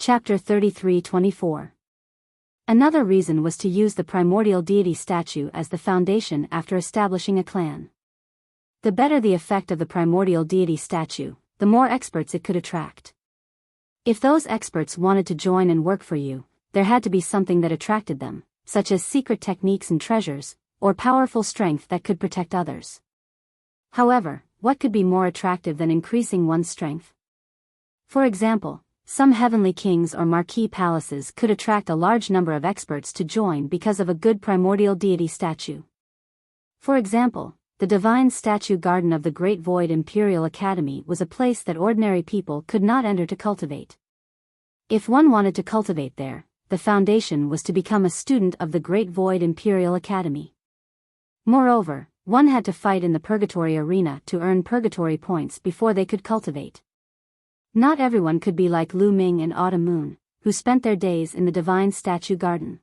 Chapter 33-24. Another reason was to use the primordial deity statue as the foundation after establishing a clan. The better the effect of the primordial deity statue, the more experts it could attract. If those experts wanted to join and work for you, there had to be something that attracted them, such as secret techniques and treasures, or powerful strength that could protect others. However, what could be more attractive than increasing one's strength? For example, some heavenly kings or marquee palaces could attract a large number of experts to join because of a good primordial deity statue. For example, the divine statue garden of the Great Void Imperial Academy was a place that ordinary people could not enter to cultivate. If one wanted to cultivate there, the foundation was to become a student of the Great Void Imperial Academy. Moreover, one had to fight in the purgatory arena to earn purgatory points before they could cultivate. Not everyone could be like Lu Ming and Autumn Moon, who spent their days in the divine statue garden.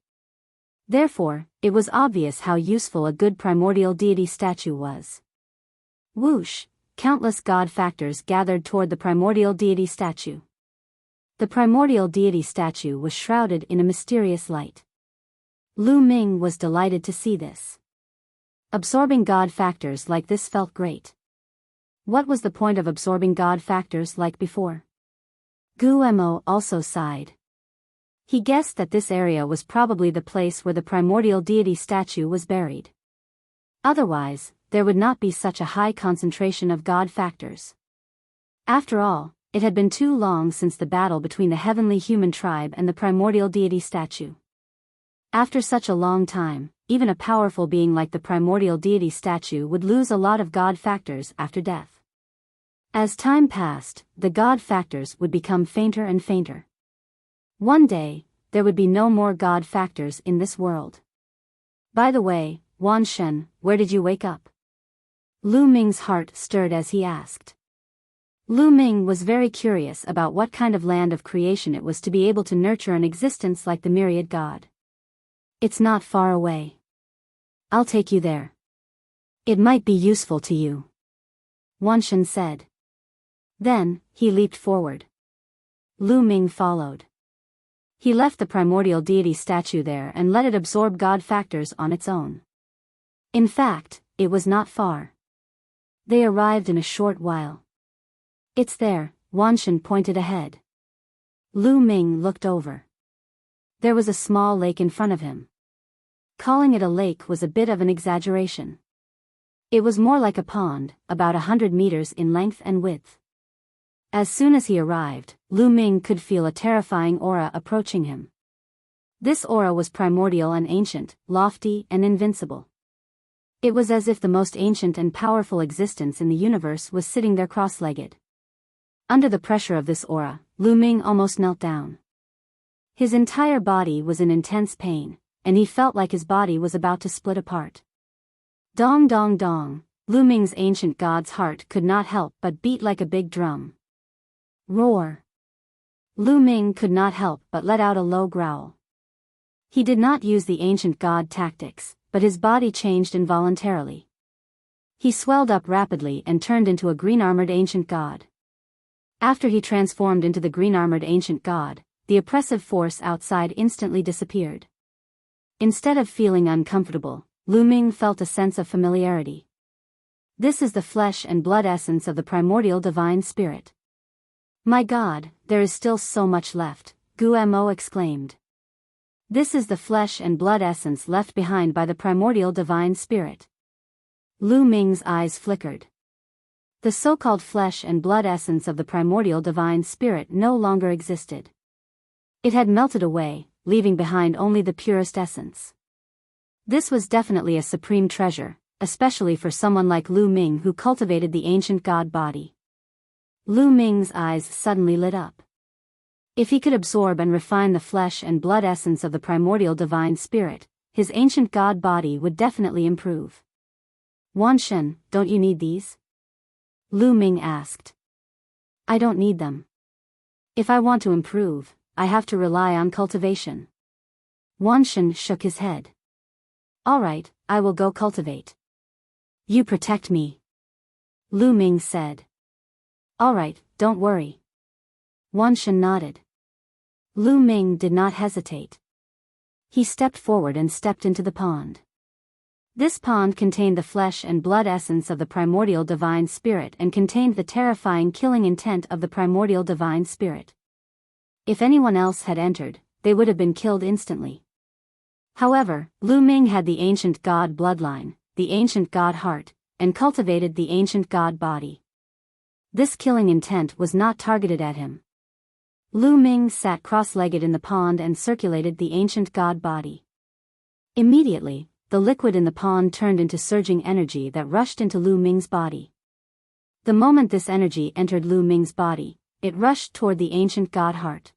Therefore, it was obvious how useful a good primordial deity statue was. Whoosh! Countless god factors gathered toward the primordial deity statue. The primordial deity statue was shrouded in a mysterious light. Lu Ming was delighted to see this. Absorbing god factors like this felt great. What was the point of absorbing god factors like before? Guemo also sighed. He guessed that this area was probably the place where the primordial deity statue was buried. Otherwise, there would not be such a high concentration of god factors. After all, it had been too long since the battle between the heavenly human tribe and the primordial deity statue. After such a long time, even a powerful being like the primordial deity statue would lose a lot of god factors after death. As time passed, the god factors would become fainter and fainter. One day, there would be no more god factors in this world. By the way, Wan Shen, where did you wake up? Lu Ming's heart stirred as he asked. Lu Ming was very curious about what kind of land of creation it was to be able to nurture an existence like the myriad god. It's not far away. I'll take you there. It might be useful to you, Wan Shen said. Then, he leaped forward. Lu Ming followed. He left the primordial deity statue there and let it absorb god factors on its own. In fact, it was not far. They arrived in a short while. It's there, Wan Shen pointed ahead. Lu Ming looked over. There was a small lake in front of him. Calling it a lake was a bit of an exaggeration. It was more like a pond, about 100 meters in length and width. As soon as he arrived, Lu Ming could feel a terrifying aura approaching him. This aura was primordial and ancient, lofty and invincible. It was as if the most ancient and powerful existence in the universe was sitting there cross-legged. Under the pressure of this aura, Lu Ming almost knelt down. His entire body was in intense pain, and he felt like his body was about to split apart. Dong dong dong, Lu Ming's ancient god's heart could not help but beat like a big drum. Roar! Lu Ming could not help but let out a low growl. He did not use the ancient god tactics, but his body changed involuntarily. He swelled up rapidly and turned into a green-armored ancient god. After he transformed into the green-armored ancient god, the oppressive force outside instantly disappeared. Instead of feeling uncomfortable, Lu Ming felt a sense of familiarity. This is the flesh and blood essence of the primordial divine spirit. My God, there is still so much left, Guemo exclaimed. This is the flesh and blood essence left behind by the primordial divine spirit. Lu Ming's eyes flickered. The so-called flesh and blood essence of the primordial divine spirit no longer existed. It had melted away, leaving behind only the purest essence. This was definitely a supreme treasure, especially for someone like Lu Ming who cultivated the ancient god body. Lu Ming's eyes suddenly lit up. If he could absorb and refine the flesh and blood essence of the primordial divine spirit, his ancient god body would definitely improve. Wan Shen, don't you need these? Lu Ming asked. I don't need them. If I want to improve, I have to rely on cultivation. Wan Shen shook his head. All right, I will go cultivate. You protect me, Lu Ming said. All right, don't worry. Wan Shen nodded. Lu Ming did not hesitate. He stepped forward and stepped into the pond. This pond contained the flesh and blood essence of the primordial divine spirit and contained the terrifying killing intent of the primordial divine spirit. If anyone else had entered, they would have been killed instantly. However, Lu Ming had the ancient god bloodline, the ancient god heart, and cultivated the ancient god body. This killing intent was not targeted at him. Lu Ming sat cross-legged in the pond and circulated the ancient god body. Immediately, the liquid in the pond turned into surging energy that rushed into Lu Ming's body. The moment this energy entered Lu Ming's body, it rushed toward the ancient god heart.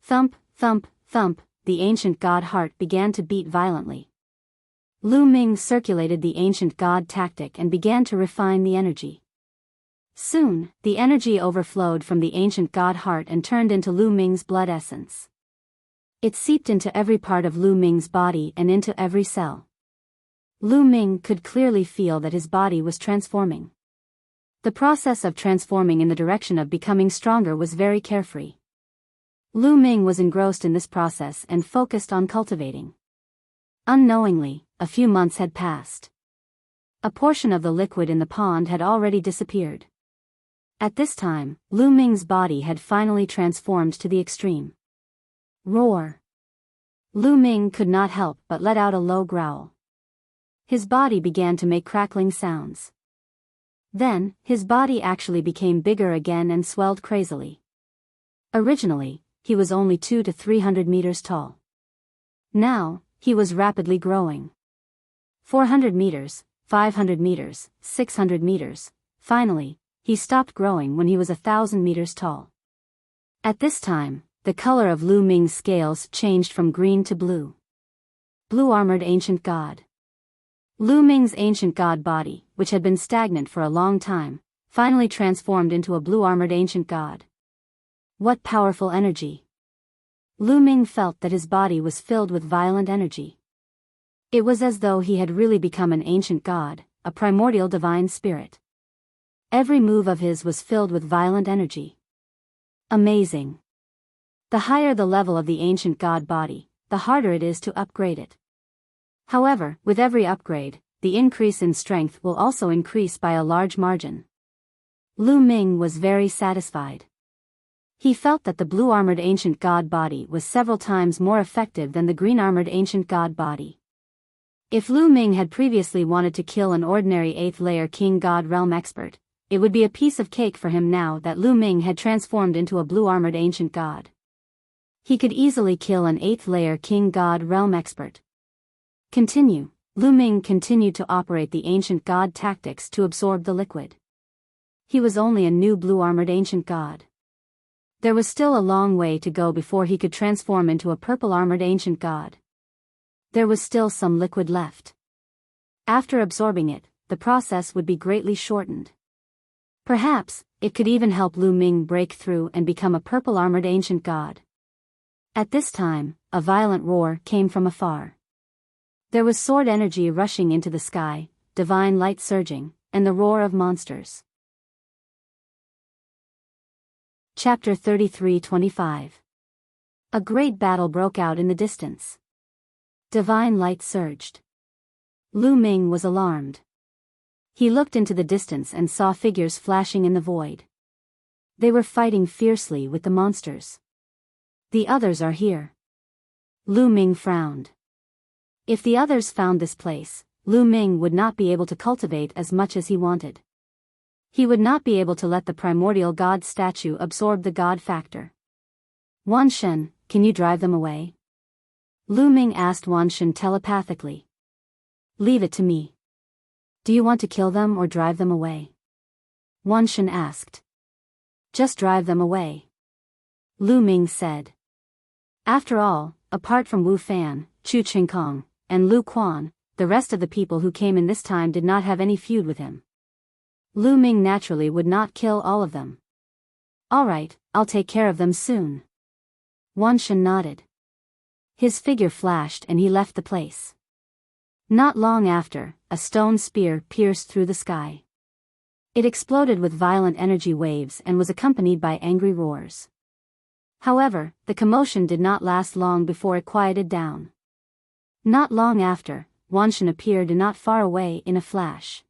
Thump, thump, thump, the ancient god heart began to beat violently. Lu Ming circulated the ancient god tactic and began to refine the energy. Soon, the energy overflowed from the ancient god heart and turned into Lu Ming's blood essence. It seeped into every part of Lu Ming's body and into every cell. Lu Ming could clearly feel that his body was transforming. The process of transforming in the direction of becoming stronger was very carefree. Lu Ming was engrossed in this process and focused on cultivating. Unknowingly, a few months had passed. A portion of the liquid in the pond had already disappeared. At this time, Lu Ming's body had finally transformed to the extreme. Roar! Lu Ming could not help but let out a low growl. His body began to make crackling sounds. Then, his body actually became bigger again and swelled crazily. Originally, he was only 200 to 300 meters tall. Now, he was rapidly growing. 400 meters, 500 meters, 600 meters, finally, he stopped growing when he was 1,000 meters tall. At this time, the color of Lu Ming's scales changed from green to blue. Blue-armored ancient god. Lu Ming's ancient god body, which had been stagnant for a long time, finally transformed into a blue-armored ancient god. What powerful energy! Lu Ming felt that his body was filled with violent energy. It was as though he had really become an ancient god, a primordial divine spirit. Every move of his was filled with violent energy. Amazing! The higher the level of the ancient god body, the harder it is to upgrade it. However, with every upgrade, the increase in strength will also increase by a large margin. Lu Ming was very satisfied. He felt that the blue-armored ancient god body was several times more effective than the green-armored ancient god body. If Lu Ming had previously wanted to kill an ordinary 8th-layer king god realm expert, it would be a piece of cake for him now that Lu Ming had transformed into a blue-armored ancient god. He could easily kill an 8th-layer king god realm expert. Continue. Lu Ming continued to operate the ancient god tactics to absorb the liquid. He was only a new blue-armored ancient god. There was still a long way to go before he could transform into a purple-armored ancient god. There was still some liquid left. After absorbing it, the process would be greatly shortened. Perhaps, it could even help Lu Ming break through and become a purple-armored ancient god. At this time, a violent roar came from afar. There was sword energy rushing into the sky, divine light surging, and the roar of monsters. Chapter 33-25. A great battle broke out in the distance. Divine light surged. Lu Ming was alarmed. He looked into the distance and saw figures flashing in the void. They were fighting fiercely with the monsters. The others are here. Lu Ming frowned. If the others found this place, Lu Ming would not be able to cultivate as much as he wanted. He would not be able to let the primordial god statue absorb the god factor. Wan Shen, can you drive them away? Lu Ming asked Wan Shen telepathically. Leave it to me. Do you want to kill them or drive them away? Wan Shen asked. Just drive them away. Lu Ming said. After all, apart from Wu Fan, Chu Qingkong, and Lu Quan, the rest of the people who came in this time did not have any feud with him. Lu Ming naturally would not kill all of them. All right, I'll take care of them soon. Wan Shen nodded. His figure flashed and he left the place. Not long after, a stone spear pierced through the sky. It exploded with violent energy waves and was accompanied by angry roars. However, the commotion did not last long before it quieted down. Not long after, Wanshan appeared not far away in a flash.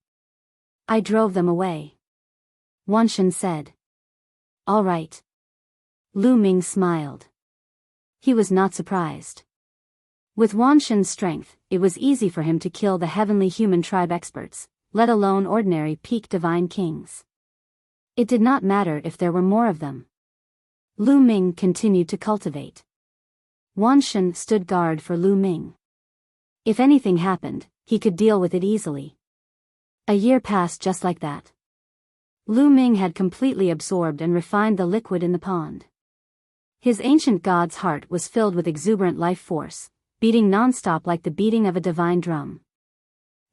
"I drove them away," Wanshan said. "All right." Lu Ming smiled. He was not surprised. With Wanshan's strength, it was easy for him to kill the heavenly human tribe experts, let alone ordinary peak divine kings. It did not matter if there were more of them. Lu Ming continued to cultivate. Wanshan stood guard for Lu Ming. If anything happened, he could deal with it easily. A year passed just like that. Lu Ming had completely absorbed and refined the liquid in the pond. His ancient god's heart was filled with exuberant life force, beating non-stop like the beating of a divine drum.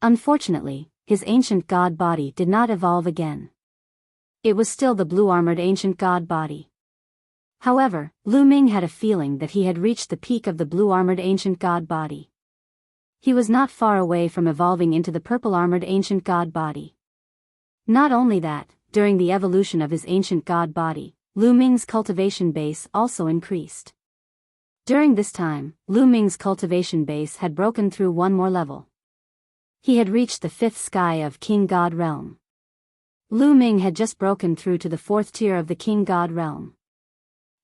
Unfortunately, his ancient god body did not evolve again. It was still the blue-armored ancient god body. However, Lu Ming had a feeling that he had reached the peak of the blue-armored ancient god body. He was not far away from evolving into the purple-armored ancient god body. Not only that, during the evolution of his ancient god body, Lu Ming's cultivation base also increased. During this time, Lu Ming's cultivation base had broken through one more level. He had reached the fifth sky of King God Realm. Lu Ming had just broken through to the fourth tier of the King God Realm.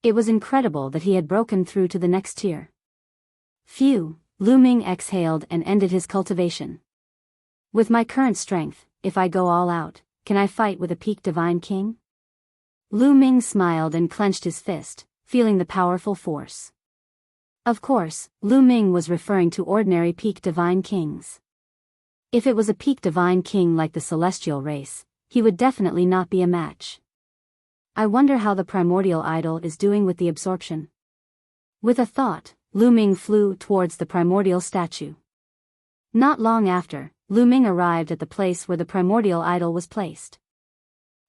It was incredible that he had broken through to the next tier. Phew, Lu Ming exhaled and ended his cultivation. With my current strength, if I go all out, can I fight with a peak divine king? Lu Ming smiled and clenched his fist, feeling the powerful force. Of course, Lu Ming was referring to ordinary peak divine kings. If it was a peak divine king like the celestial race, he would definitely not be a match. I wonder how the primordial idol is doing with the absorption. With a thought, Lu Ming flew towards the primordial statue. Not long after, Lu Ming arrived at the place where the primordial idol was placed.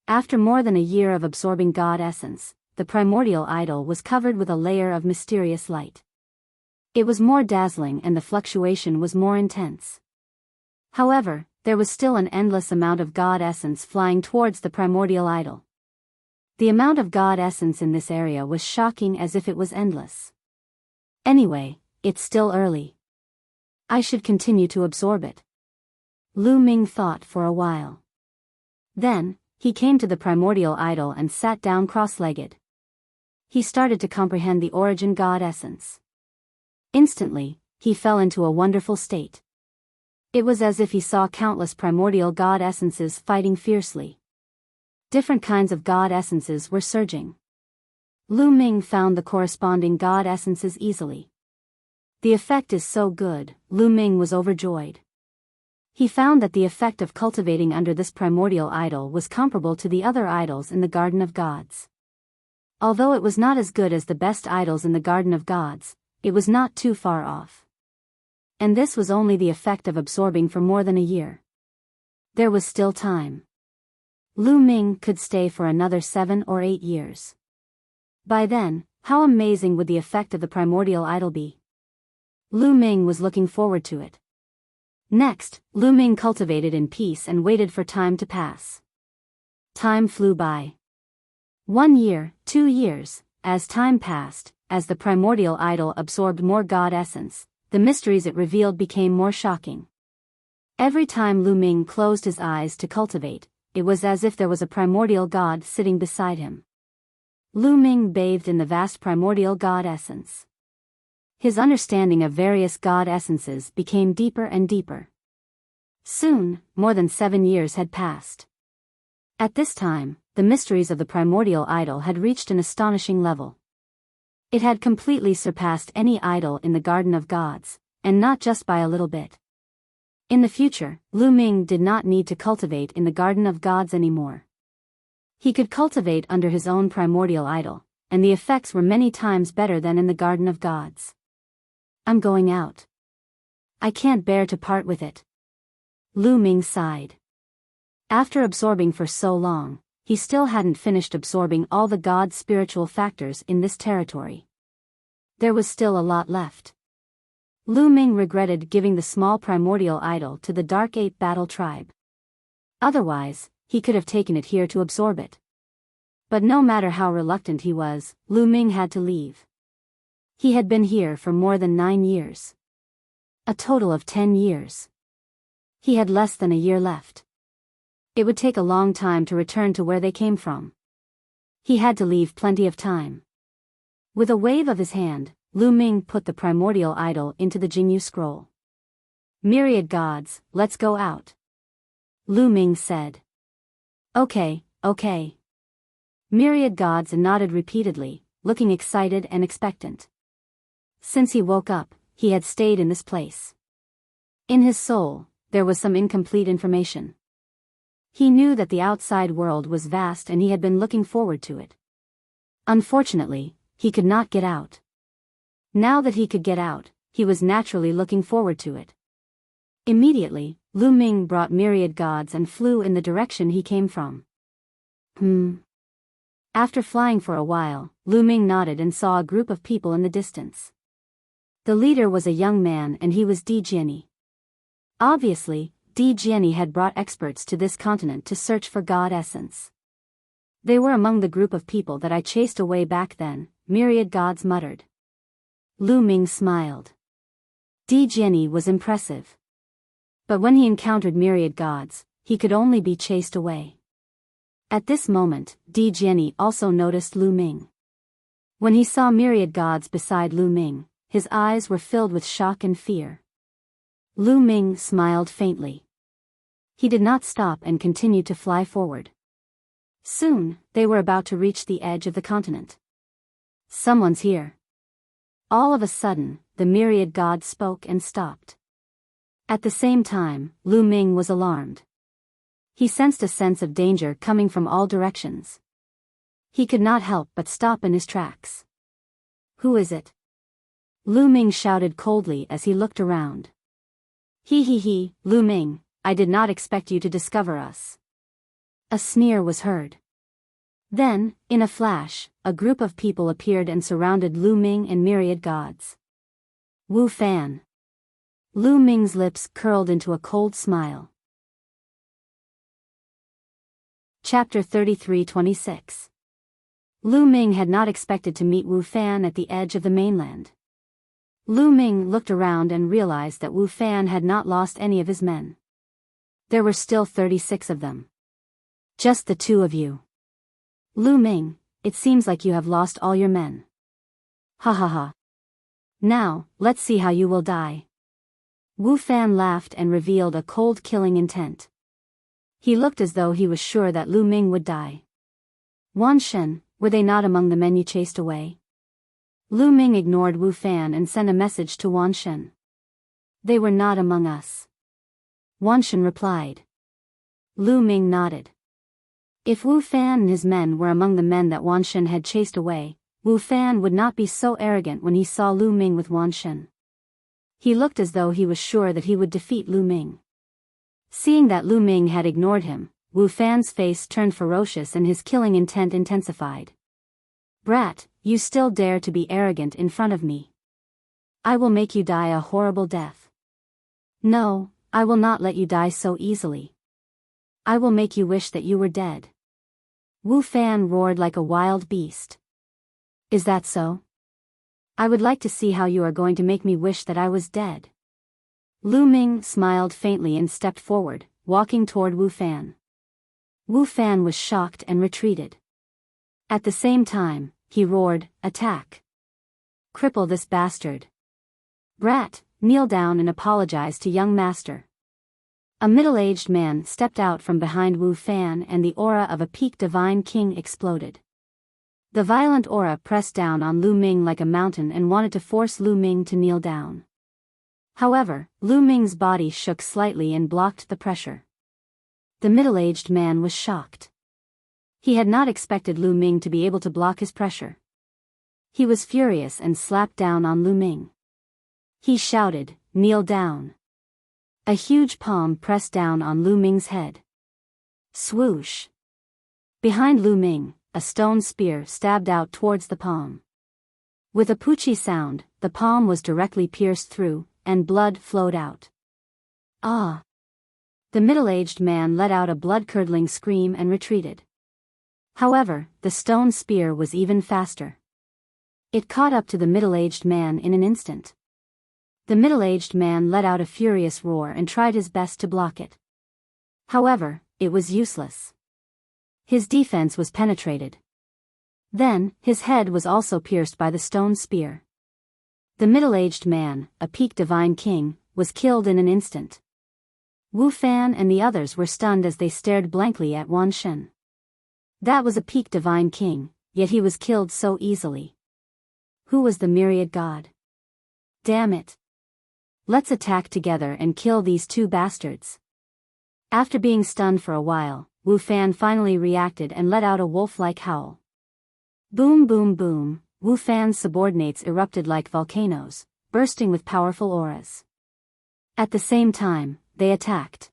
After more than a year of absorbing God essence, the primordial idol was covered with a layer of mysterious light. It was more dazzling and the fluctuation was more intense. However, there was still an endless amount of God essence flying towards the primordial idol. The amount of God essence in this area was shocking, as if it was endless. Anyway, it's still early. I should continue to absorb it. Lu Ming thought for a while. Then, he came to the primordial idol and sat down cross-legged. He started to comprehend the origin God essence. Instantly, he fell into a wonderful state. It was as if he saw countless primordial God essences fighting fiercely. Different kinds of God essences were surging. Lu Ming found the corresponding God essences easily. The effect is so good, Lu Ming was overjoyed. He found that the effect of cultivating under this primordial idol was comparable to the other idols in the Garden of Gods. Although it was not as good as the best idols in the Garden of Gods, it was not too far off. And this was only the effect of absorbing for more than a year. There was still time. Lu Ming could stay for another 7 or 8 years. By then, how amazing would the effect of the primordial idol be? Lu Ming was looking forward to it. Next, Lu Ming cultivated in peace and waited for time to pass. Time flew by. 1 year, 2 years, as time passed, as the primordial idol absorbed more God essence, the mysteries it revealed became more shocking. Every time Lu Ming closed his eyes to cultivate, it was as if there was a primordial God sitting beside him. Lu Ming bathed in the vast primordial God essence. His understanding of various God essences became deeper and deeper. Soon, more than 7 years had passed. At this time, the mysteries of the primordial idol had reached an astonishing level. It had completely surpassed any idol in the Garden of Gods, and not just by a little bit. In the future, Lu Ming did not need to cultivate in the Garden of Gods anymore. He could cultivate under his own primordial idol, and the effects were many times better than in the Garden of Gods. I'm going out. I can't bear to part with it. Lu Ming sighed. After absorbing for so long, he still hadn't finished absorbing all the God's spiritual factors in this territory. There was still a lot left. Lu Ming regretted giving the small primordial idol to the Dark Ape Battle Tribe. Otherwise, he could have taken it here to absorb it. But no matter how reluctant he was, Lu Ming had to leave. He had been here for more than 9 years. A total of 10 years. He had less than a year left. It would take a long time to return to where they came from. He had to leave plenty of time. With a wave of his hand, Lu Ming put the primordial idol into the Jingyu scroll. Myriad gods, let's go out. Lu Ming said. Okay, okay. Myriad gods nodded repeatedly, looking excited and expectant. Since he woke up, he had stayed in this place. In his soul, there was some incomplete information. He knew that the outside world was vast and he had been looking forward to it. Unfortunately, he could not get out. Now that he could get out, he was naturally looking forward to it. Immediately, Lu Ming brought myriad gods and flew in the direction he came from. After flying for a while, Lu Ming nodded and saw a group of people in the distance. The leader was a young man and he was Di Jiani. Obviously, Di Jiani had brought experts to this continent to search for God essence. They were among the group of people that I chased away back then, myriad gods muttered. Lu Ming smiled. Di Jiani was impressive. But when he encountered myriad gods, he could only be chased away. At this moment, Di Jiani also noticed Lu Ming. When he saw myriad gods beside Lu Ming, his eyes were filled with shock and fear. Lu Ming smiled faintly. He did not stop and continued to fly forward. Soon, they were about to reach the edge of the continent. Someone's here. All of a sudden, the myriad god spoke and stopped. At the same time, Lu Ming was alarmed. He sensed a sense of danger coming from all directions. He could not help but stop in his tracks. Who is it? Lu Ming shouted coldly as he looked around. He, Lu Ming, I did not expect you to discover us. A sneer was heard. Then, in a flash, a group of people appeared and surrounded Lu Ming and myriad gods. Wu Fan. Lu Ming's lips curled into a cold smile. Chapter 33-26. Lu Ming had not expected to meet Wu Fan at the edge of the mainland. Lu Ming looked around and realized that Wu Fan had not lost any of his men. There were still 36 of them. Just the 2 of you. Lu Ming, it seems like you have lost all your men. Ha ha ha. Now, let's see how you will die. Wu Fan laughed and revealed a cold killing intent. He looked as though he was sure that Lu Ming would die. Wan Shen, were they not among the men you chased away? Lu Ming ignored Wu Fan and sent a message to Wan Shen. They were not among us. Wan Shen replied. Lu Ming nodded. If Wu Fan and his men were among the men that Wan Shen had chased away, Wu Fan would not be so arrogant when he saw Lu Ming with Wan Shen. He looked as though he was sure that he would defeat Lu Ming. Seeing that Lu Ming had ignored him, Wu Fan's face turned ferocious and his killing intent intensified. Brat, you still dare to be arrogant in front of me. I will make you die a horrible death. No, I will not let you die so easily. I will make you wish that you were dead. Wu Fan roared like a wild beast. Is that so? I would like to see how you are going to make me wish that I was dead. Lu Ming smiled faintly and stepped forward, walking toward Wu Fan. Wu Fan was shocked and retreated. At the same time, he roared, attack. Cripple this bastard. Brat, kneel down and apologize to young master. A middle-aged man stepped out from behind Wu Fan and the aura of a peak divine king exploded. The violent aura pressed down on Lu Ming like a mountain and wanted to force Lu Ming to kneel down. However, Lu Ming's body shook slightly and blocked the pressure. The middle-aged man was shocked. He had not expected Lu Ming to be able to block his pressure. He was furious and slapped down on Lu Ming. He shouted, kneel down. A huge palm pressed down on Lu Ming's head. Swoosh. Behind Lu Ming, a stone spear stabbed out towards the palm. With a poochie sound, the palm was directly pierced through, and blood flowed out. Ah! The middle-aged man let out a blood-curdling scream and retreated. However, the stone spear was even faster. It caught up to the middle-aged man in an instant. The middle-aged man let out a furious roar and tried his best to block it. However, it was useless. His defense was penetrated. Then, his head was also pierced by the stone spear. The middle-aged man, a peak divine king, was killed in an instant. Wu Fan and the others were stunned as they stared blankly at Wan Shen. That was a peak divine king, yet he was killed so easily. Who was the myriad god? Damn it. Let's attack together and kill these two bastards. After being stunned for a while, Wu Fan finally reacted and let out a wolf-like howl. Boom boom boom, Wu Fan's subordinates erupted like volcanoes, bursting with powerful auras. At the same time, they attacked.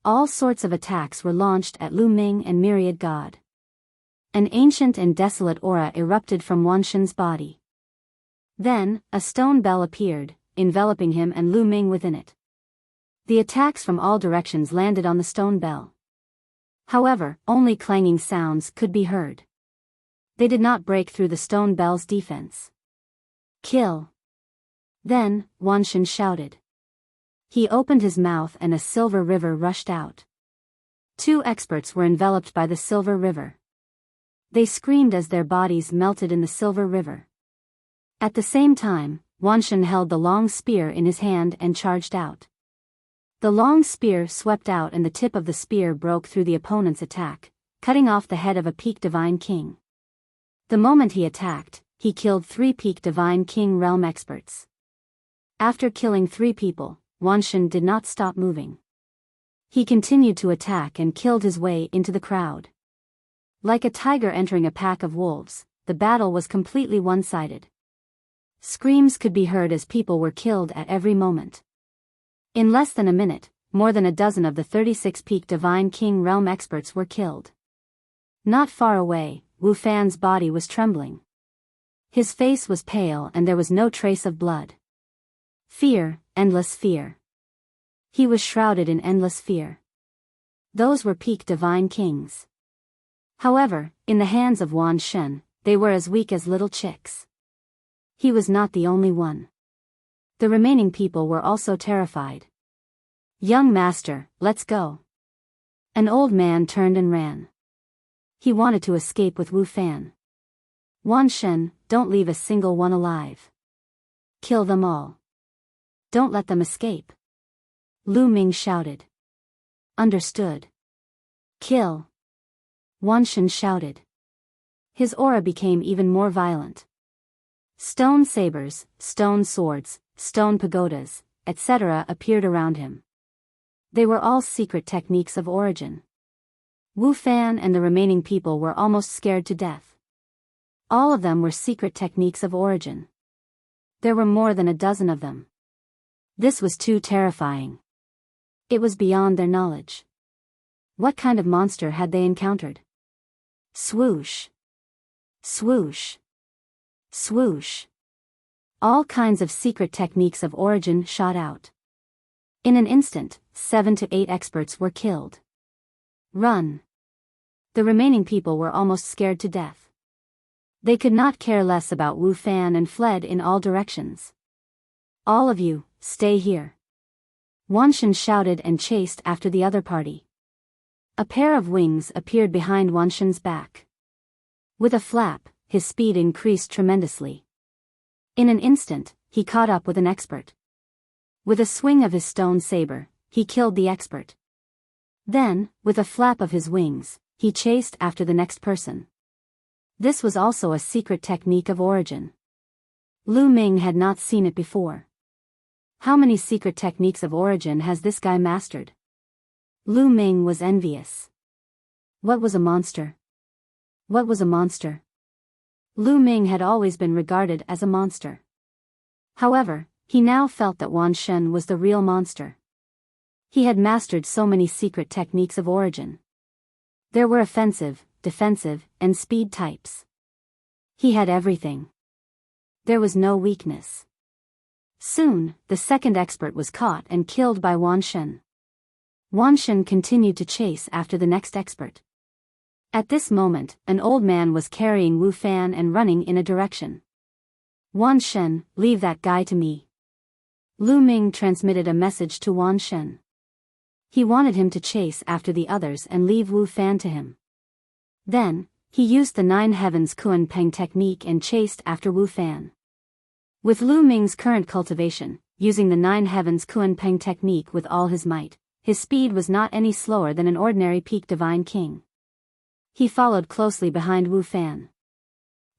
All sorts of attacks were launched at Lu Ming and Myriad God. An ancient and desolate aura erupted from Wan Shen's body. Then, a stone bell appeared, enveloping him and Lu Ming within it. The attacks from all directions landed on the stone bell. However, only clanging sounds could be heard. They did not break through the stone bell's defense. Kill! Then, Wan Shen shouted. He opened his mouth and a silver river rushed out. Two experts were enveloped by the silver river. They screamed as their bodies melted in the silver river. At the same time, Wan Shen held the long spear in his hand and charged out. The long spear swept out and the tip of the spear broke through the opponent's attack, cutting off the head of a peak divine king. The moment he attacked, he killed 3 peak divine king realm experts. After killing 3 people, Wan Shen did not stop moving. He continued to attack and killed his way into the crowd. Like a tiger entering a pack of wolves, the battle was completely one-sided. Screams could be heard as people were killed at every moment. In less than a minute, more than a dozen of the 36 peak divine king realm experts were killed. Not far away, Wu Fan's body was trembling. His face was pale and there was no trace of blood. Fear, endless fear. He was shrouded in endless fear. Those were peak divine kings. However, in the hands of Wan Shen, they were as weak as little chicks. He was not the only one. The remaining people were also terrified. Young master, let's go. An old man turned and ran. He wanted to escape with Wu Fan. Wan Shen, don't leave a single one alive. Kill them all. Don't let them escape. Lu Ming shouted. Understood. Kill. Wan Shen shouted. His aura became even more violent. Stone sabers, stone swords, stone pagodas, etc. appeared around him. They were all secret techniques of origin. Wu Fan and the remaining people were almost scared to death. All of them were secret techniques of origin. There were more than a dozen of them. This was too terrifying. It was beyond their knowledge. What kind of monster had they encountered? Swoosh. Swoosh. Swoosh. All kinds of secret techniques of origin shot out. In an instant, 7 to 8 experts were killed. Run. The remaining people were almost scared to death. They could not care less about Wu Fan and fled in all directions. All of you, stay here. Wan Shen shouted and chased after the other party. A pair of wings appeared behind Wan Shen's back. With a flap, his speed increased tremendously. In an instant, he caught up with an expert. With a swing of his stone saber, he killed the expert. Then, with a flap of his wings, he chased after the next person. This was also a secret technique of origin. Lu Ming had not seen it before. How many secret techniques of origin has this guy mastered? Lu Ming was envious. What was a monster? What was a monster? Lu Ming had always been regarded as a monster. However, he now felt that Wan Shen was the real monster. He had mastered so many secret techniques of origin. There were offensive, defensive, and speed types. He had everything. There was no weakness. Soon, the second expert was caught and killed by Wan Shen. Wan Shen continued to chase after the next expert. At this moment, an old man was carrying Wu Fan and running in a direction. Wan Shen, leave that guy to me. Lu Ming transmitted a message to Wan Shen. He wanted him to chase after the others and leave Wu Fan to him. Then, he used the Nine Heavens Kuan Peng technique and chased after Wu Fan. With Lu Ming's current cultivation, using the Nine Heavens Kuan Peng technique with all his might, his speed was not any slower than an ordinary peak divine king. He followed closely behind Wu Fan.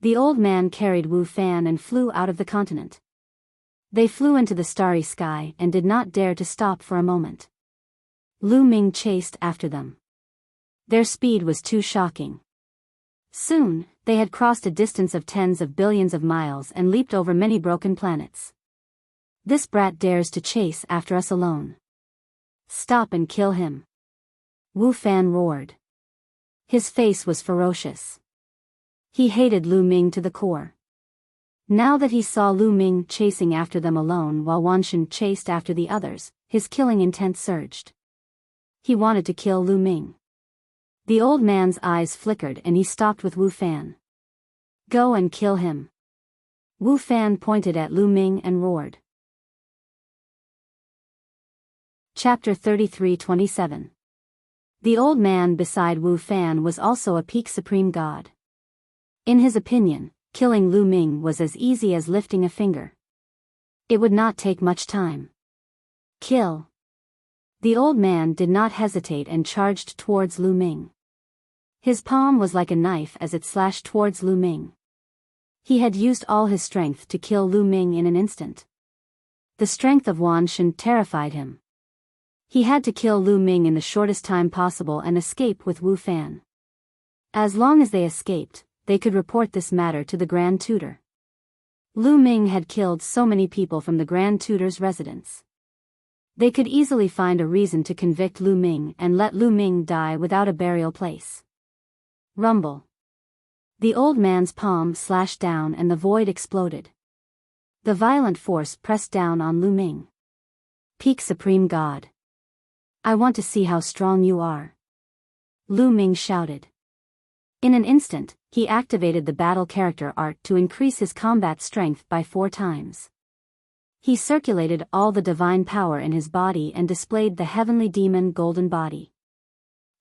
The old man carried Wu Fan and flew out of the continent. They flew into the starry sky and did not dare to stop for a moment. Lu Ming chased after them. Their speed was too shocking. Soon, they had crossed a distance of tens of billions of miles and leaped over many broken planets. This brat dares to chase after us alone. Stop and kill him. Wu Fan roared. His face was ferocious. He hated Lu Ming to the core. Now that he saw Lu Ming chasing after them alone while Wan Shen chased after the others, his killing intent surged. He wanted to kill Lu Ming. The old man's eyes flickered and he stopped with Wu Fan. Go and kill him. Wu Fan pointed at Lu Ming and roared. Chapter 33-27. The old man beside Wu Fan was also a peak supreme god. In his opinion, killing Lu Ming was as easy as lifting a finger. It would not take much time. Kill. The old man did not hesitate and charged towards Lu Ming. His palm was like a knife as it slashed towards Lu Ming. He had used all his strength to kill Lu Ming in an instant. The strength of Wan Shen terrified him. He had to kill Lu Ming in the shortest time possible and escape with Wu Fan. As long as they escaped, they could report this matter to the Grand Tutor. Lu Ming had killed so many people from the Grand Tutor's residence. They could easily find a reason to convict Lu Ming and let Lu Ming die without a burial place. Rumble. The old man's palm slashed down and the void exploded. The violent force pressed down on Lu Ming. Peak Supreme God. I want to see how strong you are. Lu Ming shouted. In an instant, he activated the battle character art to increase his combat strength by 4 times. He circulated all the divine power in his body and displayed the heavenly demon golden body.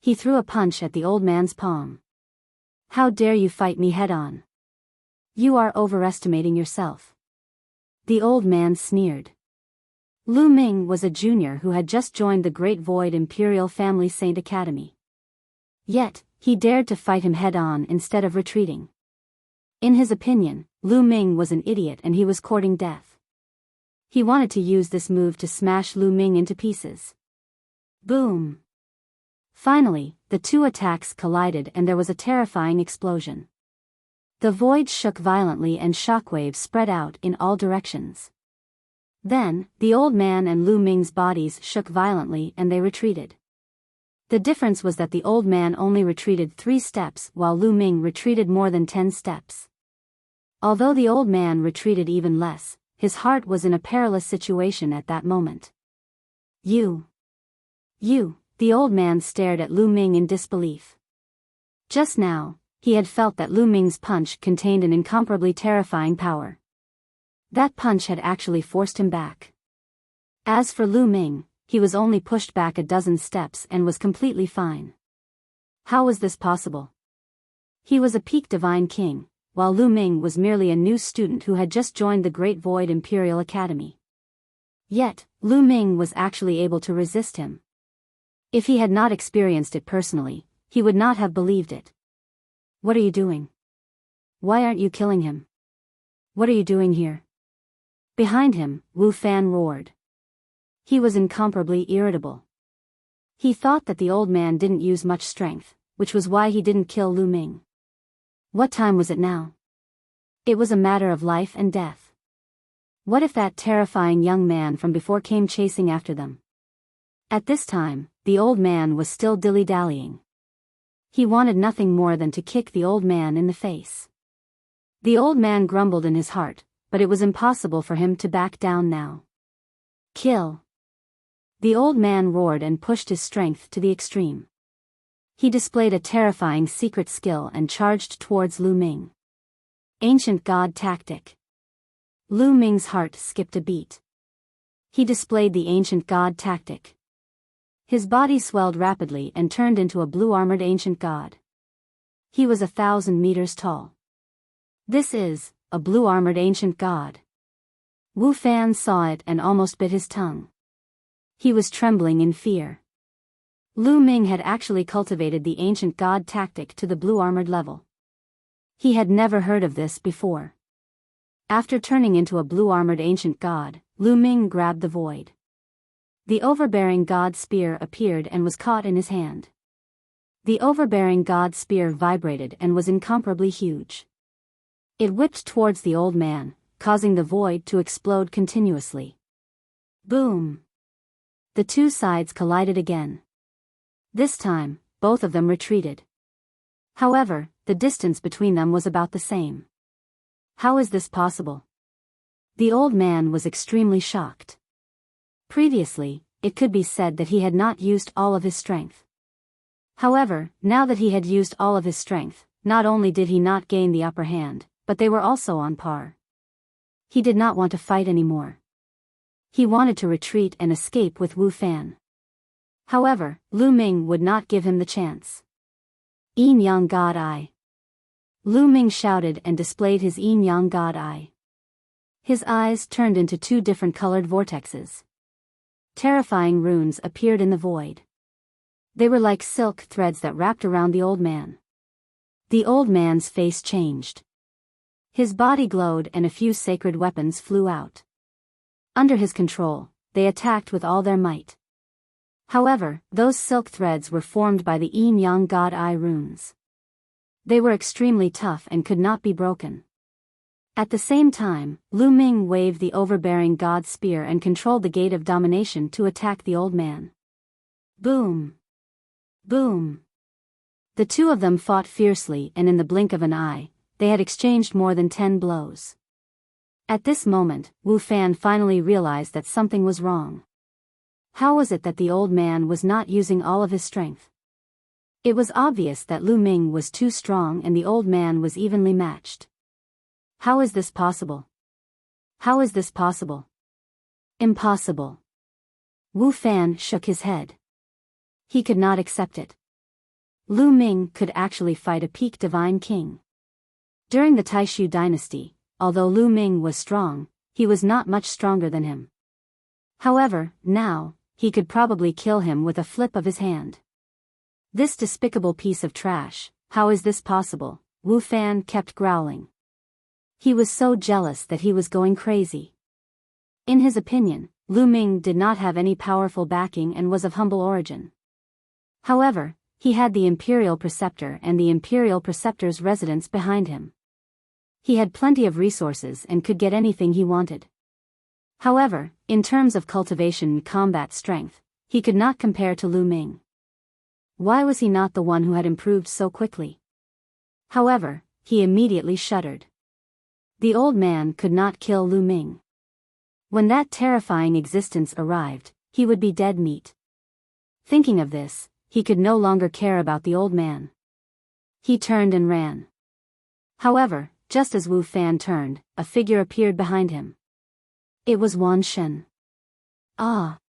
He threw a punch at the old man's palm. How dare you fight me head-on? You are overestimating yourself. The old man sneered. Lu Ming was a junior who had just joined the Great Void Imperial Family Saint Academy. Yet, he dared to fight him head-on instead of retreating. In his opinion, Lu Ming was an idiot and he was courting death. He wanted to use this move to smash Lu Ming into pieces. Boom! Finally, the 2 attacks collided and there was a terrifying explosion. The void shook violently and shockwaves spread out in all directions. Then, the old man and Lu Ming's bodies shook violently and they retreated. The difference was that the old man only retreated 3 steps while Lu Ming retreated more than 10 steps. Although the old man retreated even less, his heart was in a perilous situation at that moment. You, the old man stared at Lu Ming in disbelief. Just now, he had felt that Lu Ming's punch contained an incomparably terrifying power. That punch had actually forced him back. As for Lu Ming, he was only pushed back a dozen steps and was completely fine. How was this possible? He was a peak divine king, while Lu Ming was merely a new student who had just joined the Great Void Imperial Academy. Yet, Lu Ming was actually able to resist him. If he had not experienced it personally, he would not have believed it. What are you doing? Why aren't you killing him? What are you doing here? Behind him, Wu Fan roared. He was incomparably irritable. He thought that the old man didn't use much strength, which was why he didn't kill Lu Ming. What time was it now? It was a matter of life and death. What if that terrifying young man from before came chasing after them? At this time, the old man was still dilly-dallying. He wanted nothing more than to kick the old man in the face. The old man grumbled in his heart, but it was impossible for him to back down now. Kill! The old man roared and pushed his strength to the extreme. He displayed a terrifying secret skill and charged towards Lu Ming. Ancient God Tactic. Lu Ming's heart skipped a beat. He displayed the Ancient God Tactic. His body swelled rapidly and turned into a blue-armored ancient god. He was 1,000 meters tall. This is a blue-armored ancient god. Wu Fan saw it and almost bit his tongue. He was trembling in fear. Lu Ming had actually cultivated the ancient god tactic to the blue-armored level. He had never heard of this before. After turning into a blue-armored ancient god, Lu Ming grabbed the void. The overbearing god spear appeared and was caught in his hand. The overbearing god spear vibrated and was incomparably huge. It whipped towards the old man, causing the void to explode continuously. Boom! The two sides collided again. This time, both of them retreated. However, the distance between them was about the same. How is this possible? The old man was extremely shocked. Previously, it could be said that he had not used all of his strength. However, now that he had used all of his strength, not only did he not gain the upper hand, but they were also on par. He did not want to fight anymore. He wanted to retreat and escape with Wu Fan. However, Lu Ming would not give him the chance. Yin Yang God Eye. Lu Ming shouted and displayed his Yin Yang God Eye. His eyes turned into two different colored vortexes. Terrifying runes appeared in the void. They were like silk threads that wrapped around the old man. The old man's face changed. His body glowed and a few sacred weapons flew out. Under his control, they attacked with all their might. However, those silk threads were formed by the Yin Yang God Eye runes. They were extremely tough and could not be broken. At the same time, Lu Ming waved the overbearing god spear and controlled the gate of domination to attack the old man. Boom! Boom! The two of them fought fiercely, and in the blink of an eye, they had exchanged more than 10 blows. At this moment, Wu Fan finally realized that something was wrong. How was it that the old man was not using all of his strength? It was obvious that Lu Ming was too strong and the old man was evenly matched. How is this possible? How is this possible? Impossible. Wu Fan shook his head. He could not accept it. Lu Ming could actually fight a peak divine king. During the Taishu dynasty, although Lu Ming was strong, he was not much stronger than him. However, now, he could probably kill him with a flip of his hand. This despicable piece of trash, how is this possible? Wu Fan kept growling. He was so jealous that he was going crazy. In his opinion, Lu Ming did not have any powerful backing and was of humble origin. However, he had the Imperial Preceptor and the Imperial Preceptor's residence behind him. He had plenty of resources and could get anything he wanted. However, in terms of cultivation and combat strength, he could not compare to Lu Ming. Why was he not the one who had improved so quickly? However, he immediately shuddered. The old man could not kill Lu Ming. When that terrifying existence arrived, he would be dead meat. Thinking of this, he could no longer care about the old man. He turned and ran. However, just as Wu Fan turned, a figure appeared behind him. It was Wan Shen. Ah!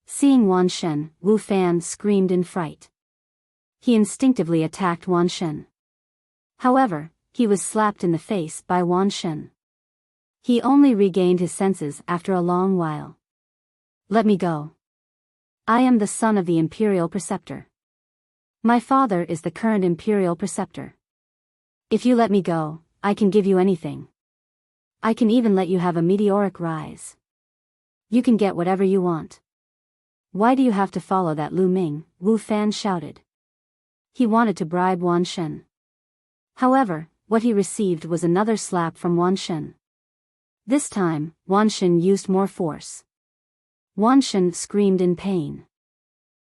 Seeing Wan Shen, Wu Fan screamed in fright. He instinctively attacked Wan Shen. However, he was slapped in the face by Wan Shen. He only regained his senses after a long while. Let me go. I am the son of the Imperial Preceptor. My father is the current Imperial Preceptor. If you let me go, I can give you anything. I can even let you have a meteoric rise. You can get whatever you want. Why do you have to follow that Lu Ming? Wu Fan shouted. He wanted to bribe Wan Shen. However, what he received was another slap from Wan Shen. This time, Wan Shen used more force. Wan Shen screamed in pain.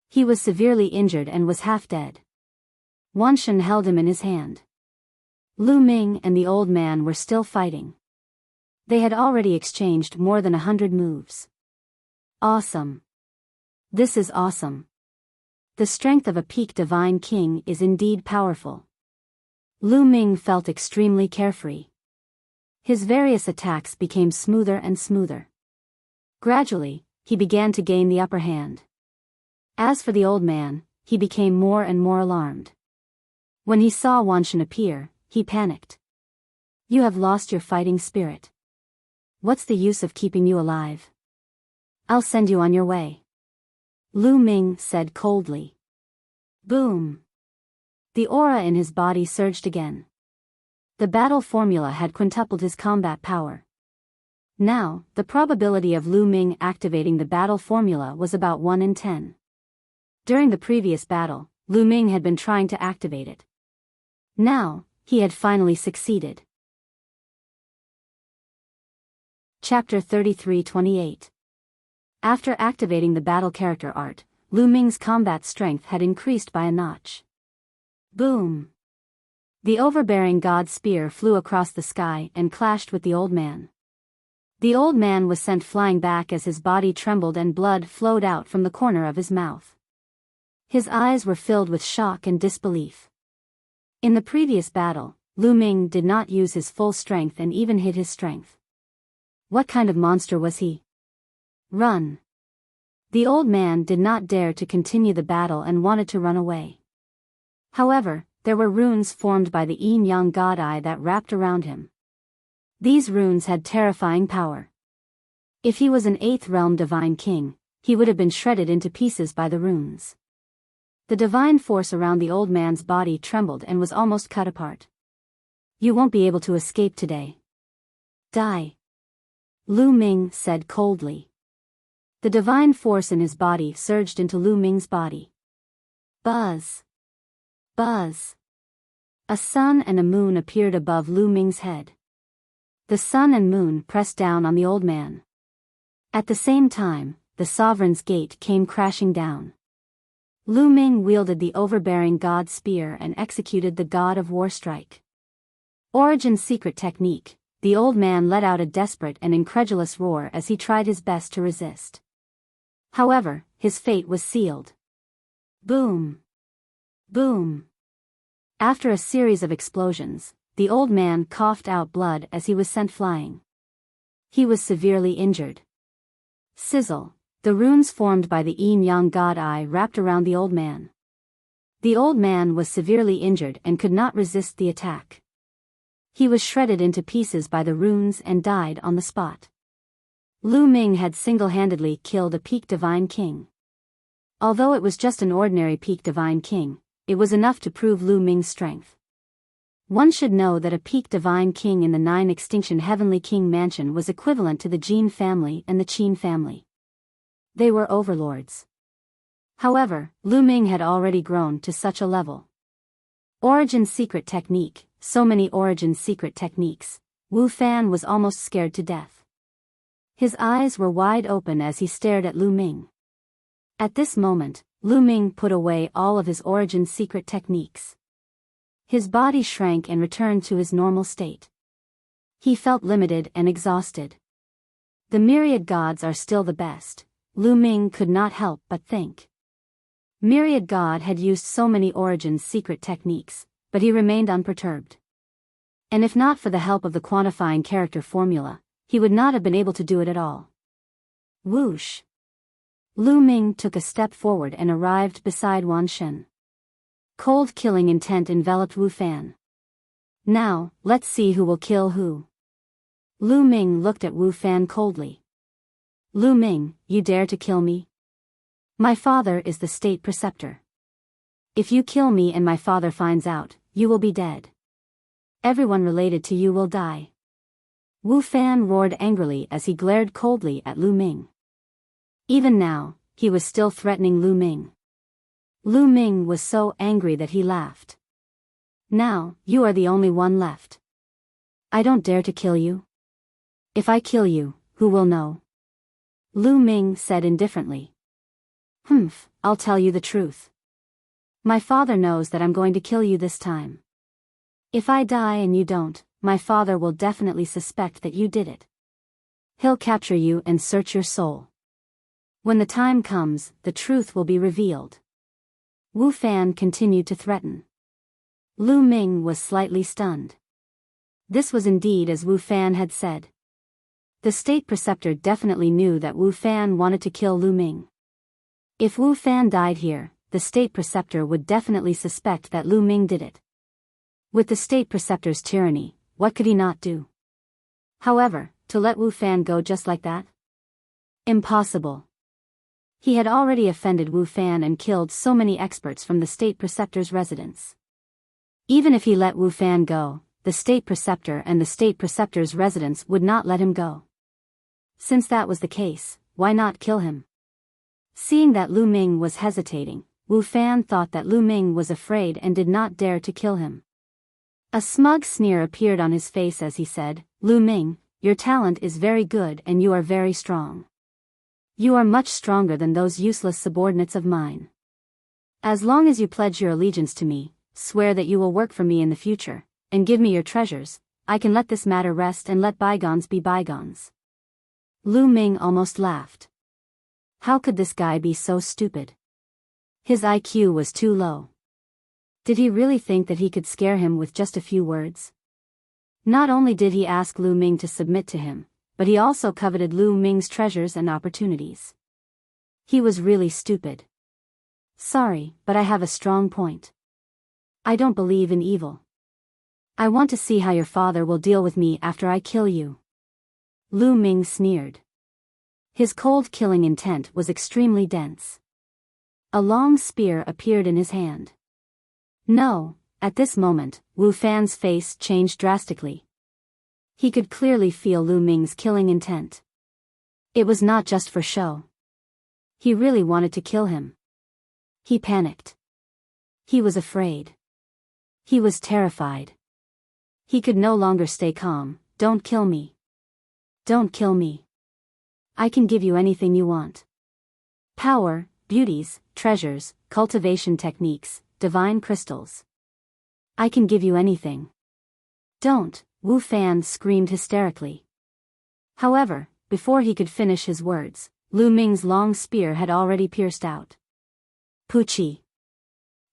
He was severely injured and was half dead. Wan Shen held him in his hand. Lu Ming and the old man were still fighting. They had already exchanged more than 100 moves. Awesome. This is awesome. The strength of a peak divine king is indeed powerful. Lu Ming felt extremely carefree. His various attacks became smoother and smoother. Gradually, he began to gain the upper hand. As for the old man, he became more and more alarmed. When he saw Wanshan appear, he panicked. You have lost your fighting spirit. What's the use of keeping you alive? I'll send you on your way. Lu Ming said coldly. Boom! The aura in his body surged again. The battle formula had quintupled his combat power. Now, the probability of Lu Ming activating the battle formula was about 1 in 10. During the previous battle, Lu Ming had been trying to activate it. Now, he had finally succeeded. Chapter 33-28. After activating the battle character art, Lu Ming's combat strength had increased by a notch. Boom! The overbearing god spear flew across the sky and clashed with the old man. The old man was sent flying back as his body trembled and blood flowed out from the corner of his mouth. His eyes were filled with shock and disbelief. In the previous battle, Lu Ming did not use his full strength and even hid his strength. What kind of monster was he? Run! The old man did not dare to continue the battle and wanted to run away. However, there were runes formed by the yin-yang god eye that wrapped around him. These runes had terrifying power. If he was an 8th realm divine king, he would have been shredded into pieces by the runes. The divine force around the old man's body trembled and was almost cut apart. You won't be able to escape today. Die! Lu Ming said coldly. The divine force in his body surged into Lu Ming's body. Buzz! Buzz! A sun and a moon appeared above Lu Ming's head. The sun and moon pressed down on the old man. At the same time, the sovereign's gate came crashing down. Lu Ming wielded the overbearing god spear and executed the god of war strike. Origin's secret technique, the old man let out a desperate and incredulous roar as he tried his best to resist. However, his fate was sealed. Boom! Boom! After a series of explosions, the old man coughed out blood as he was sent flying. He was severely injured. Sizzle! The runes formed by the yin-yang god eye wrapped around the old man. The old man was severely injured and could not resist the attack. He was shredded into pieces by the runes and died on the spot. Lu Ming had single-handedly killed a peak divine king. Although it was just an ordinary peak divine king, it was enough to prove Lu Ming's strength. One should know that a peak divine king in the 9 Extinction Heavenly King Mansion was equivalent to the Jin family and the Qin family. They were overlords. However, Lu Ming had already grown to such a level. Origin's secret technique, so many Origin's secret techniques, Wu Fan was almost scared to death. His eyes were wide open as he stared at Lu Ming. At this moment, Lu Ming put away all of his Origin's secret techniques. His body shrank and returned to his normal state. He felt limited and exhausted. The myriad gods are still the best, Lu Ming could not help but think. Myriad God had used so many Origin's secret techniques, but he remained unperturbed. And if not for the help of the quantifying character formula, he would not have been able to do it at all. Whoosh! Lu Ming took a step forward and arrived beside Wanshan. Cold killing intent enveloped Wu Fan. Now, let's see who will kill who. Lu Ming looked at Wu Fan coldly. Lu Ming, you dare to kill me? My father is the state preceptor. If you kill me and my father finds out, you will be dead. Everyone related to you will die. Wu Fan roared angrily as he glared coldly at Lu Ming. Even now, he was still threatening Lu Ming. Lu Ming was so angry that he laughed. Now, you are the only one left. I don't dare to kill you. If I kill you, who will know? Lu Ming said indifferently. Humph, I'll tell you the truth. My father knows that I'm going to kill you this time. If I die and you don't, my father will definitely suspect that you did it. He'll capture you and search your soul. When the time comes, the truth will be revealed. Wu Fan continued to threaten. Lu Ming was slightly stunned. This was indeed as Wu Fan had said. The state preceptor definitely knew that Wu Fan wanted to kill Lu Ming. If Wu Fan died here, the state preceptor would definitely suspect that Lu Ming did it. With the state preceptor's tyranny, what could he not do? However, to let Wu Fan go just like that? Impossible. He had already offended Wu Fan and killed so many experts from the state preceptor's residence. Even if he let Wu Fan go, the state preceptor and the state preceptor's residence would not let him go. Since that was the case, why not kill him? Seeing that Lu Ming was hesitating, Wu Fan thought that Lu Ming was afraid and did not dare to kill him. A smug sneer appeared on his face as he said, "Lu Ming, your talent is very good and you are very strong. You are much stronger than those useless subordinates of mine. As long as you pledge your allegiance to me, swear that you will work for me in the future, and give me your treasures, I can let this matter rest and let bygones be bygones." Lu Ming almost laughed. How could this guy be so stupid? His IQ was too low. Did he really think that he could scare him with just a few words? Not only did he ask Lu Ming to submit to him, but he also coveted Lu Ming's treasures and opportunities. He was really stupid. Sorry, but I have a strong point. I don't believe in evil. I want to see how your father will deal with me after I kill you. Lu Ming sneered. His cold killing intent was extremely dense. A long spear appeared in his hand. No, at this moment, Wu Fan's face changed drastically. He could clearly feel Lu Ming's killing intent. It was not just for show. He really wanted to kill him. He panicked. He was afraid. He was terrified. He could no longer stay calm. Don't kill me. Don't kill me. I can give you anything you want. Power, beauties, treasures, cultivation techniques, divine crystals. I can give you anything. Don't, Wu Fan screamed hysterically. However, before he could finish his words, Lu Ming's long spear had already pierced out. Puchi.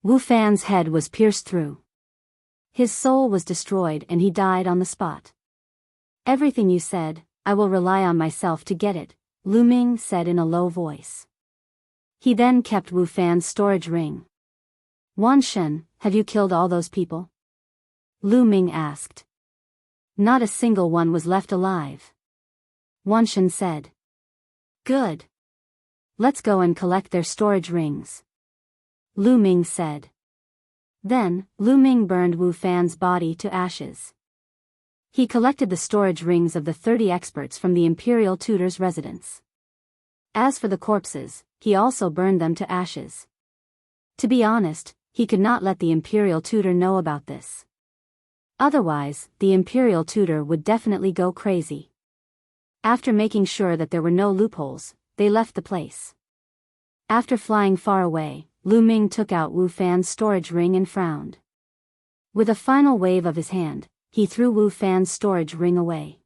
Wu Fan's head was pierced through. His soul was destroyed and he died on the spot. Everything you said, I will rely on myself to get it, Lu Ming said in a low voice. He then kept Wu Fan's storage ring. Wan Shen, have you killed all those people? Lu Ming asked. Not a single one was left alive. Wan Shen said. Good. Let's go and collect their storage rings. Lu Ming said. Then, Lu Ming burned Wu Fan's body to ashes. He collected the storage rings of the 30 experts from the imperial tutor's residence. As for the corpses, he also burned them to ashes. To be honest, he could not let the imperial tutor know about this. Otherwise, the imperial tutor would definitely go crazy. After making sure that there were no loopholes, they left the place. After flying far away, Lu Ming took out Wu Fan's storage ring and frowned. With a final wave of his hand, he threw Wu Fan's storage ring away.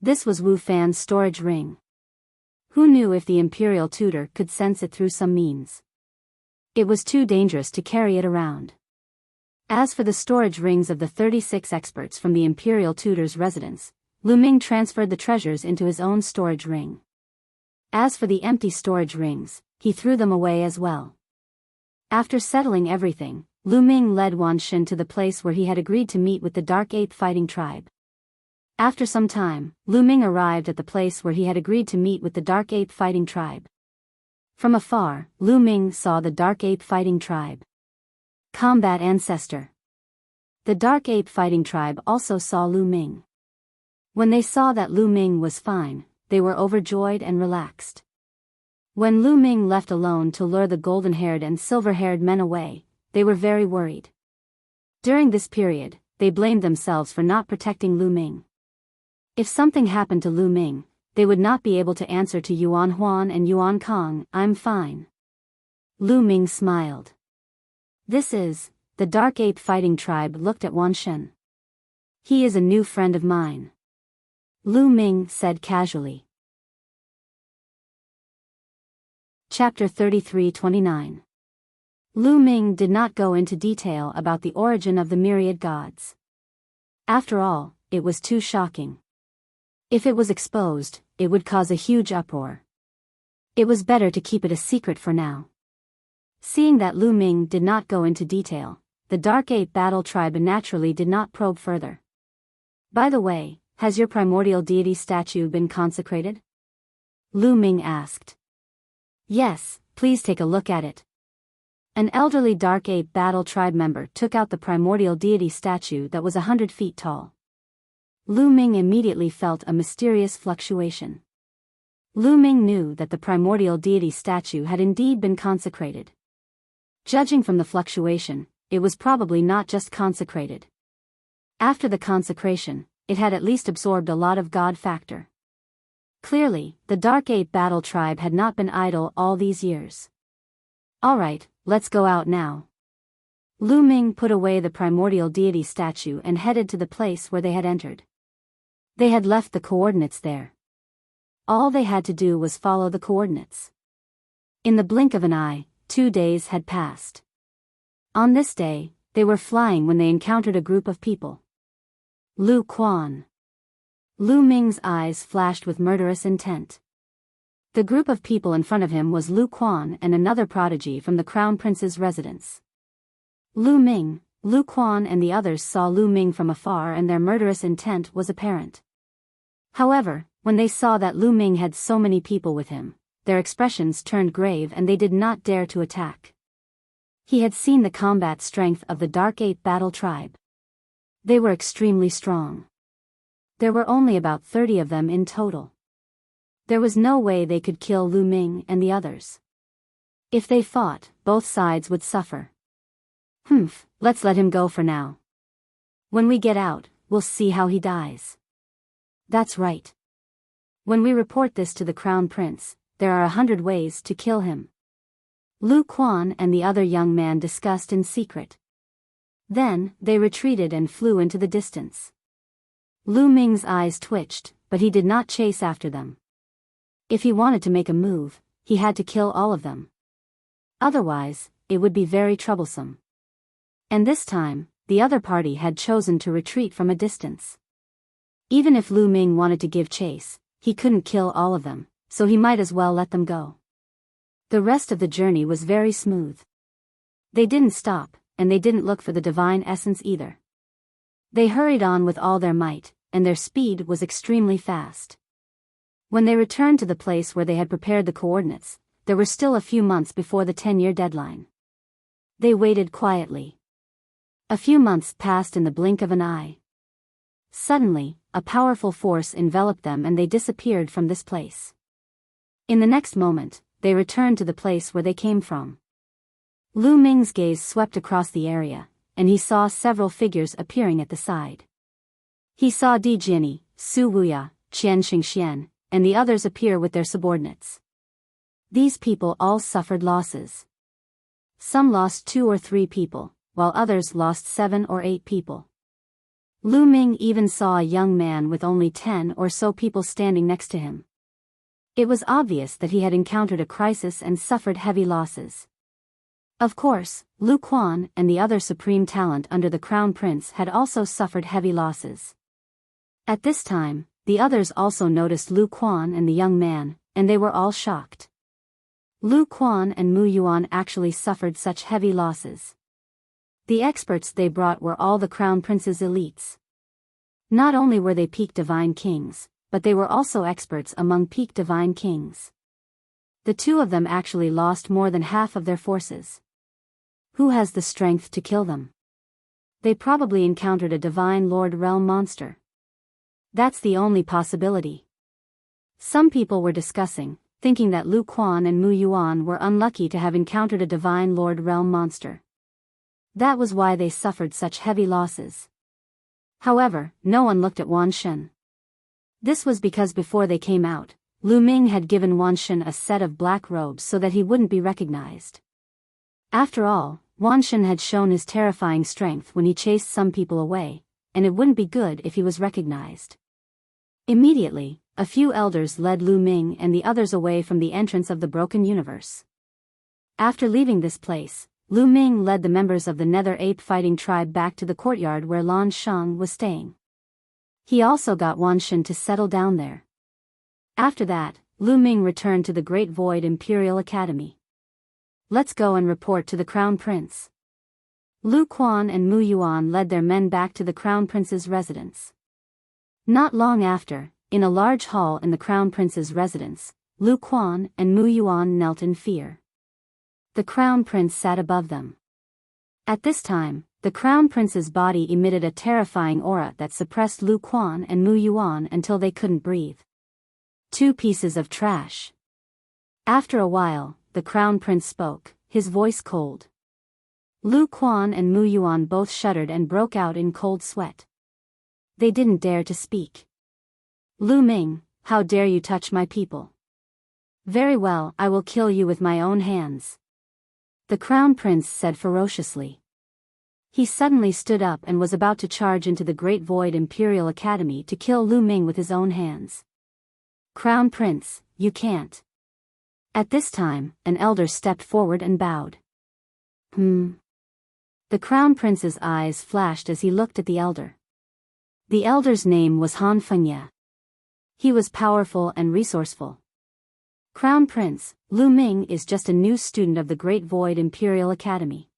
This was Wu Fan's storage ring. Who knew if the imperial tutor could sense it through some means? It was too dangerous to carry it around. As for the storage rings of the 36 experts from the imperial tutor's residence, Lu Ming transferred the treasures into his own storage ring. As for the empty storage rings, he threw them away as well. After settling everything, Lu Ming led Wan Shen to the place where he had agreed to meet with the Dark Ape fighting tribe. After some time, Lu Ming arrived at the place where he had agreed to meet with the Dark Ape fighting tribe. From afar, Lu Ming saw the Dark Ape fighting tribe. Combat ancestor. The Dark Ape fighting tribe also saw Lu Ming. When they saw that Lu Ming was fine, they were overjoyed and relaxed. When Lu Ming left alone to lure the golden-haired and silver-haired men away, they were very worried. During this period, they blamed themselves for not protecting Lu Ming. If something happened to Lu Ming, they would not be able to answer to Yuan Huan and Yuan Kong, "I'm fine." Lu Ming smiled. This is, the Dark Ape fighting tribe looked at Wan Shen. He is a new friend of mine. Lu Ming said casually. Chapter 33-29. Lu Ming did not go into detail about the origin of the myriad gods. After all, it was too shocking. If it was exposed, it would cause a huge uproar. It was better to keep it a secret for now. Seeing that Lu Ming did not go into detail, the Dark Ape Battle Tribe naturally did not probe further. By the way, has your primordial deity statue been consecrated? Lu Ming asked. Yes, please take a look at it. An elderly Dark Ape Battle Tribe member took out the primordial deity statue that was 100 feet tall. Lu Ming immediately felt a mysterious fluctuation. Lu Ming knew that the primordial deity statue had indeed been consecrated. Judging from the fluctuation, it was probably not just consecrated. After the consecration, it had at least absorbed a lot of God factor. Clearly, the Dark Ape Battle Tribe had not been idle all these years. Alright, let's go out now. Lu Ming put away the primordial deity statue and headed to the place where they had entered. They had left the coordinates there. All they had to do was follow the coordinates. In the blink of an eye, 2 days had passed. On this day, they were flying when they encountered a group of people. Lu Quan. Lu Ming's eyes flashed with murderous intent. The group of people in front of him was Lu Quan and another prodigy from the Crown Prince's residence. Lu Ming, Lu Quan and the others saw Lu Ming from afar and their murderous intent was apparent. However, when they saw that Lu Ming had so many people with him, their expressions turned grave and they did not dare to attack. He had seen the combat strength of the Dark Ape Battle Tribe. They were extremely strong. There were only about 30 of them in total. There was no way they could kill Lu Ming and the others. If they fought, both sides would suffer. Let's let him go for now. When we get out, we'll see how he dies. That's right. When we report this to the Crown Prince, there are 100 ways to kill him. Lu Quan and the other young man discussed in secret. Then, they retreated and flew into the distance. Lu Ming's eyes twitched, but he did not chase after them. If he wanted to make a move, he had to kill all of them. Otherwise, it would be very troublesome. And this time, the other party had chosen to retreat from a distance. Even if Lu Ming wanted to give chase, he couldn't kill all of them, so he might as well let them go. The rest of the journey was very smooth. They didn't stop, and they didn't look for the divine essence either. They hurried on with all their might, and their speed was extremely fast. When they returned to the place where they had prepared the coordinates, there were still a few months before the 10-year deadline. They waited quietly. A few months passed in the blink of an eye. Suddenly, a powerful force enveloped them and they disappeared from this place. In the next moment, they returned to the place where they came from. Lu Ming's gaze swept across the area, and he saw several figures appearing at the side. He saw Di Jinyi, Su Wuya, Qian Xingxian, and the others appear with their subordinates. These people all suffered losses. Some lost 2 or 3 people, while others lost 7 or 8 people. Lu Ming even saw a young man with only 10 or so people standing next to him. It was obvious that he had encountered a crisis and suffered heavy losses. Of course, Lu Quan and the other supreme talent under the Crown Prince had also suffered heavy losses. At this time, the others also noticed Lu Quan and the young man, and they were all shocked. Lu Quan and Mu Yuan actually suffered such heavy losses. The experts they brought were all the Crown Prince's elites. Not only were they peak divine kings, but they were also experts among peak divine kings. The 2 of them actually lost more than half of their forces. Who has the strength to kill them? They probably encountered a divine Lord Realm monster. That's the only possibility. Some people were discussing, thinking that Lu Quan and Mu Yuan were unlucky to have encountered a divine Lord Realm monster. That was why they suffered such heavy losses. However, no one looked at Wan Shen. This was because before they came out, Lu Ming had given Wan Shen a set of black robes so that he wouldn't be recognized. After all, Wan Shen had shown his terrifying strength when he chased some people away, and it wouldn't be good if he was recognized. Immediately, a few elders led Lu Ming and the others away from the entrance of the broken universe. After leaving this place, Lu Ming led the members of the Nether Ape fighting tribe back to the courtyard where Lan Shang was staying. He also got Wan Shen to settle down there. After that, Lu Ming returned to the Great Void Imperial Academy. Let's go and report to the Crown Prince. Lu Quan and Mu Yuan led their men back to the Crown Prince's residence. Not long after, in a large hall in the Crown Prince's residence, Lu Quan and Mu Yuan knelt in fear. The Crown Prince sat above them. At this time, the Crown Prince's body emitted a terrifying aura that suppressed Lu Quan and Mu Yuan until they couldn't breathe. 2 pieces of trash. After a while, the Crown Prince spoke, his voice cold. Lu Quan and Mu Yuan both shuddered and broke out in cold sweat. They didn't dare to speak. Lu Ming, how dare you touch my people? Very well, I will kill you with my own hands. The Crown Prince said ferociously. He suddenly stood up and was about to charge into the Great Void Imperial Academy to kill Lu Ming with his own hands. Crown Prince, you can't. At this time, an elder stepped forward and bowed. The Crown Prince's eyes flashed as he looked at the elder. The elder's name was Han Fengye. He was powerful and resourceful. Crown Prince, Lu Ming is just a new student of the Great Void Imperial Academy.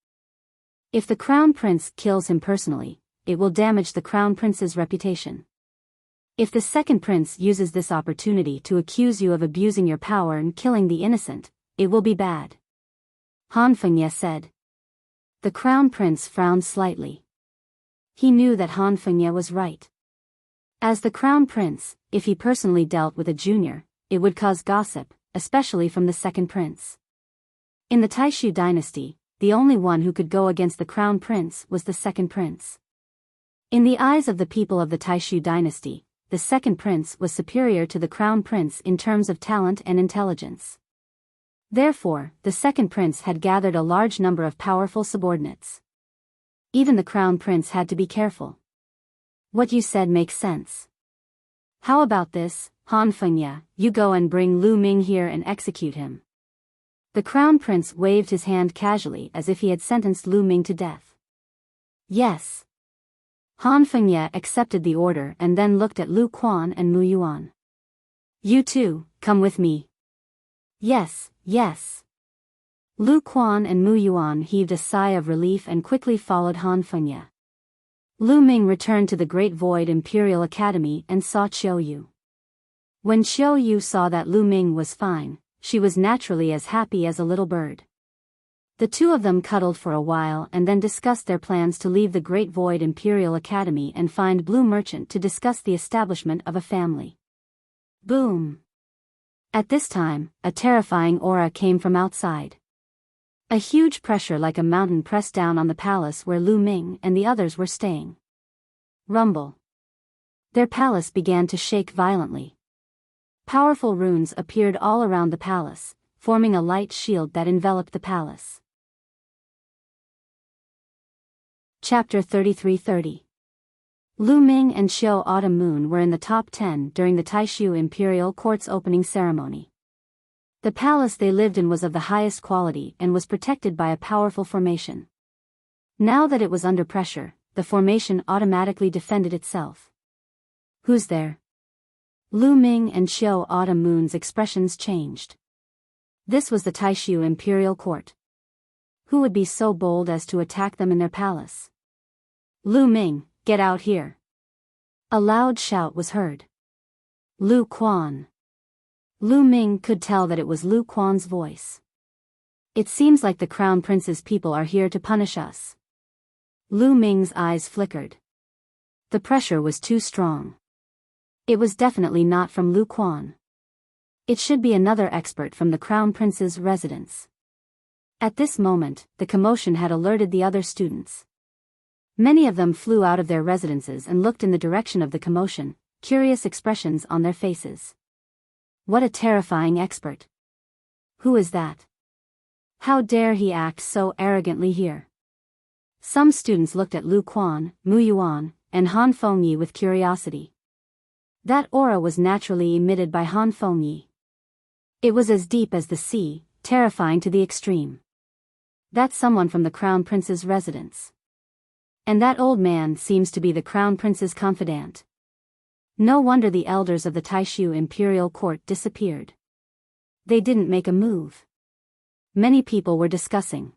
If the Crown Prince kills him personally, it will damage the Crown Prince's reputation. If the second prince uses this opportunity to accuse you of abusing your power and killing the innocent, it will be bad. Han Fengye said. The Crown Prince frowned slightly. He knew that Han Fengye was right. As the Crown Prince, if he personally dealt with a junior, it would cause gossip, especially from the second prince. In the Taishu dynasty, the only one who could go against the Crown Prince was the second prince. In the eyes of the people of the Taishu dynasty, the second prince was superior to the Crown Prince in terms of talent and intelligence. Therefore, the second prince had gathered a large number of powerful subordinates. Even the Crown Prince had to be careful. What you said makes sense. How about this, Han Fengye, you go and bring Lu Ming here and execute him. The Crown Prince waved his hand casually as if he had sentenced Lu Ming to death. Yes. Han Fengye accepted the order and then looked at Lu Quan and Mu Yuan. You too, come with me. Yes, yes. Lu Quan and Mu Yuan heaved a sigh of relief and quickly followed Han Fengye. Lu Ming returned to the Great Void Imperial Academy and saw Qiu Yu. When Qiu Yu saw that Lu Ming was fine, she was naturally as happy as a little bird. The two of them cuddled for a while and then discussed their plans to leave the Great Void Imperial Academy and find Blue Merchant to discuss the establishment of a family. Boom! At this time, a terrifying aura came from outside. A huge pressure like a mountain pressed down on the palace where Lu Ming and the others were staying. Rumble. Their palace began to shake violently. Powerful runes appeared all around the palace, forming a light shield that enveloped the palace. Chapter 33:30. Lu Ming and Xiao Autumn Moon were in the top 10 during the Taishu Imperial Court's opening ceremony. The palace they lived in was of the highest quality and was protected by a powerful formation. Now that it was under pressure, the formation automatically defended itself. Who's there? Lu Ming and Xiao Autumn Moon's expressions changed. This was the Taishu Imperial Court. Who would be so bold as to attack them in their palace? Lu Ming, get out here. A loud shout was heard. Lu Quan. Lu Ming could tell that it was Lu Quan's voice. It seems like the Crown Prince's people are here to punish us. Lu Ming's eyes flickered. The pressure was too strong. It was definitely not from Lu Quan. It should be another expert from the Crown Prince's residence. At this moment, the commotion had alerted the other students. Many of them flew out of their residences and looked in the direction of the commotion, curious expressions on their faces. What a terrifying expert. Who is that? How dare he act so arrogantly here? Some students looked at Lu Quan, Mu Yuan, and Han Fengye with curiosity. That aura was naturally emitted by Han Fengye. It was as deep as the sea, terrifying to the extreme. That's someone from the Crown Prince's residence. And that old man seems to be the Crown Prince's confidant. No wonder the elders of the Taishu imperial court disappeared. They didn't make a move. Many people were discussing.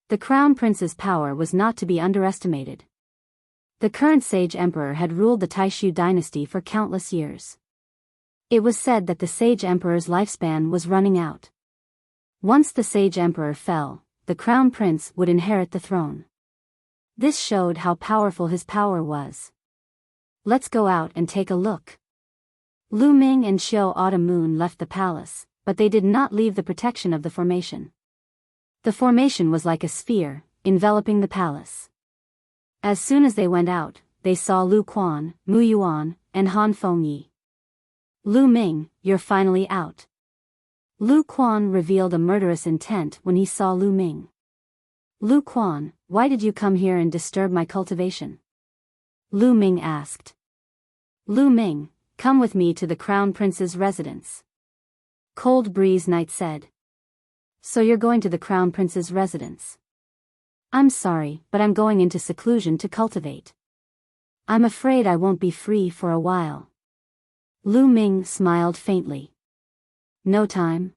The Crown Prince's power was not to be underestimated. The current sage emperor had ruled the Taishu dynasty for countless years. It was said that the sage emperor's lifespan was running out. Once the sage emperor fell, the Crown Prince would inherit the throne. This showed how powerful his power was. Let's go out and take a look. Lu Ming and Xiao Autumn Moon left the palace, but they did not leave the protection of the formation. The formation was like a sphere, enveloping the palace. As soon as they went out, they saw Lu Quan, Mu Yuan, and Han Fengyi. Lu Ming, you're finally out. Lu Quan revealed a murderous intent when he saw Lu Ming. Lu Quan, why did you come here and disturb my cultivation? Lu Ming asked. Lu Ming, come with me to the Crown Prince's residence. Cold Breeze Knight said. So you're going to the Crown Prince's residence? I'm sorry, but I'm going into seclusion to cultivate. I'm afraid I won't be free for a while. Lu Ming smiled faintly. No time.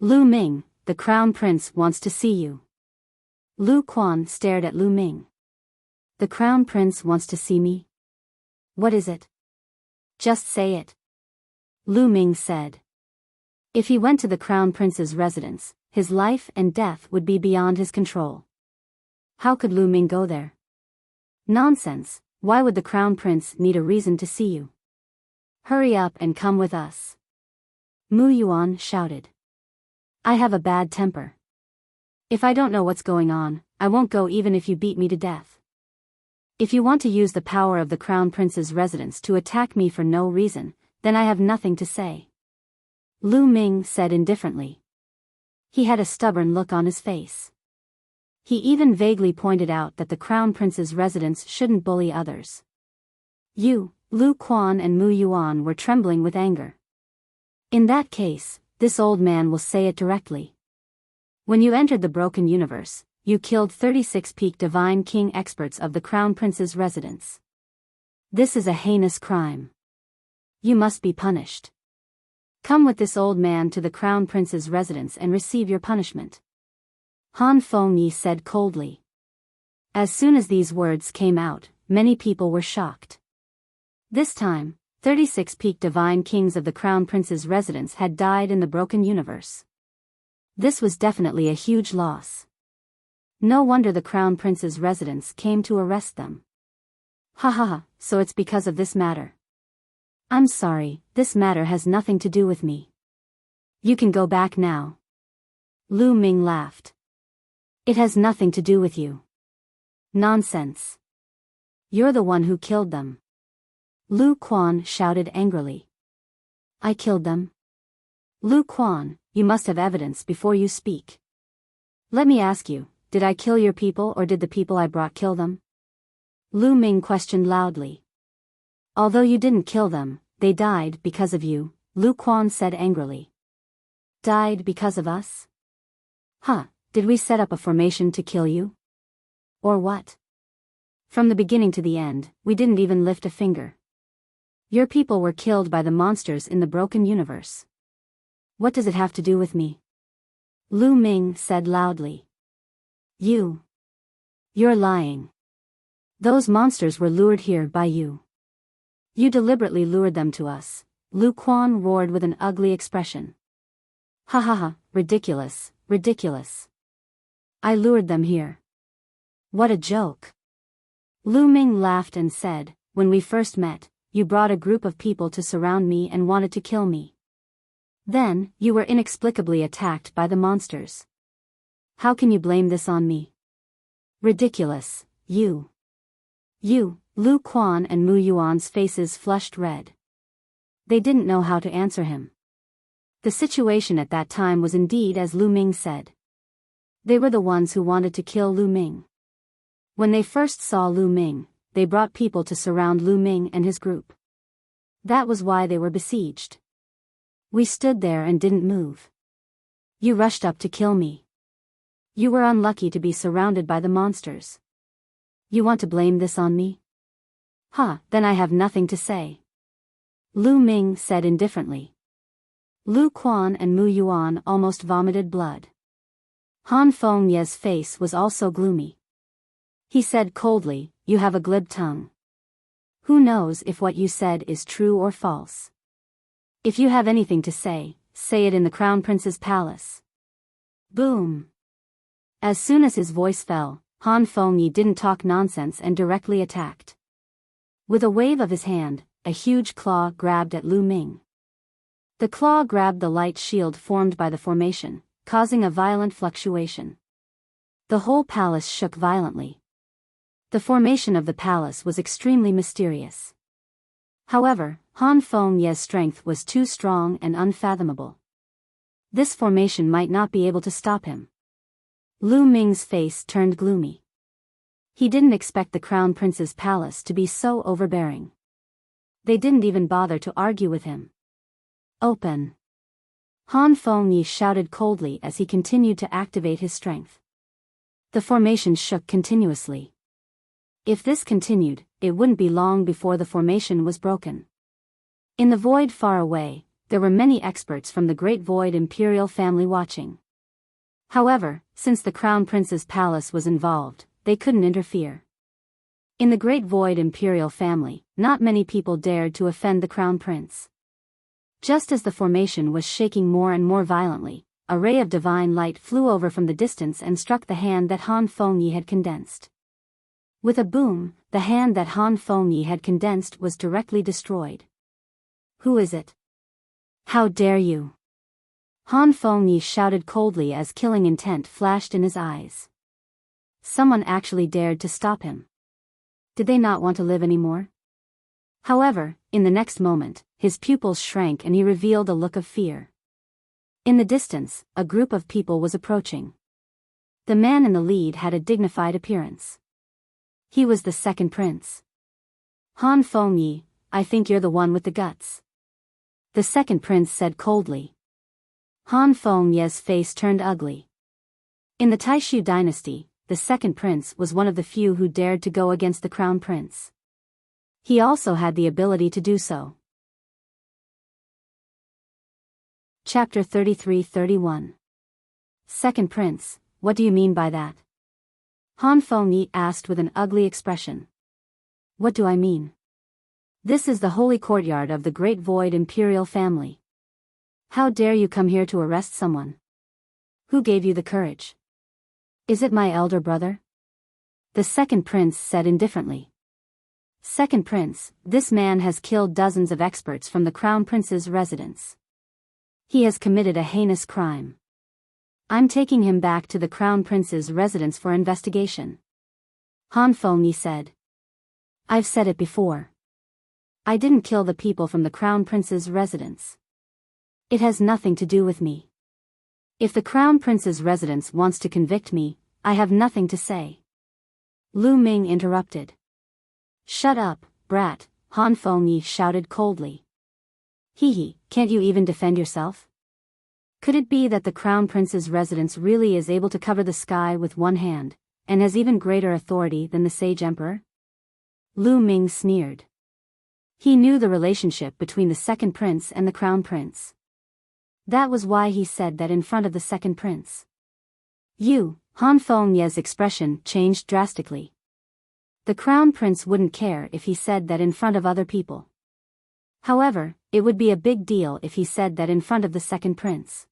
Lu Ming, the Crown Prince wants to see you. Lu Quan stared at Lu Ming. The Crown Prince wants to see me? What is it? Just say it. Lu Ming said. If he went to the Crown Prince's residence, his life and death would be beyond his control. How could Lu Ming go there? Nonsense, why would the Crown Prince need a reason to see you? Hurry up and come with us. Mu Yuan shouted. I have a bad temper. If I don't know what's going on, I won't go even if you beat me to death. If you want to use the power of the Crown Prince's residence to attack me for no reason, then I have nothing to say. Lu Ming said indifferently. He had a stubborn look on his face. He even vaguely pointed out that the Crown Prince's residence shouldn't bully others. You, Lu Quan and Mu Yuan were trembling with anger. In that case, this old man will say it directly. When you entered the Broken Universe, you killed 36 peak Divine King experts of the Crown Prince's residence. This is a heinous crime. You must be punished. Come with this old man to the Crown Prince's residence and receive your punishment. Han Fengyi said coldly. As soon as these words came out, many people were shocked. This time, 36 peak Divine Kings of the Crown Prince's residence had died in the Broken Universe. This was definitely a huge loss. No wonder the Crown Prince's residence came to arrest them. Ha ha ha, so it's because of this matter. I'm sorry, this matter has nothing to do with me. You can go back now. Lu Ming laughed. It has nothing to do with you. Nonsense. You're the one who killed them. Lu Quan shouted angrily. I killed them? Lu Quan, you must have evidence before you speak. Let me ask you, did I kill your people or did the people I brought kill them? Lu Ming questioned loudly. Although you didn't kill them, they died because of you, Lu Quan said angrily. Died because of us? Huh, did we set up a formation to kill you? Or what? From the beginning to the end, we didn't even lift a finger. Your people were killed by the monsters in the Broken Universe. What does it have to do with me? Lu Ming said loudly. You're lying. Those monsters were lured here by you. You deliberately lured them to us, Lu Quan roared with an ugly expression. Ha ha ha, ridiculous, ridiculous. I lured them here. What a joke. Lu Ming laughed and said, when we first met, you brought a group of people to surround me and wanted to kill me. Then, you were inexplicably attacked by the monsters. How can you blame this on me? Ridiculous, you, Lu Quan and Mu Yuan's faces flushed red. They didn't know how to answer him. The situation at that time was indeed as Lu Ming said. They were the ones who wanted to kill Lu Ming. When they first saw Lu Ming, they brought people to surround Lu Ming and his group. That was why they were besieged. We stood there and didn't move. You rushed up to kill me. You were unlucky to be surrounded by the monsters. You want to blame this on me? Then I have nothing to say. Lu Ming said indifferently. Lu Quan and Mu Yuan almost vomited blood. Han Fengye's face was also gloomy. He said coldly, "You have a glib tongue. Who knows if what you said is true or false? If you have anything to say, say it in the Crown Prince's palace." Boom! As soon as his voice fell, Han Fengye didn't talk nonsense and directly attacked. With a wave of his hand, a huge claw grabbed at Lu Ming. The claw grabbed the light shield formed by the formation, causing a violent fluctuation. The whole palace shook violently. The formation of the palace was extremely mysterious. However, Han Fengye's strength was too strong and unfathomable. This formation might not be able to stop him. Lu Ming's face turned gloomy. He didn't expect the Crown Prince's palace to be so overbearing. They didn't even bother to argue with him. Open! Han Fengye shouted coldly as he continued to activate his strength. The formation shook continuously. If this continued, it wouldn't be long before the formation was broken. In the void far away, there were many experts from the Great Void Imperial family watching. However, since the Crown Prince's palace was involved, they couldn't interfere. In the Great Void Imperial family, not many people dared to offend the Crown Prince. Just as the formation was shaking more and more violently, a ray of divine light flew over from the distance and struck the hand that Han Fengye had condensed. With a boom, the hand that Han Fengye had condensed was directly destroyed. Who is it? How dare you? Han Fengye shouted coldly as killing intent flashed in his eyes. Someone actually dared to stop him. Did they not want to live anymore? However, in the next moment, his pupils shrank and he revealed a look of fear. In the distance, a group of people was approaching. The man in the lead had a dignified appearance. He was the second prince. Han Fengye, I think you're the one with the guts. The second prince said coldly. Han Fengye's face turned ugly. In the Taishu dynasty, the second prince was one of the few who dared to go against the crown prince. He also had the ability to do so. Chapter 33-31. Second Prince, what do you mean by that? Han Fengye asked with an ugly expression. What do I mean? This is the holy courtyard of the Great Void Imperial family. How dare you come here to arrest someone? Who gave you the courage? Is it my elder brother? The second prince said indifferently. Second Prince, this man has killed dozens of experts from the Crown Prince's residence. He has committed a heinous crime. I'm taking him back to the Crown Prince's residence for investigation. Han Fengye said. I've said it before. I didn't kill the people from the Crown Prince's residence. It has nothing to do with me. If the Crown Prince's residence wants to convict me, I have nothing to say. Lu Ming interrupted. Shut up, brat, Han Fengye shouted coldly. Hee, can't you even defend yourself? Could it be that the Crown Prince's residence really is able to cover the sky with one hand, and has even greater authority than the Sage Emperor? Lu Ming sneered. He knew the relationship between the second prince and the Crown Prince. That was why he said that in front of the second prince. Han Fengye's expression changed drastically. The Crown Prince wouldn't care if he said that in front of other people. However, it would be a big deal if he said that in front of the second prince.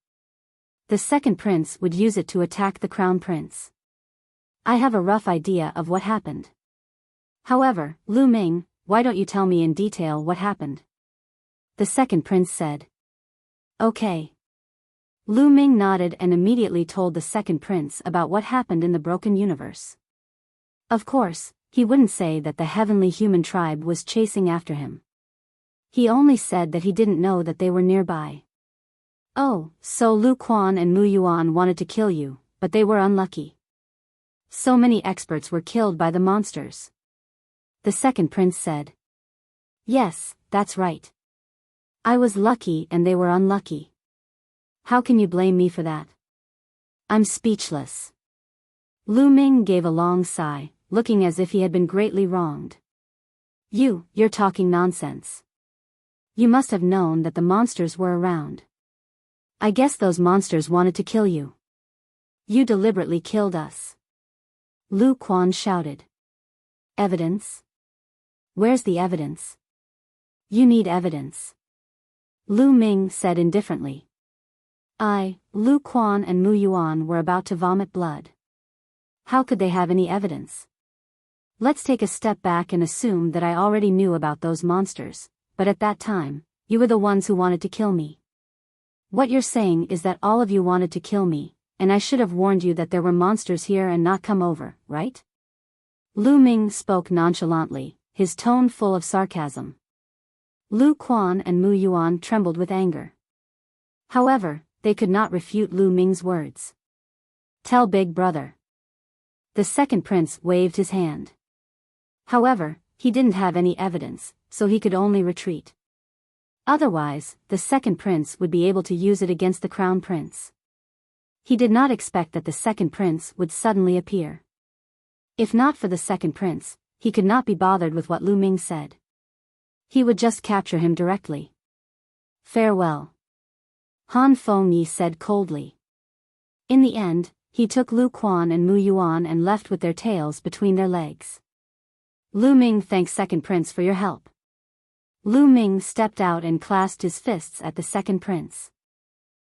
The second prince would use it to attack the Crown Prince. I have a rough idea of what happened. However, Lu Ming, why don't you tell me in detail what happened? The second prince said. Okay. Lu Ming nodded and immediately told the second prince about what happened in the broken universe. Of course, he wouldn't say that the heavenly human tribe was chasing after him. He only said that he didn't know that they were nearby. Oh, so Lu Quan and Mu Yuan wanted to kill you, but they were unlucky. So many experts were killed by the monsters. The second prince said. Yes, that's right. I was lucky and they were unlucky. How can you blame me for that? I'm speechless. Lu Ming gave a long sigh, looking as if he had been greatly wronged. You're talking nonsense. You must have known that the monsters were around. I guess those monsters wanted to kill you. You deliberately killed us. Lu Quan shouted. Evidence? Where's the evidence? You need evidence. Lu Ming said indifferently. Lu Quan and Mu Yuan were about to vomit blood. How could they have any evidence? Let's take a step back and assume that I already knew about those monsters, but at that time, you were the ones who wanted to kill me. What you're saying is that all of you wanted to kill me, and I should have warned you that there were monsters here and not come over, right? Lu Ming spoke nonchalantly, his tone full of sarcasm. Lu Quan and Mu Yuan trembled with anger. However, they could not refute Lu Ming's words. Tell Big Brother. The second prince waved his hand. However, he didn't have any evidence, so he could only retreat. Otherwise, the second prince would be able to use it against the crown prince. He did not expect that the second prince would suddenly appear. If not for the second prince, he could not be bothered with what Lu Ming said. He would just capture him directly. Farewell. Han Fengyi said coldly. In the end, he took Lu Quan and Mu Yuan and left with their tails between their legs. Lu Ming thanked second prince for your help. Lu Ming stepped out and clasped his fists at the second prince.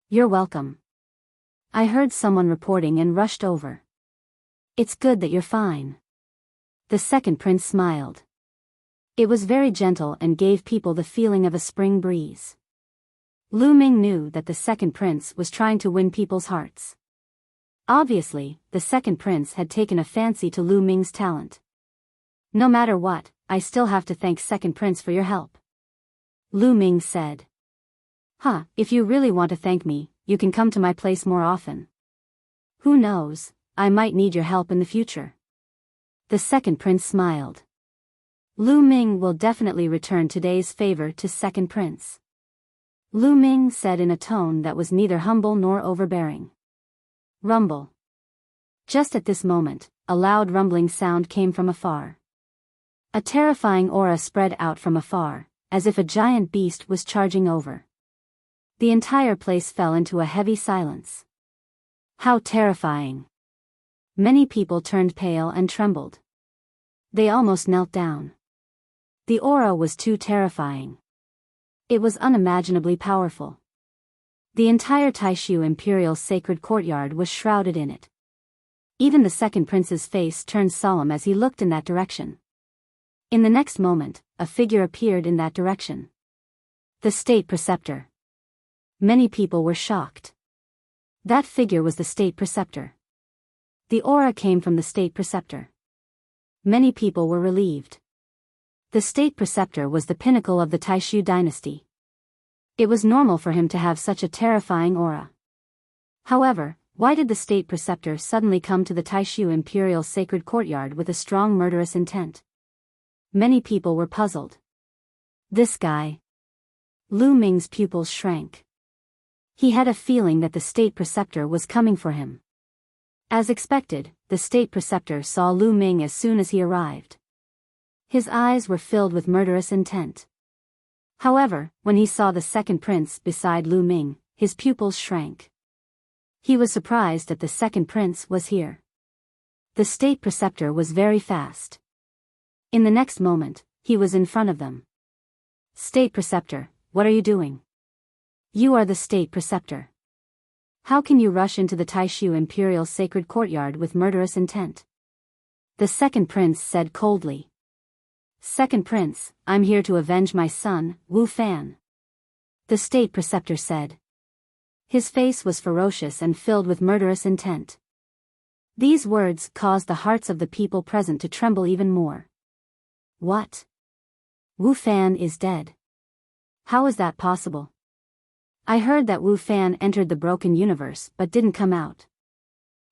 You're welcome. I heard someone reporting and rushed over. It's good that you're fine. The second prince smiled. It was very gentle and gave people the feeling of a spring breeze. Lu Ming knew that the second prince was trying to win people's hearts. Obviously, the second prince had taken a fancy to Lu Ming's talent. No matter what, I still have to thank second prince for your help. Lu Ming said. If you really want to thank me, you can come to my place more often. Who knows, I might need your help in the future. The second prince smiled. Lu Ming will definitely return today's favor to second prince. Lu Ming said in a tone that was neither humble nor overbearing. Rumble. Just at this moment, a loud rumbling sound came from afar. A terrifying aura spread out from afar, as if a giant beast was charging over. The entire place fell into a heavy silence. How terrifying! Many people turned pale and trembled. They almost knelt down. The aura was too terrifying. It was unimaginably powerful. The entire Taishu Imperial Sacred Courtyard was shrouded in it. Even the second prince's face turned solemn as he looked in that direction. In the next moment, a figure appeared in that direction. The state preceptor. Many people were shocked. That figure was the state preceptor. The aura came from the state preceptor. Many people were relieved. The state preceptor was the pinnacle of the Taishu dynasty. It was normal for him to have such a terrifying aura. However, why did the state preceptor suddenly come to the Taishu Imperial Sacred Courtyard with a strong murderous intent? Many people were puzzled. This guy. Lu Ming's pupils shrank. He had a feeling that the state preceptor was coming for him. As expected, the state preceptor saw Lu Ming as soon as he arrived. His eyes were filled with murderous intent. However, when he saw the second prince beside Lu Ming, his pupils shrank. He was surprised that the second prince was here. The state preceptor was very fast. In the next moment, he was in front of them. State preceptor, what are you doing? You are the state preceptor. How can you rush into the Taishu Imperial Sacred Courtyard with murderous intent? The second prince said coldly. Second prince, I'm here to avenge my son, Wu Fan. The state preceptor said. His face was ferocious and filled with murderous intent. These words caused the hearts of the people present to tremble even more. What? Wu Fan is dead. How is that possible? I heard that Wu Fan entered the broken universe but didn't come out.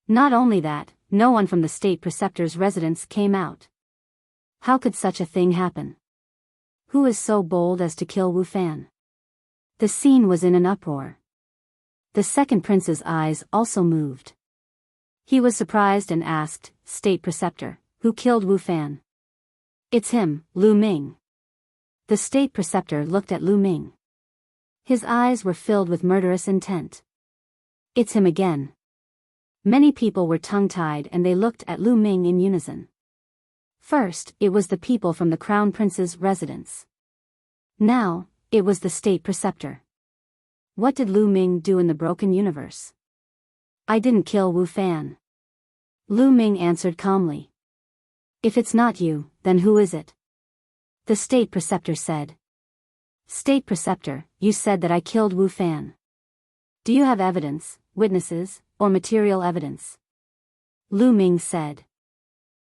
Not only that, no one from the state preceptor's residence came out. How could such a thing happen? Who is so bold as to kill Wu Fan? The scene was in an uproar. The second prince's eyes also moved. He was surprised and asked, "State Preceptor, who killed Wu Fan?" "It's him, Lu Ming." The State Preceptor looked at Lu Ming. His eyes were filled with murderous intent. "It's him again." Many people were tongue-tied and they looked at Lu Ming in unison. First, it was the people from the Crown Prince's residence. Now, it was the State Preceptor. What did Lu Ming do in the broken universe? "I didn't kill Wu Fan." Lu Ming answered calmly. "If it's not you, then who is it?" The State Preceptor said. "State Preceptor, you said that I killed Wu Fan. Do you have evidence, witnesses, or material evidence?" Lu Ming said.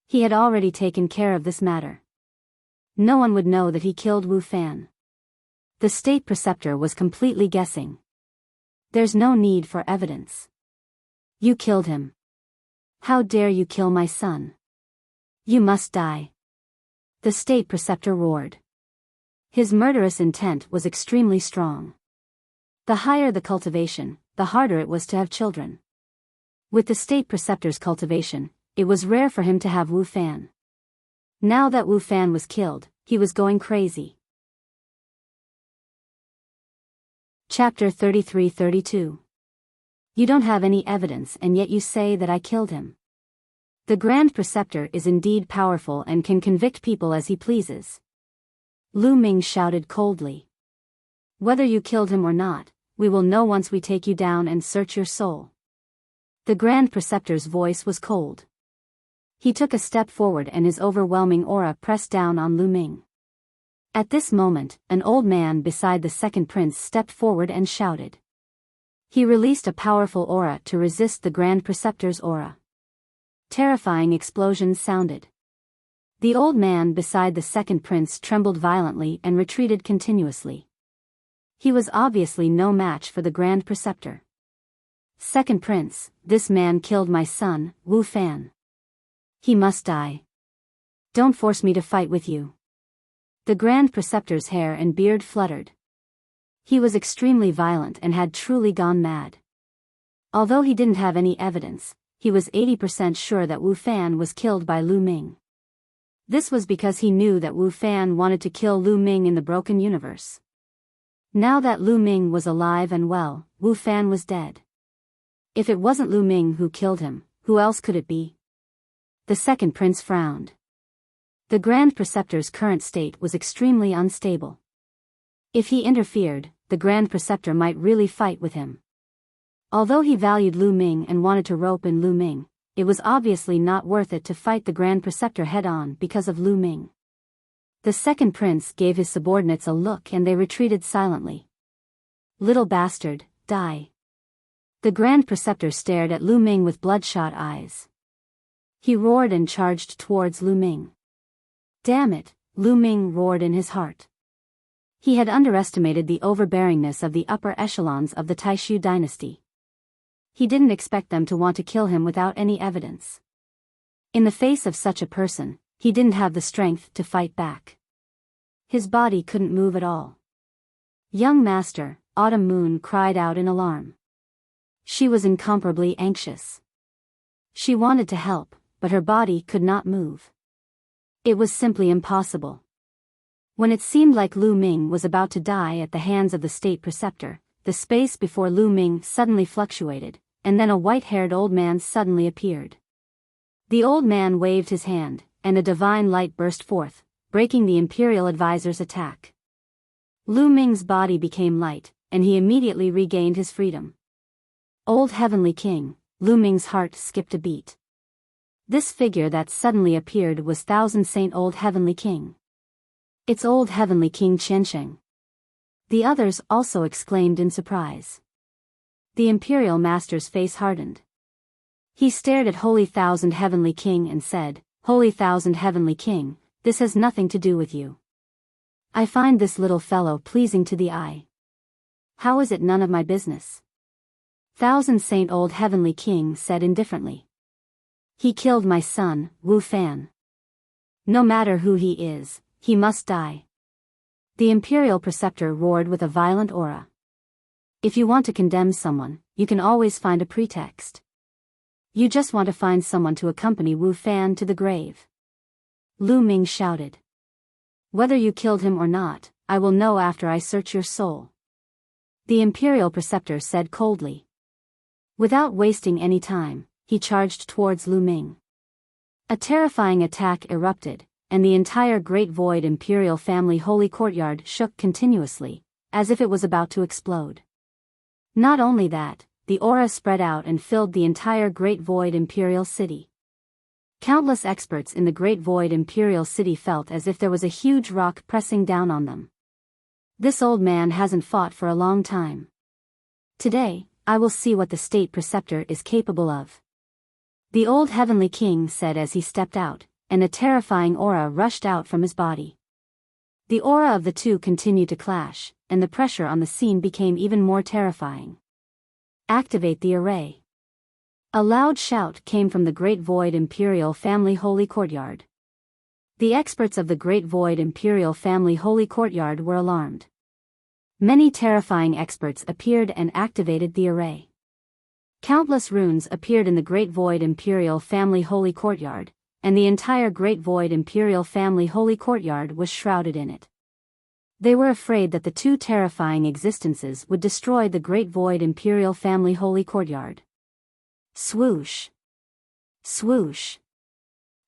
He had already taken care of this matter. No one would know that he killed Wu Fan. The State Preceptor was completely guessing. "There's no need for evidence. You killed him. How dare you kill my son? You must die." The State Preceptor roared. His murderous intent was extremely strong. The higher the cultivation, the harder it was to have children. With the State Preceptor's cultivation, it was rare for him to have Wu Fan. Now that Wu Fan was killed, he was going crazy. Chapter 33-32. You don't have any evidence and yet you say that I killed him. The Grand Preceptor is indeed powerful and can convict people as he pleases. Lu Ming shouted coldly. Whether you killed him or not, we will know once we take you down and search your soul. The Grand Preceptor's voice was cold. He took a step forward and his overwhelming aura pressed down on Lu Ming. At this moment, an old man beside the second prince stepped forward and shouted. He released a powerful aura to resist the Grand Preceptor's aura. Terrifying explosions sounded. The old man beside the second prince trembled violently and retreated continuously. He was obviously no match for the Grand Preceptor. "Second prince, this man killed my son, Wu Fan. He must die. Don't force me to fight with you." The Grand Preceptor's hair and beard fluttered. He was extremely violent and had truly gone mad. Although he didn't have any evidence, he was 80% sure that Wu Fan was killed by Lu Ming. This was because he knew that Wu Fan wanted to kill Lu Ming in the broken universe. Now that Lu Ming was alive and well, Wu Fan was dead. If it wasn't Lu Ming who killed him, who else could it be? The second prince frowned. The Grand Preceptor's current state was extremely unstable. If he interfered, the Grand Preceptor might really fight with him. Although he valued Lu Ming and wanted to rope in Lu Ming, it was obviously not worth it to fight the Grand Preceptor head-on because of Lu Ming. The second prince gave his subordinates a look and they retreated silently. "Little bastard, die." The Grand Preceptor stared at Lu Ming with bloodshot eyes. He roared and charged towards Lu Ming. "Damn it," Lu Ming roared in his heart. He had underestimated the overbearingness of the upper echelons of the Taishu dynasty. He didn't expect them to want to kill him without any evidence. In the face of such a person, he didn't have the strength to fight back. His body couldn't move at all. "Young master," Autumn Moon cried out in alarm. She was incomparably anxious. She wanted to help, but her body could not move. It was simply impossible. When it seemed like Lu Ming was about to die at the hands of the State Preceptor, the space before Lu Ming suddenly fluctuated, and then a white-haired old man suddenly appeared. The old man waved his hand, and a divine light burst forth, breaking the Imperial Advisor's attack. Lu Ming's body became light, and he immediately regained his freedom. Old Heavenly King, Lu Ming's heart skipped a beat. This figure that suddenly appeared was Thousand Saint Old Heavenly King. "It's Old Heavenly King Qiansheng." The others also exclaimed in surprise. The Imperial Master's face hardened. He stared at Holy Thousand Heavenly King and said, "Holy Thousand Heavenly King, this has nothing to do with you. I find this little fellow pleasing to the eye. How is it none of my business?" Thousand Saint Old Heavenly King said indifferently. "He killed my son, Wu Fan. No matter who he is, he must die." The Imperial Preceptor roared with a violent aura. "If you want to condemn someone, you can always find a pretext. You just want to find someone to accompany Wu Fan to the grave. Lu Ming shouted. Whether you killed him or not, I will know after I search your soul. The Imperial Preceptor said coldly. Without wasting any time, he charged towards Lu Ming. A terrifying attack erupted, and the entire Great Void Imperial Family Holy Courtyard shook continuously, as if it was about to explode. Not only that, the aura spread out and filled the entire Great Void Imperial City. Countless experts in the Great Void Imperial City felt as if there was a huge rock pressing down on them. This old man hasn't fought for a long time. Today, I will see what the State Preceptor is capable of. The old Heavenly King said as he stepped out, and a terrifying aura rushed out from his body. The aura of the two continued to clash, and the pressure on the scene became even more terrifying. Activate the array. A loud shout came from the Great Void Imperial Family Holy Courtyard. The experts of the Great Void Imperial Family Holy Courtyard were alarmed. Many terrifying experts appeared and activated the array. Countless runes appeared in the Great Void Imperial Family Holy Courtyard, and the entire Great Void Imperial Family Holy Courtyard was shrouded in it. They were afraid that the two terrifying existences would destroy the Great Void Imperial Family Holy Courtyard. Swoosh! Swoosh!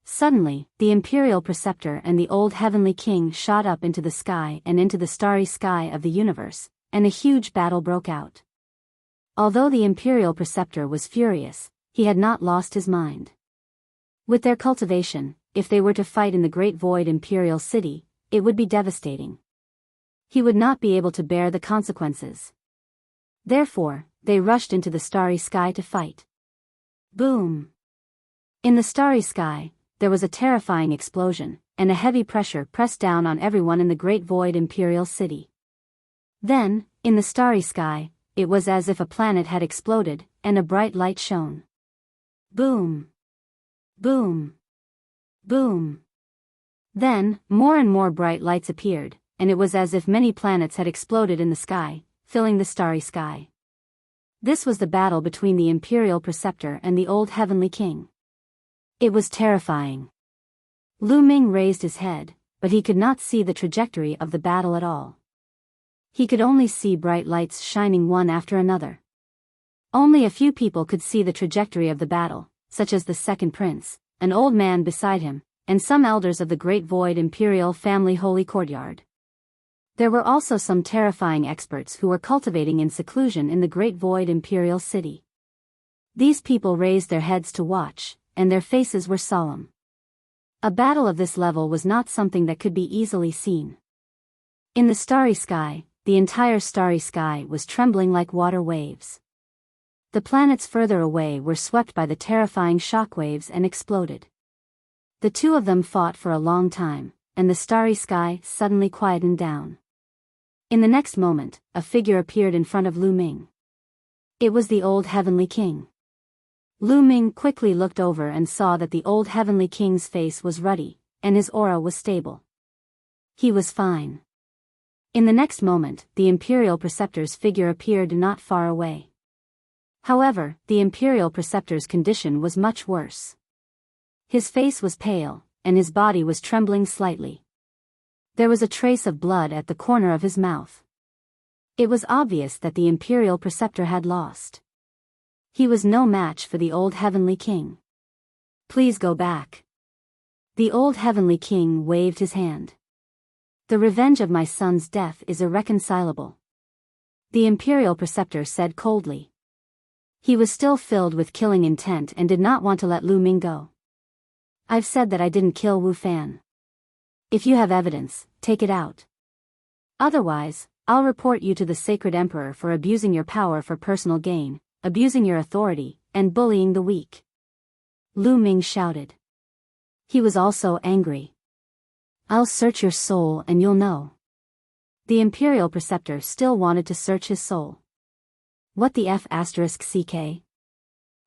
Suddenly, the Imperial Preceptor and the old Heavenly King shot up into the sky and into the starry sky of the universe, and a huge battle broke out. Although the Imperial Preceptor was furious, he had not lost his mind. With their cultivation, if they were to fight in the Great Void Imperial City, it would be devastating. He would not be able to bear the consequences. Therefore, they rushed into the starry sky to fight. Boom! In the starry sky, there was a terrifying explosion, and a heavy pressure pressed down on everyone in the Great Void Imperial City. Then, in the starry sky, it was as if a planet had exploded, and a bright light shone. Boom! Boom! Boom! Then, more and more bright lights appeared, and it was as if many planets had exploded in the sky, filling the starry sky. This was the battle between the Imperial Preceptor and the old Heavenly King. It was terrifying. Lu Ming raised his head, but he could not see the trajectory of the battle at all. He could only see bright lights shining one after another. Only a few people could see the trajectory of the battle, such as the second prince, an old man beside him, and some elders of the Great Void Imperial Family Holy Courtyard. There were also some terrifying experts who were cultivating in seclusion in the Great Void Imperial City. These people raised their heads to watch, and their faces were solemn. A battle of this level was not something that could be easily seen. In the starry sky, the entire starry sky was trembling like water waves. The planets further away were swept by the terrifying shockwaves and exploded. The two of them fought for a long time, and the starry sky suddenly quietened down. In the next moment, a figure appeared in front of Lu Ming. It was the old Heavenly King. Lu Ming quickly looked over and saw that the old Heavenly King's face was ruddy, and his aura was stable. He was fine. In the next moment, the Imperial Preceptor's figure appeared not far away. However, the Imperial Preceptor's condition was much worse. His face was pale, and his body was trembling slightly. There was a trace of blood at the corner of his mouth. It was obvious that the Imperial Preceptor had lost. He was no match for the old Heavenly King. Please go back. The old Heavenly King waved his hand. The revenge of my son's death is irreconcilable. The Imperial Preceptor said coldly. He was still filled with killing intent and did not want to let Lu Ming go. I've said that I didn't kill Wu Fan. If you have evidence, take it out. Otherwise, I'll report you to the Sacred Emperor for abusing your power for personal gain, abusing your authority, and bullying the weak. Lu Ming shouted. He was also angry. I'll search your soul and you'll know. The Imperial Preceptor still wanted to search his soul. What the F***CK?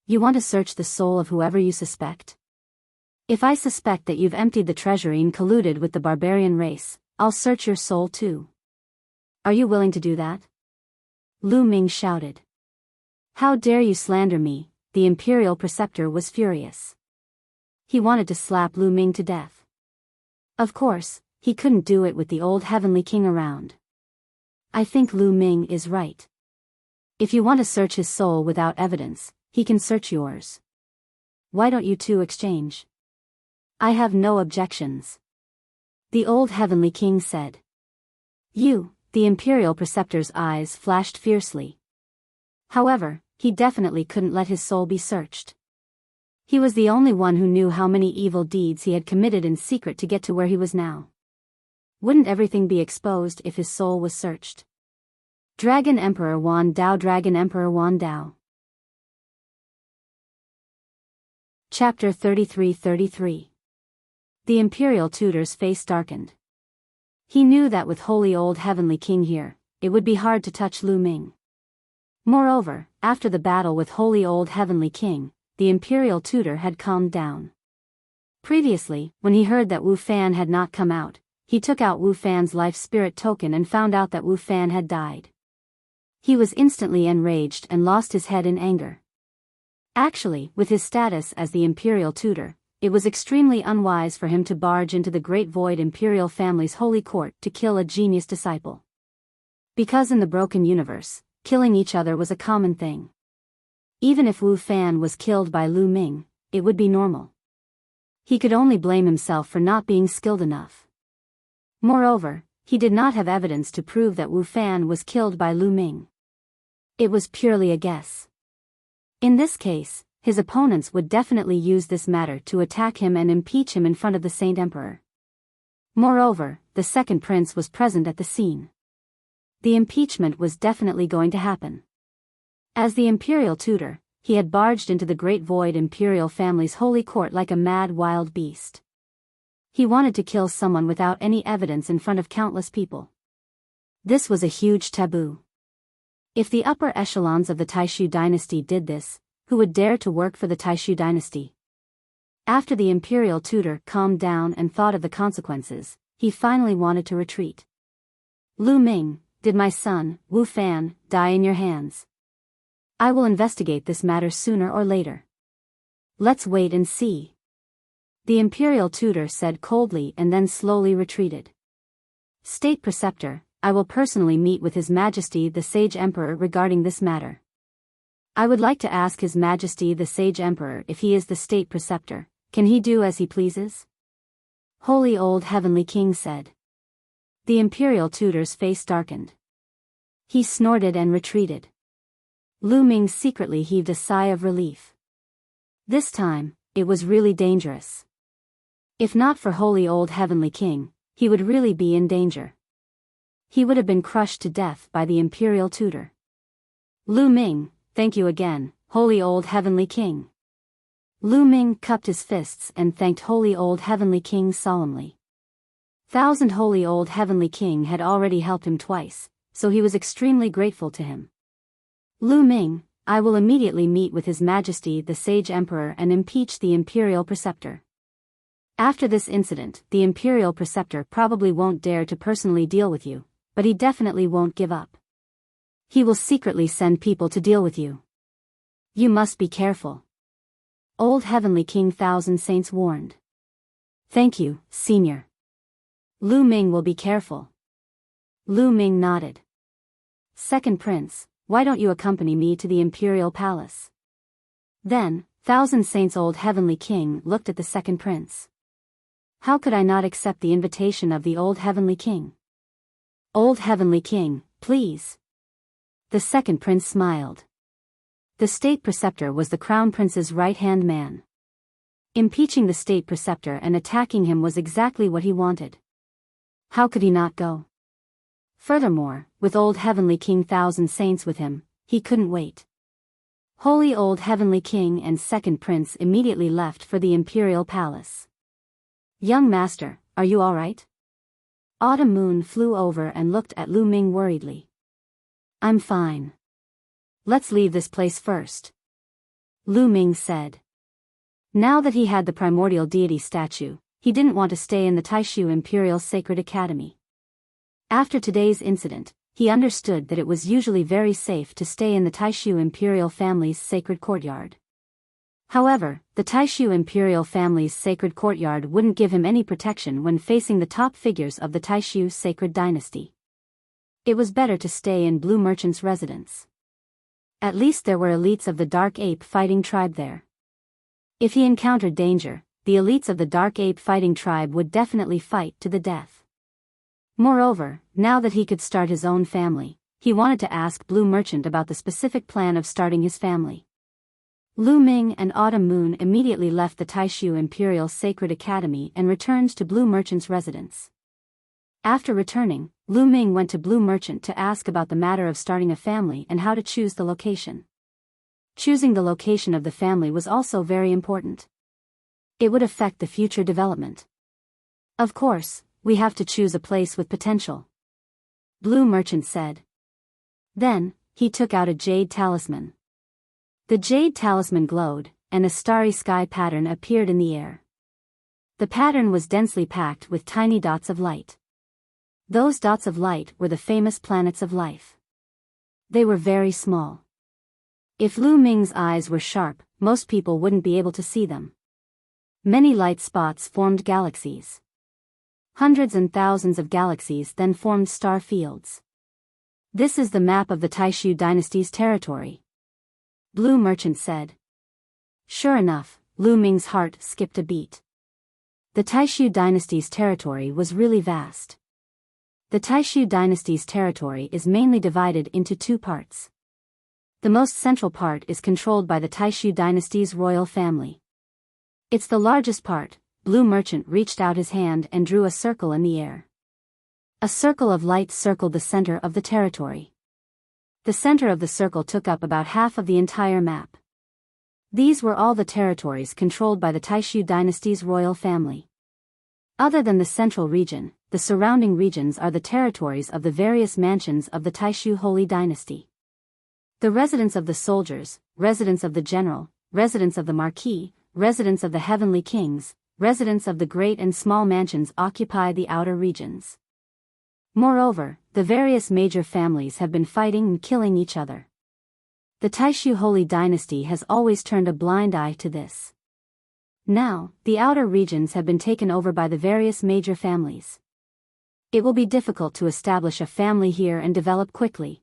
You want to search the soul of whoever you suspect? If I suspect that you've emptied the treasury and colluded with the barbarian race, I'll search your soul too. Are you willing to do that? Lu Ming shouted. How dare you slander me, the imperial preceptor was furious. He wanted to slap Lu Ming to death. Of course, he couldn't do it with the old heavenly king around. I think Lu Ming is right. If you want to search his soul without evidence, he can search yours. Why don't you two exchange? I have no objections. The old heavenly king said. You, the imperial preceptor's eyes flashed fiercely. However, he definitely couldn't let his soul be searched. He was the only one who knew how many evil deeds he had committed in secret to get to where he was now. Wouldn't everything be exposed if his soul was searched? Dragon Emperor Wan Dao, Dragon Emperor Wan Dao. Chapter 33-33. The imperial tutor's face darkened. He knew that with holy old heavenly king here, it would be hard to touch Lu Ming. Moreover, after the battle with holy old heavenly king, the imperial tutor had calmed down. Previously, when he heard that Wu Fan had not come out, he took out Wu Fan's life spirit token and found out that Wu Fan had died. He was instantly enraged and lost his head in anger. Actually, with his status as the imperial tutor, it was extremely unwise for him to barge into the Great Void imperial family's holy court to kill a genius disciple. Because in the broken universe, killing each other was a common thing. Even if Wu Fan was killed by Lu Ming, it would be normal. He could only blame himself for not being skilled enough. Moreover, he did not have evidence to prove that Wu Fan was killed by Lu Ming. It was purely a guess. In this case, his opponents would definitely use this matter to attack him and impeach him in front of the Saint Emperor. Moreover, the second prince was present at the scene. The impeachment was definitely going to happen. As the imperial tutor, he had barged into the Great Void imperial family's holy court like a mad wild beast. He wanted to kill someone without any evidence in front of countless people. This was a huge taboo. If the upper echelons of the Taishu dynasty did this, who would dare to work for the Taishu dynasty? After the imperial tutor calmed down and thought of the consequences, he finally wanted to retreat. Lu Ming, did my son, Wu Fan, die in your hands? I will investigate this matter sooner or later. Let's wait and see. The imperial tutor said coldly and then slowly retreated. State Preceptor, I will personally meet with His Majesty the Sage Emperor regarding this matter. I would like to ask His Majesty the Sage Emperor if he is the State Preceptor, can he do as he pleases? Holy old heavenly king said. The imperial tutor's face darkened. He snorted and retreated. Lu Ming secretly heaved a sigh of relief. This time, it was really dangerous. If not for holy old heavenly king, he would really be in danger. He would have been crushed to death by the imperial tutor. Lu Ming, thank you again, holy old heavenly king. Lu Ming cupped his fists and thanked holy old heavenly king solemnly. Thousand holy old heavenly king had already helped him twice, so he was extremely grateful to him. Lu Ming, I will immediately meet with His Majesty the Sage Emperor and impeach the imperial preceptor. After this incident, the imperial preceptor probably won't dare to personally deal with you, but he definitely won't give up. He will secretly send people to deal with you. You must be careful. Old Heavenly King Thousand Saints warned. Thank you, Senior. Lu Ming will be careful. Lu Ming nodded. Second Prince, why don't you accompany me to the Imperial Palace? Then, Thousand Saints Old Heavenly King looked at the Second Prince. How could I not accept the invitation of the Old Heavenly King? Old Heavenly King, please. The Second Prince smiled. The State Preceptor was the Crown Prince's right-hand man. Impeaching the State Preceptor and attacking him was exactly what he wanted. How could he not go? Furthermore, with Old Heavenly King Thousand Saints with him, he couldn't wait. Holy Old Heavenly King and Second Prince immediately left for the Imperial Palace. Young Master, are you all right? Autumn Moon flew over and looked at Lu Ming worriedly. I'm fine. Let's leave this place first. Lu Ming said. Now that he had the primordial deity statue, he didn't want to stay in the Taishu Imperial Sacred Academy. After today's incident, he understood that it was usually very safe to stay in the Taishu Imperial family's sacred courtyard. However, the Taishu imperial family's sacred courtyard wouldn't give him any protection when facing the top figures of the Taishu sacred dynasty. It was better to stay in Blue Merchant's residence. At least there were elites of the Dark Ape fighting tribe there. If he encountered danger, the elites of the Dark Ape fighting tribe would definitely fight to the death. Moreover, now that he could start his own family, he wanted to ask Blue Merchant about the specific plan of starting his family. Lu Ming and Autumn Moon immediately left the Taishu Imperial Sacred Academy and returned to Blue Merchant's residence. After returning, Lu Ming went to Blue Merchant to ask about the matter of starting a family and how to choose the location. Choosing the location of the family was also very important. It would affect the future development. Of course, we have to choose a place with potential, Blue Merchant said. Then, he took out a jade talisman. The jade talisman glowed, and a starry sky pattern appeared in the air. The pattern was densely packed with tiny dots of light. Those dots of light were the famous planets of life. They were very small. If Lu Ming's eyes were sharp, most people wouldn't be able to see them. Many light spots formed galaxies. Hundreds and thousands of galaxies then formed star fields. This is the map of the Taishu dynasty's territory, Blue Merchant said. Sure enough, Lu Ming's heart skipped a beat. The Taishu dynasty's territory was really vast. The Taishu dynasty's territory is mainly divided into two parts. The most central part is controlled by the Taishu dynasty's royal family. It's the largest part. Blue Merchant reached out his hand and drew a circle in the air. A circle of light circled the center of the territory. The center of the circle took up about half of the entire map. These were all the territories controlled by the Taishu dynasty's royal family. Other than the central region, the surrounding regions are the territories of the various mansions of the Taishu Holy Dynasty. The residence of the soldiers, residence of the general, residence of the marquis, residence of the heavenly kings, residents of the great and small mansions occupy the outer regions. Moreover, the various major families have been fighting and killing each other. The Taishu Holy Dynasty has always turned a blind eye to this. Now, the outer regions have been taken over by the various major families. It will be difficult to establish a family here and develop quickly,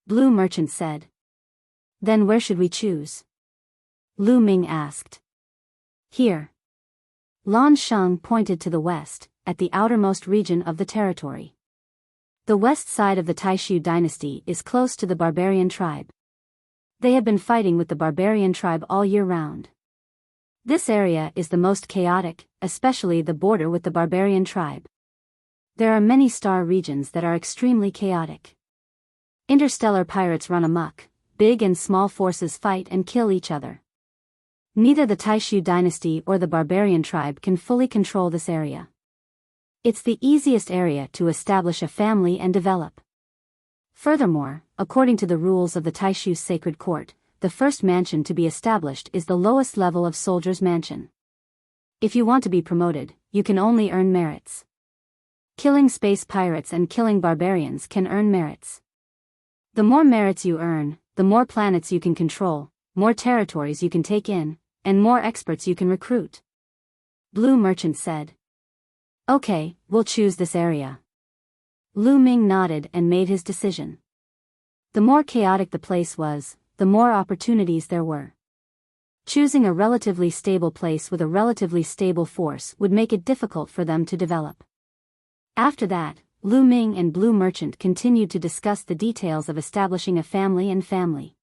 Blue Merchant said. Then where should we choose? Lu Ming asked. Here. Lan Sheng pointed to the west, at the outermost region of the territory. The west side of the Taishu dynasty is close to the barbarian tribe. They have been fighting with the barbarian tribe all year round. This area is the most chaotic, especially the border with the barbarian tribe. There are many star regions that are extremely chaotic. Interstellar pirates run amok, big and small forces fight and kill each other. Neither the Taishu dynasty or the barbarian tribe can fully control this area. It's the easiest area to establish a family and develop. Furthermore, according to the rules of the Taishu Sacred Court, the first mansion to be established is the lowest level of soldier's mansion. If you want to be promoted, you can only earn merits. Killing space pirates and killing barbarians can earn merits. The more merits you earn, the more planets you can control, more territories you can take in, and more experts you can recruit, Blue Merchant said. Okay, we'll choose this area. Lu Ming nodded and made his decision. The more chaotic the place was, the more opportunities there were. Choosing a relatively stable place with a relatively stable force would make it difficult for them to develop. After that, Lu Ming and Blue Merchant continued to discuss the details of establishing a family and family.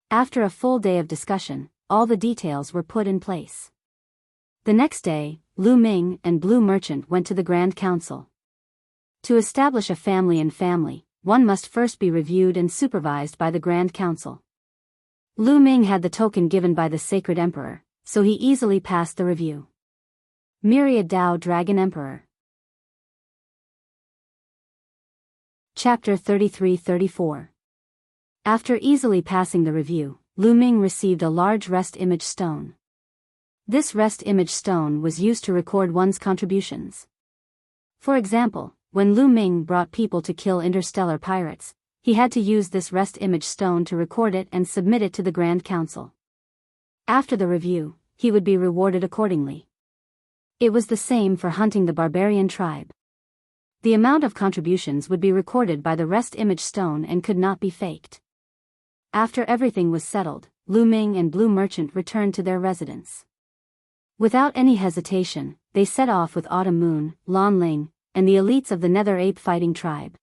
After a full day of discussion, all the details were put in place. The next day, Lu Ming and Blue Merchant went to the Grand Council. To establish a family and family, one must first be reviewed and supervised by the Grand Council. Lu Ming had the token given by the Sacred Emperor, so he easily passed the review. Myriad Dao Dragon Emperor. Chapter 33-34. After easily passing the review, Lu Ming received a large rest image stone. This rest image stone was used to record one's contributions. For example, when Lu Ming brought people to kill interstellar pirates, he had to use this rest image stone to record it and submit it to the Grand Council. After the review, he would be rewarded accordingly. It was the same for hunting the barbarian tribe. The amount of contributions would be recorded by the rest image stone and could not be faked. After everything was settled, Lu Ming and Blue Merchant returned to their residence. Without any hesitation, they set off with Autumn Moon, Lan Ling, and the elites of the Nether Ape fighting tribe.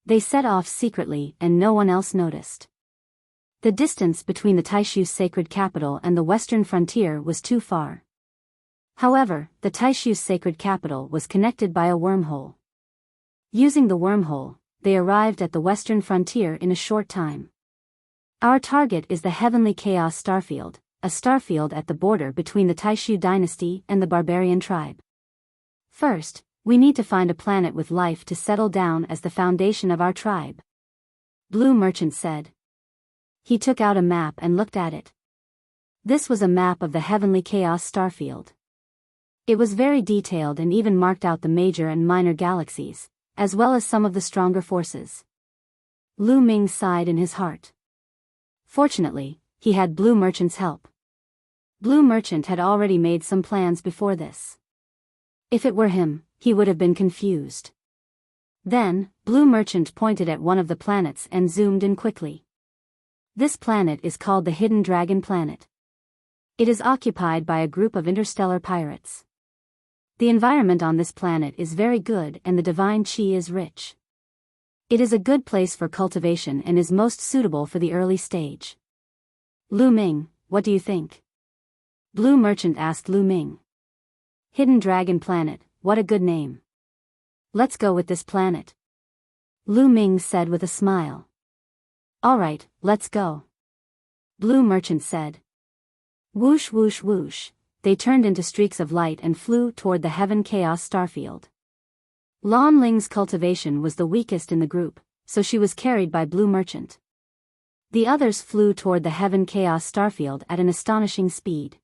They set off secretly and no one else noticed. The distance between the Taishu's sacred capital and the western frontier was too far. However, the Taishu's sacred capital was connected by a wormhole. Using the wormhole, they arrived at the western frontier in a short time. Our target is the Heavenly Chaos Starfield, a starfield at the border between the Taishu dynasty and the barbarian tribe. First, we need to find a planet with life to settle down as the foundation of our tribe. Blue Merchant said. He took out a map and looked at it. This was a map of the Heavenly Chaos Starfield. It was very detailed and even marked out the major and minor galaxies, as well as some of the stronger forces. Lu Ming sighed in his heart. Fortunately, he had Blue Merchant's help. Blue Merchant had already made some plans before this. If it were him, he would have been confused. Then, Blue Merchant pointed at one of the planets and zoomed in quickly. This planet is called the Hidden Dragon Planet. It is occupied by a group of interstellar pirates. The environment on this planet is very good and the divine chi is rich. It is a good place for cultivation and is most suitable for the early stage. Lu Ming, what do you think? Blue Merchant asked Lu Ming. Hidden Dragon Planet, what a good name. Let's go with this planet. Lu Ming said with a smile. Alright, let's go. Blue Merchant said. Whoosh whoosh whoosh, they turned into streaks of light and flew toward the Heaven Chaos Starfield. Lan Ling's cultivation was the weakest in the group, so she was carried by Blue Merchant. The others flew toward the Heaven Chaos Starfield at an astonishing speed.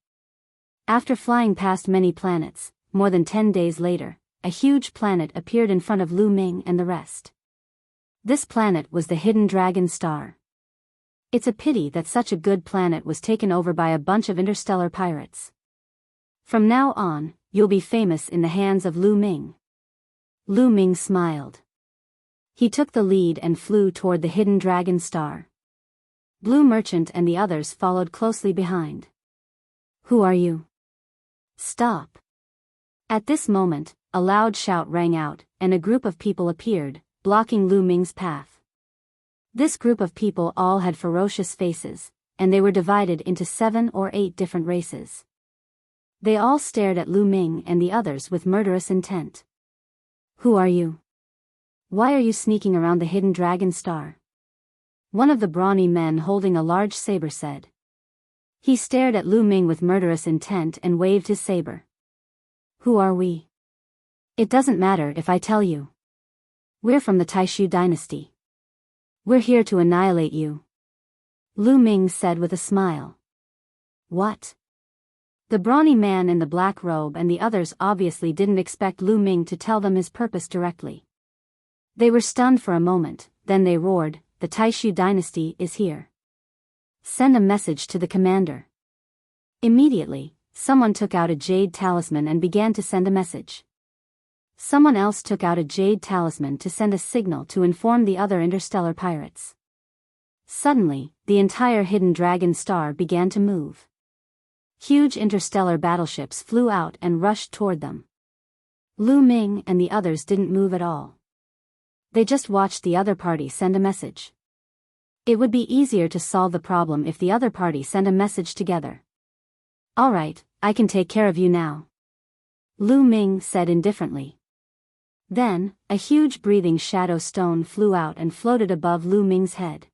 After flying past many planets, more than 10 days later, a huge planet appeared in front of Lu Ming and the rest. This planet was the Hidden Dragon Star. It's a pity that such a good planet was taken over by a bunch of interstellar pirates. From now on, you'll be famous in the hands of Lu Ming. Lu Ming smiled. He took the lead and flew toward the Hidden Dragon Star. Blue Merchant and the others followed closely behind. Who are you? Stop. At this moment, a loud shout rang out, and a group of people appeared, blocking Lu Ming's path. This group of people all had ferocious faces, and they were divided into 7 or 8 different races. They all stared at Lu Ming and the others with murderous intent. Who are you? Why are you sneaking around the Hidden Dragon Star? One of the brawny men holding a large saber said. He stared at Lu Ming with murderous intent and waved his saber. Who are we? It doesn't matter if I tell you. We're from the Taishu dynasty. We're here to annihilate you. Lu Ming said with a smile. What? The brawny man in the black robe and the others obviously didn't expect Lu Ming to tell them his purpose directly. They were stunned for a moment, then they roared, the Taishu dynasty is here. Send a message to the commander. Immediately, someone took out a jade talisman and began to send a message. Someone else took out a jade talisman to send a signal to inform the other interstellar pirates. Suddenly, the entire Hidden Dragon Star began to move. Huge interstellar battleships flew out and rushed toward them. Lu Ming and the others didn't move at all. They just watched the other party send a message. It would be easier to solve the problem if the other party sent a message together. Alright, I can take care of you now. Lu Ming said indifferently. Then, a huge breathing shadow stone flew out and floated above Lu Ming's head.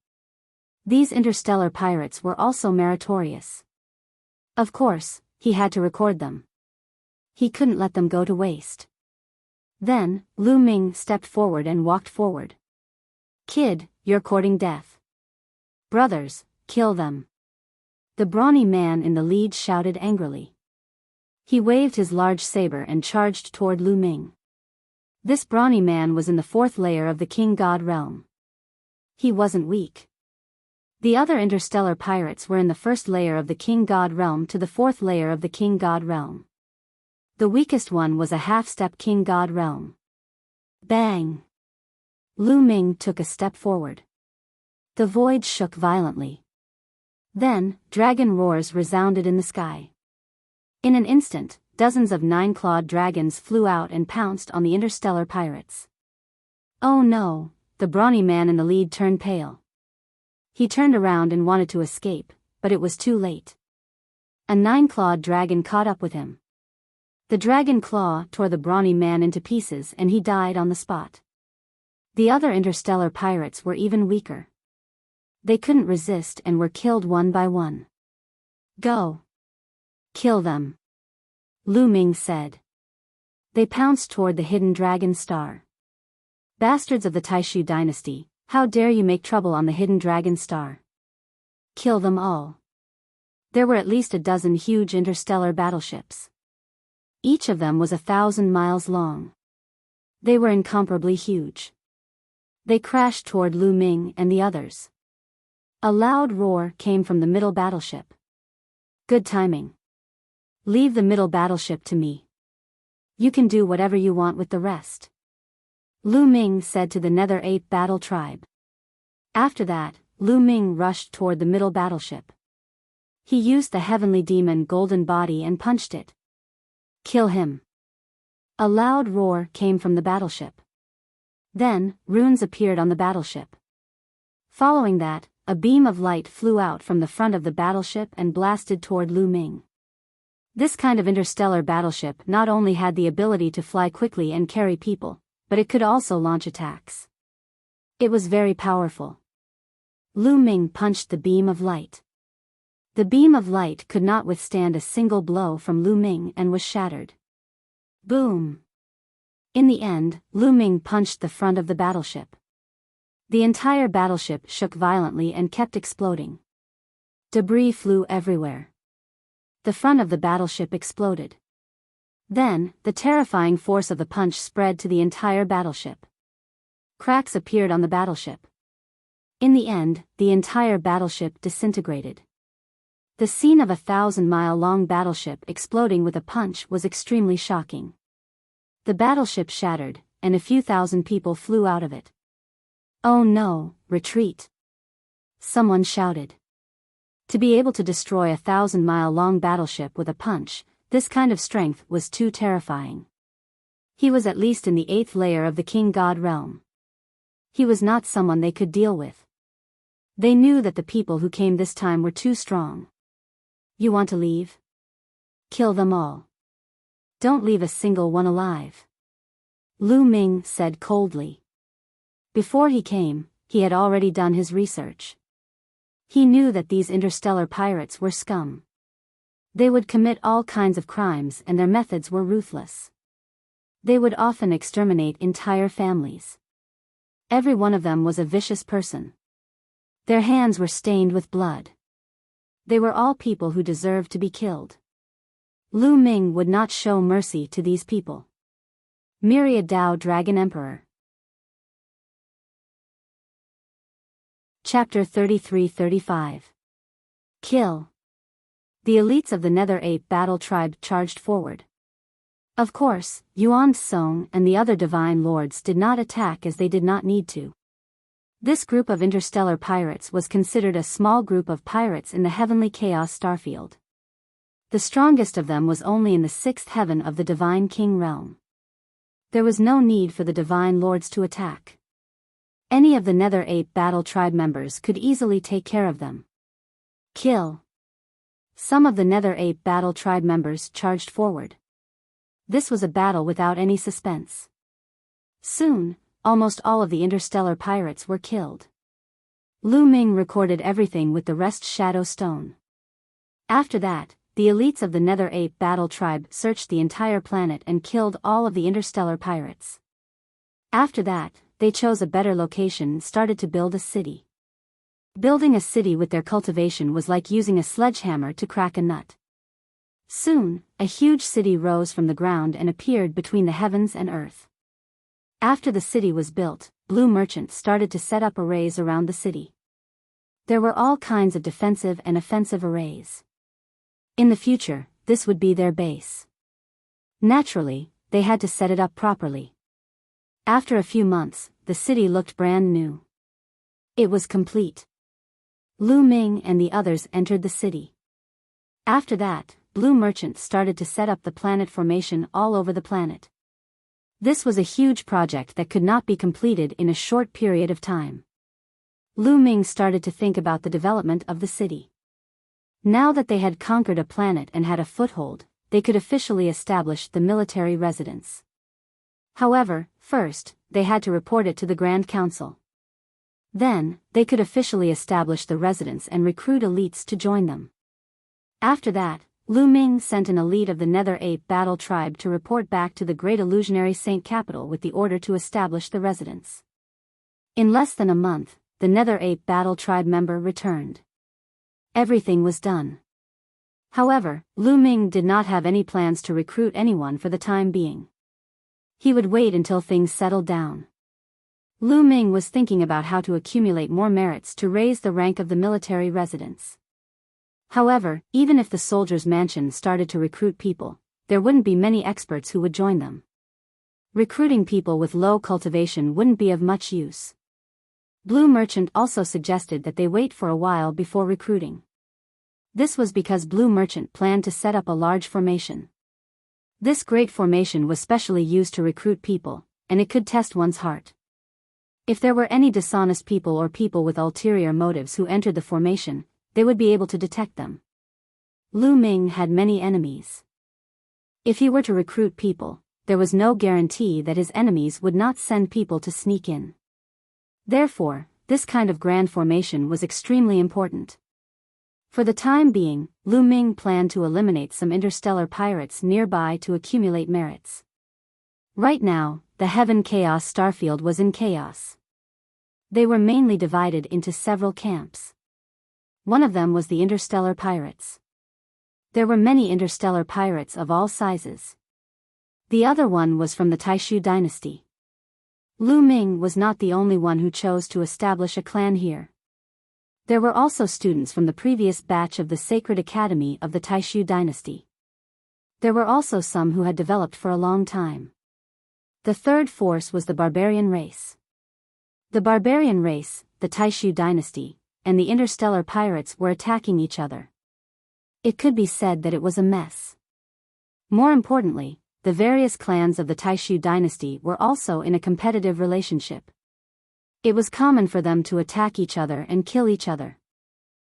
These interstellar pirates were also meritorious. Of course, he had to record them. He couldn't let them go to waste. Then, Lu Ming stepped forward and walked forward. Kid, you're courting death. Brothers, kill them. The brawny man in the lead shouted angrily. He waved his large saber and charged toward Lu Ming. This brawny man was in the 4th layer of the King God realm. He wasn't weak. The other interstellar pirates were in the first layer of the King God realm to the fourth layer of the King God realm. The weakest one was a half-step King God realm. Bang! Lu Ming took a step forward. The void shook violently. Then, dragon roars resounded in the sky. In an instant, dozens of nine-clawed dragons flew out and pounced on the interstellar pirates. Oh no, the brawny man in the lead turned pale. He turned around and wanted to escape, but it was too late. A nine-clawed dragon caught up with him. The dragon claw tore the brawny man into pieces and he died on the spot. The other interstellar pirates were even weaker. They couldn't resist and were killed one by one. Go. Kill them. Lu Ming said. They pounced toward the hidden dragon star. Bastards of the Taishu dynasty, how dare you make trouble on the hidden dragon star? Kill them all. There were at least a dozen huge interstellar battleships. Each of them was 1,000 miles long. They were incomparably huge. They crashed toward Lu Ming and the others. A loud roar came from the middle battleship. Good timing. Leave the middle battleship to me. You can do whatever you want with the rest. Lu Ming said to the Nether Ape battle tribe. After that, Lu Ming rushed toward the middle battleship. He used the heavenly demon golden body and punched it. Kill him. A loud roar came from the battleship. Then, runes appeared on the battleship. Following that, a beam of light flew out from the front of the battleship and blasted toward Lu Ming. This kind of interstellar battleship not only had the ability to fly quickly and carry people, but it could also launch attacks. It was very powerful. Lu Ming punched the beam of light. The beam of light could not withstand a single blow from Lu Ming and was shattered. Boom! In the end, Lu Ming punched the front of the battleship. The entire battleship shook violently and kept exploding. Debris flew everywhere. The front of the battleship exploded. Then, the terrifying force of the punch spread to the entire battleship. Cracks appeared on the battleship. In the end, the entire battleship disintegrated. The scene of a 1,000-mile-long battleship exploding with a punch was extremely shocking. The battleship shattered, and a few thousand people flew out of it. Oh no, retreat! Someone shouted. To be able to destroy a 1,000-mile-long battleship with a punch, this kind of strength was too terrifying. He was at least in the 8th layer of the King God realm. He was not someone they could deal with. They knew that the people who came this time were too strong. You want to leave? Kill them all. Don't leave a single one alive. Lu Ming said coldly. Before he came, he had already done his research. He knew that these interstellar pirates were scum. They would commit all kinds of crimes and their methods were ruthless. They would often exterminate entire families. Every one of them was a vicious person. Their hands were stained with blood. They were all people who deserved to be killed. Lu Ming would not show mercy to these people. Myriad Dao Dragon Emperor. Chapter 33-35. Kill. The elites of the Nether Ape battle tribe charged forward. Of course, Yuan Song and the other divine lords did not attack as they did not need to. This group of interstellar pirates was considered a small group of pirates in the heavenly chaos starfield. The strongest of them was only in the 6th heaven of the divine king realm. There was no need for the divine lords to attack. Any of the Nether Ape battle tribe members could easily take care of them. Kill. Some of the Nether Ape battle tribe members charged forward. This was a battle without any suspense. Soon, almost all of the interstellar pirates were killed. Lu Ming recorded everything with the rest Shadow Stone. After that, the elites of the Nether Ape battle tribe searched the entire planet and killed all of the interstellar pirates. After that, they chose a better location and started to build a city. Building a city with their cultivation was like using a sledgehammer to crack a nut. Soon, a huge city rose from the ground and appeared between the heavens and earth. After the city was built, blue merchants started to set up arrays around the city. There were all kinds of defensive and offensive arrays. In the future, this would be their base. Naturally, they had to set it up properly. After a few months, the city looked brand new. It was complete. Lu Ming and the others entered the city. After that, Blue Merchant started to set up the planet formation all over the planet. This was a huge project that could not be completed in a short period of time. Lu Ming started to think about the development of the city. Now that they had conquered a planet and had a foothold, they could officially establish the military residence. However, first, they had to report it to the Grand Council. Then, they could officially establish the residence and recruit elites to join them. After that, Lu Ming sent an elite of the Nether Ape Battle Tribe to report back to the Great Illusionary Saint Capital with the order to establish the residence. In less than a month, the Nether Ape Battle Tribe member returned. Everything was done. However, Lu Ming did not have any plans to recruit anyone for the time being. He would wait until things settled down. Lu Ming was thinking about how to accumulate more merits to raise the rank of the military residence. However, even if the soldiers' mansion started to recruit people, there wouldn't be many experts who would join them. Recruiting people with low cultivation wouldn't be of much use. Blue Merchant also suggested that they wait for a while before recruiting. This was because Blue Merchant planned to set up a large formation. This great formation was specially used to recruit people, and it could test one's heart. If there were any dishonest people or people with ulterior motives who entered the formation, they would be able to detect them. Lu Ming had many enemies. If he were to recruit people, there was no guarantee that his enemies would not send people to sneak in. Therefore, this kind of grand formation was extremely important. For the time being, Lu Ming planned to eliminate some interstellar pirates nearby to accumulate merits. Right now, the Heaven Chaos Starfield was in chaos. They were mainly divided into several camps. One of them was the interstellar pirates. There were many interstellar pirates of all sizes. The other one was from the Taishu dynasty. Lu Ming was not the only one who chose to establish a clan here. There were also students from the previous batch of the Sacred Academy of the Taishu dynasty. There were also some who had developed for a long time. The third force was the barbarian race. The barbarian race, the Taishu dynasty, and the interstellar pirates were attacking each other. It could be said that it was a mess. More importantly, the various clans of the Taishu dynasty were also in a competitive relationship. It was common for them to attack each other and kill each other.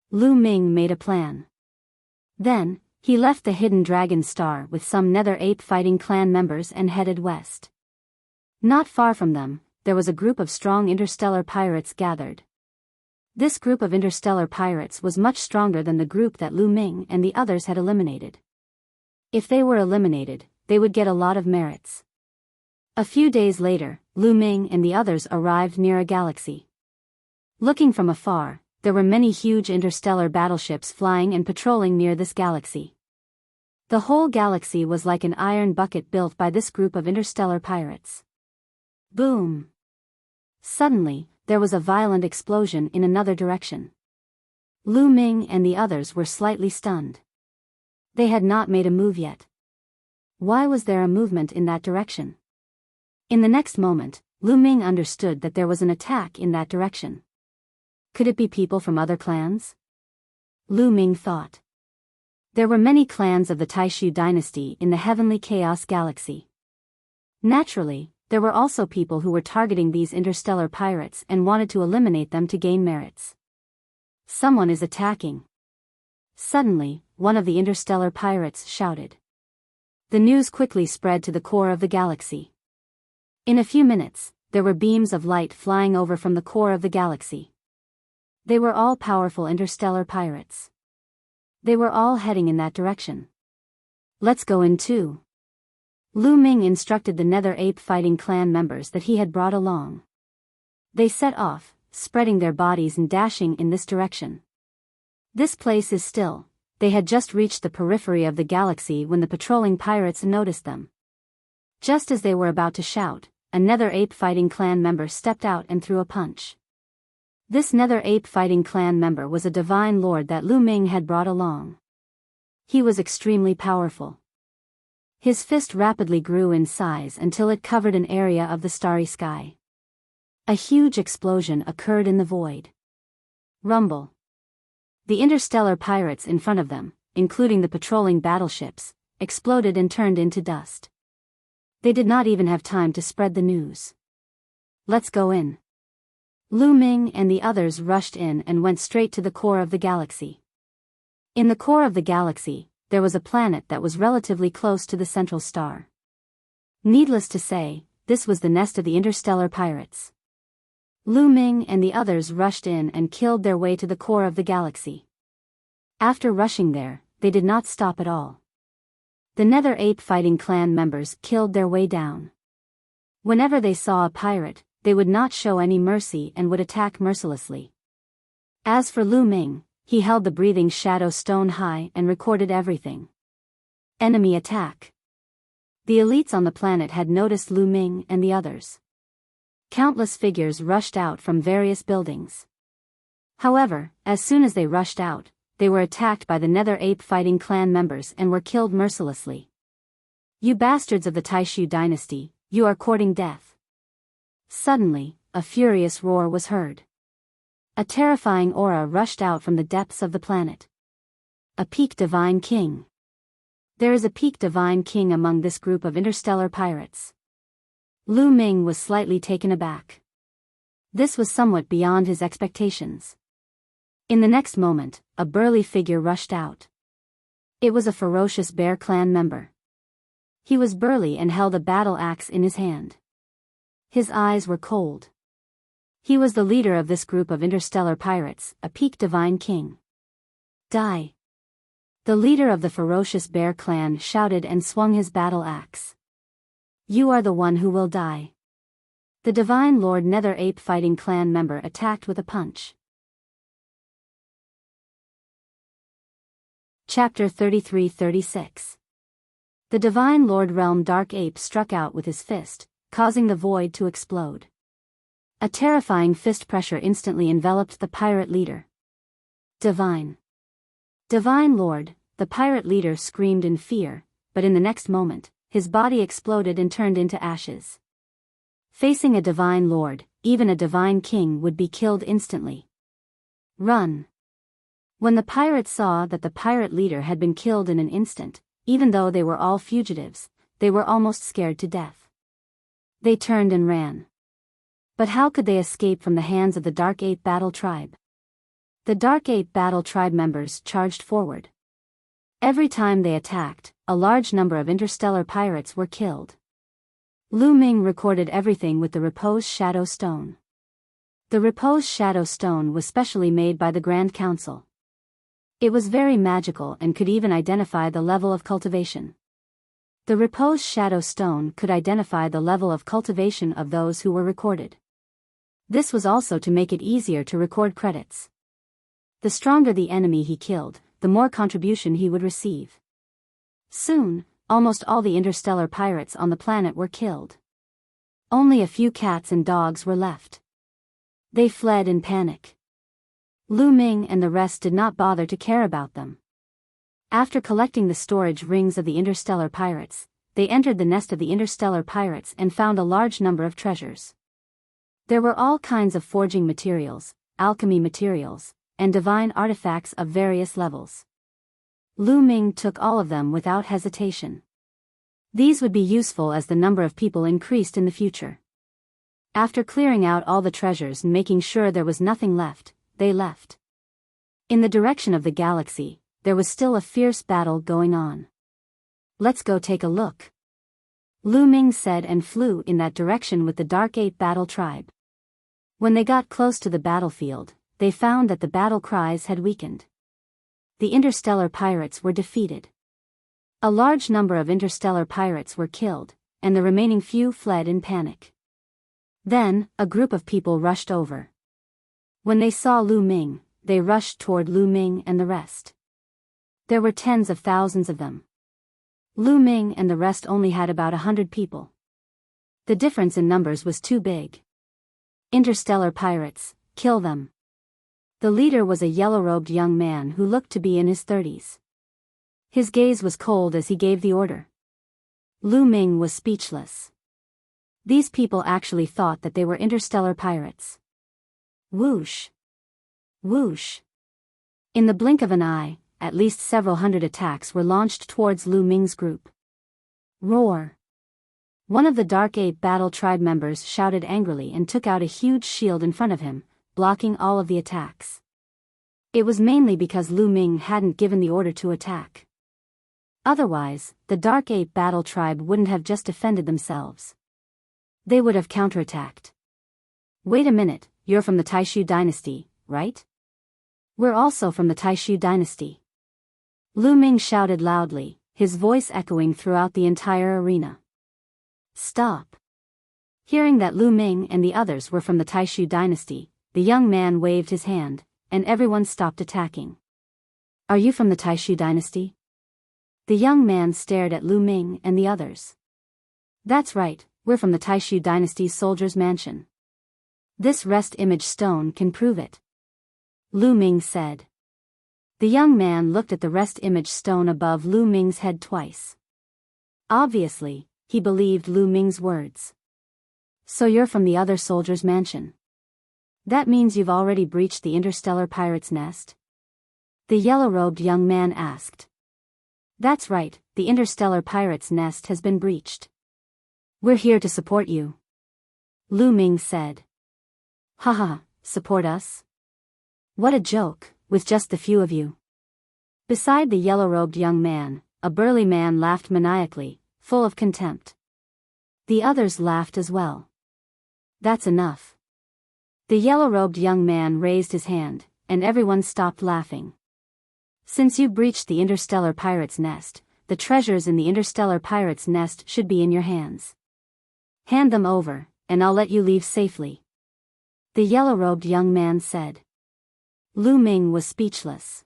Lu Ming made a plan. Then, he left the Hidden Dragon Star with some Nether Ape fighting clan members and headed west. Not far from them, there was a group of strong interstellar pirates gathered. This group of interstellar pirates was much stronger than the group that Lu Ming and the others had eliminated. If they were eliminated, they would get a lot of merits. A few days later, Lu Ming and the others arrived near a galaxy. Looking from afar, there were many huge interstellar battleships flying and patrolling near this galaxy. The whole galaxy was like an iron bucket built by this group of interstellar pirates. Boom! Suddenly, there was a violent explosion in another direction. Lu Ming and the others were slightly stunned. They had not made a move yet. Why was there a movement in that direction? In the next moment, Lu Ming understood that there was an attack in that direction. Could it be people from other clans? Lu Ming thought. There were many clans of the Taishu dynasty in the Heavenly Chaos Galaxy. Naturally, there were also people who were targeting these interstellar pirates and wanted to eliminate them to gain merits. Someone is attacking. Suddenly, one of the interstellar pirates shouted. The news quickly spread to the core of the galaxy. In a few minutes, there were beams of light flying over from the core of the galaxy. They were all powerful interstellar pirates. They were all heading in that direction. Let's go in too. Lu Ming instructed the Nether Ape fighting clan members that he had brought along. They set off, spreading their bodies and dashing in this direction. This place is still. They had just reached the periphery of the galaxy when the patrolling pirates noticed them. Just as they were about to shout, a Nether Ape fighting clan member stepped out and threw a punch. This Nether Ape Fighting Clan member was a divine lord that Lu Ming had brought along. He was extremely powerful. His fist rapidly grew in size until it covered an area of the starry sky. A huge explosion occurred in the void. Rumble. The interstellar pirates in front of them, including the patrolling battleships, exploded and turned into dust. They did not even have time to spread the news. Let's go in. Lu Ming and the others rushed in and went straight to the core of the galaxy. In the core of the galaxy, there was a planet that was relatively close to the central star. Needless to say, this was the nest of the interstellar pirates. Lu Ming and the others rushed in and killed their way to the core of the galaxy. After rushing there, they did not stop at all. The Nether Ape Fighting Clan members killed their way down. Whenever they saw a pirate, they would not show any mercy and would attack mercilessly. As for Lu Ming, he held the breathing shadow stone high and recorded everything. Enemy attack. The elites on the planet had noticed Lu Ming and the others. Countless figures rushed out from various buildings. However, as soon as they rushed out, they were attacked by the Nether Ape Fighting Clan members and were killed mercilessly. You bastards of the Taishu dynasty, you are courting death. Suddenly, a furious roar was heard. A terrifying aura rushed out from the depths of the planet. A peak divine king. There is a peak divine king among this group of interstellar pirates. Lu Ming was slightly taken aback. This was somewhat beyond his expectations. In the next moment, a burly figure rushed out. It was a ferocious Bear Clan member. He was burly and held a battle axe in his hand. His eyes were cold. He was the leader of this group of interstellar pirates, a peak divine king. Die! The leader of the ferocious Bear Clan shouted and swung his battle axe. You are the one who will die. The divine Lord Nether Ape Fighting Clan member attacked with a punch. Chapter 33-36. The divine Lord Realm Dark Ape struck out with his fist, causing the void to explode. A terrifying fist pressure instantly enveloped the pirate leader. Divine Lord, the pirate leader screamed in fear, but in the next moment, his body exploded and turned into ashes. Facing a divine lord, even a divine king would be killed instantly. Run! When the pirates saw that the pirate leader had been killed in an instant, even though they were all fugitives, they were almost scared to death. They turned and ran. But how could they escape from the hands of the Dark Ape Battle Tribe? The Dark Ape Battle Tribe members charged forward. Every time they attacked, a large number of interstellar pirates were killed. Lu Ming recorded everything with the Repose Shadow Stone. The Repose Shadow Stone was specially made by the Grand Council. It was very magical and could even identify the level of cultivation. The Repose Shadow Stone could identify the level of cultivation of those who were recorded. This was also to make it easier to record credits. The stronger the enemy he killed, the more contribution he would receive. Soon, almost all the interstellar pirates on the planet were killed. Only a few cats and dogs were left. They fled in panic. Lu Ming and the rest did not bother to care about them. After collecting the storage rings of the interstellar pirates, they entered the nest of the interstellar pirates and found a large number of treasures. There were all kinds of forging materials, alchemy materials, and divine artifacts of various levels. Lu Ming took all of them without hesitation. These would be useful as the number of people increased in the future. After clearing out all the treasures and making sure there was nothing left, they left. In the direction of the galaxy, there was still a fierce battle going on. Let's go take a look. Lu Ming said and flew in that direction with the Dark Ape Battle Tribe. When they got close to the battlefield, they found that the battle cries had weakened. The interstellar pirates were defeated. A large number of interstellar pirates were killed, and the remaining few fled in panic. Then, a group of people rushed over. When they saw Lu Ming, they rushed toward Lu Ming and the rest. There were tens of thousands of them. Lu Ming and the rest only had about 100 people. The difference in numbers was too big. Interstellar pirates, kill them. The leader was a yellow-robed young man who looked to be in his 30s. His gaze was cold as he gave the order. Lu Ming was speechless. These people actually thought that they were interstellar pirates. Whoosh! Whoosh! In the blink of an eye, at least several hundred attacks were launched towards Lu Ming's group. Roar! One of the Dark Ape Battle Tribe members shouted angrily and took out a huge shield in front of him, blocking all of the attacks. It was mainly because Lu Ming hadn't given the order to attack. Otherwise, the Dark Ape Battle Tribe wouldn't have just defended themselves. They would have counterattacked. Wait a minute, you're from the Taishu dynasty, right? We're also from the Taishu dynasty. Lu Ming shouted loudly, his voice echoing throughout the entire arena. Stop! Hearing that Lu Ming and the others were from the Taishu dynasty, the young man waved his hand, and everyone stopped attacking. Are you from the Taishu dynasty? The young man stared at Lu Ming and the others. That's right, we're from the Taishu dynasty's soldier's mansion. This rest image stone can prove it. Lu Ming said. The young man looked at the rest image stone above Lu Ming's head twice. Obviously, he believed Lu Ming's words. So you're from the other soldier's mansion. That means you've already breached the interstellar pirate's nest? The yellow-robed young man asked. That's right, the interstellar pirate's nest has been breached. We're here to support you. Lu Ming said. Haha, support us? What a joke, with just the few of you. Beside the yellow-robed young man, a burly man laughed maniacally, full of contempt. The others laughed as well. That's enough. The yellow-robed young man raised his hand, and everyone stopped laughing. Since you breached the interstellar pirate's nest, the treasures in the interstellar pirate's nest should be in your hands. Hand them over, and I'll let you leave safely. The yellow-robed young man said. Lu Ming was speechless.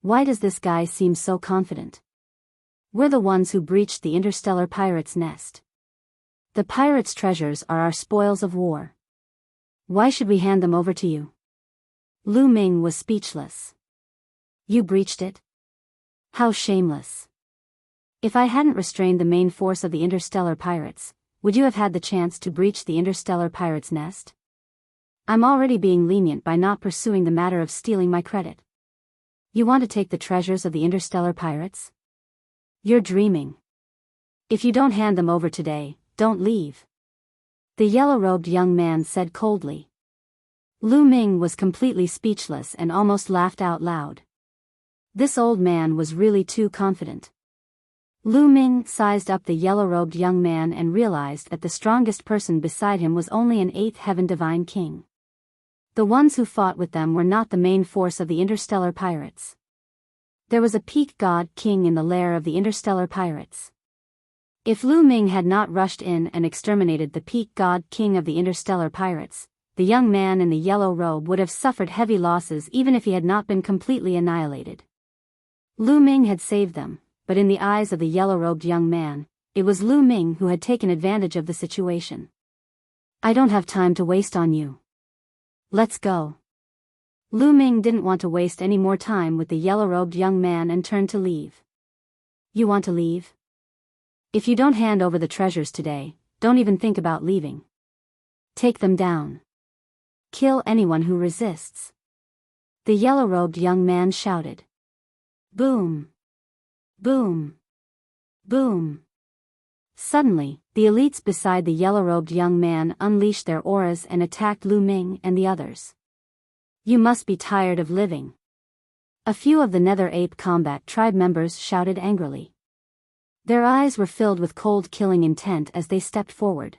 Why does this guy seem so confident? We're the ones who breached the interstellar pirate's nest. The pirate's treasures are our spoils of war. Why should we hand them over to you? Lu Ming was speechless. You breached it? How shameless. If I hadn't restrained the main force of the interstellar pirates, would you have had the chance to breach the interstellar pirate's nest? I'm already being lenient by not pursuing the matter of stealing my credit. You want to take the treasures of the interstellar pirates? You're dreaming. If you don't hand them over today, don't leave. The yellow-robed young man said coldly. Lu Ming was completely speechless and almost laughed out loud. This old man was really too confident. Lu Ming sized up the yellow-robed young man and realized that the strongest person beside him was only an 8th heaven divine king. The ones who fought with them were not the main force of the interstellar pirates. There was a peak god king in the lair of the interstellar pirates. If Lu Ming had not rushed in and exterminated the peak god king of the interstellar pirates, the young man in the yellow robe would have suffered heavy losses even if he had not been completely annihilated. Lu Ming had saved them, but in the eyes of the yellow-robed young man, it was Lu Ming who had taken advantage of the situation. I don't have time to waste on you. Let's go. Lu Ming didn't want to waste any more time with the yellow-robed young man and turned to leave. You want to leave? If you don't hand over the treasures today, don't even think about leaving. Take them down. Kill anyone who resists. The yellow-robed young man shouted. Boom! Boom! Boom! Suddenly, the elites beside the yellow-robed young man unleashed their auras and attacked Lu Ming and the others. You must be tired of living. A few of the Nether Ape Combat Tribe members shouted angrily. Their eyes were filled with cold killing intent as they stepped forward.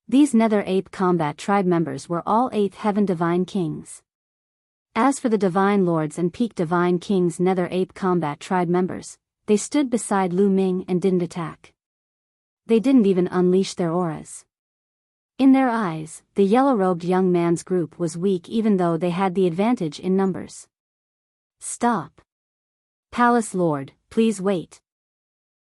These Nether Ape Combat Tribe members were all 8th Heaven Divine Kings. As for the Divine Lords and Peak Divine Kings Nether Ape Combat Tribe members, they stood beside Lu Ming and didn't attack. They didn't even unleash their auras. In their eyes, the yellow-robed young man's group was weak even though they had the advantage in numbers. Stop! Palace Lord, please wait.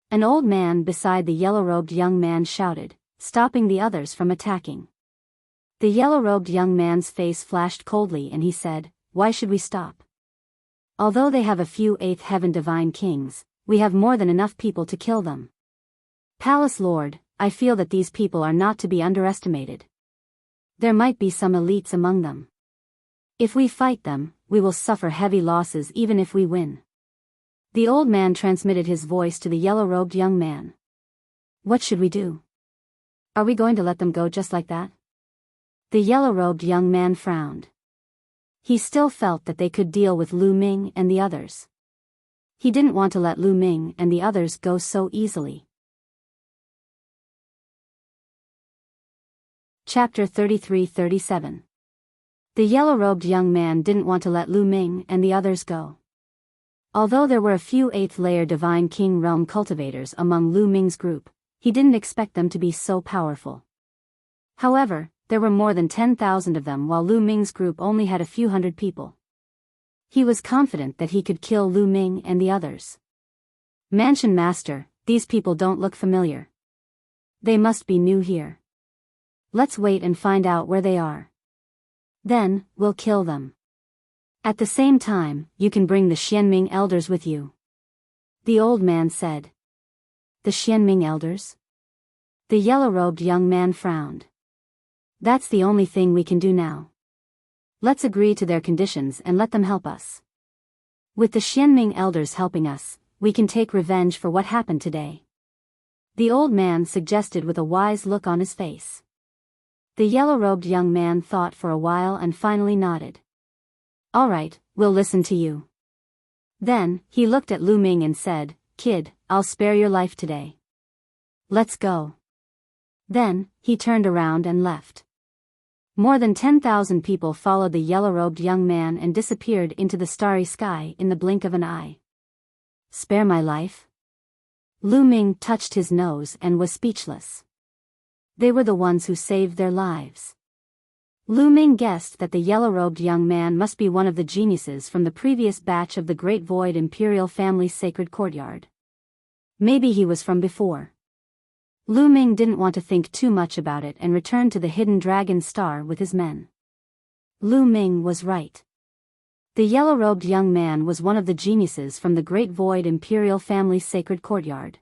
An old man beside the yellow-robed young man shouted, stopping the others from attacking. The yellow-robed young man's face flashed coldly and he said, why should we stop? Although they have a few eighth heaven divine kings, we have more than enough people to kill them. Palace Lord, I feel that these people are not to be underestimated. There might be some elites among them. If we fight them, we will suffer heavy losses even if we win. The old man transmitted his voice to the yellow-robed young man. What should we do? Are we going to let them go just like that? The yellow-robed young man frowned. He still felt that they could deal with Lu Ming and the others. He didn't want to let Lu Ming and the others go so easily. Chapter 33-37. The yellow-robed young man didn't want to let Lu Ming and the others go. Although there were a few 8th-layer Divine King Realm cultivators among Lu Ming's group, he didn't expect them to be so powerful. However, there were more than 10,000 of them while Lu Ming's group only had a few hundred people. He was confident that he could kill Lu Ming and the others. Mansion Master, these people don't look familiar. They must be new here. Let's wait and find out where they are. Then, we'll kill them. At the same time, you can bring the Xianming elders with you. The old man said. The Xianming elders? The yellow-robed young man frowned. That's the only thing we can do now. Let's agree to their conditions and let them help us. With the Xianming elders helping us, we can take revenge for what happened today. The old man suggested with a wise look on his face. The yellow-robed young man thought for a while and finally nodded. All right, we'll listen to you. Then, he looked at Lu Ming and said, Kid, I'll spare your life today. Let's go. Then, he turned around and left. More than 10,000 people followed the yellow-robed young man and disappeared into the starry sky in the blink of an eye. Spare my life? Lu Ming touched his nose and was speechless. They were the ones who saved their lives. Lu Ming guessed that the yellow-robed young man must be one of the geniuses from the previous batch of the Great Void Imperial Family's sacred courtyard. Maybe he was from before. Lu Ming didn't want to think too much about it and returned to the hidden dragon star with his men. Lu Ming was right. The yellow-robed young man was one of the geniuses from the Great Void Imperial Family's sacred courtyard.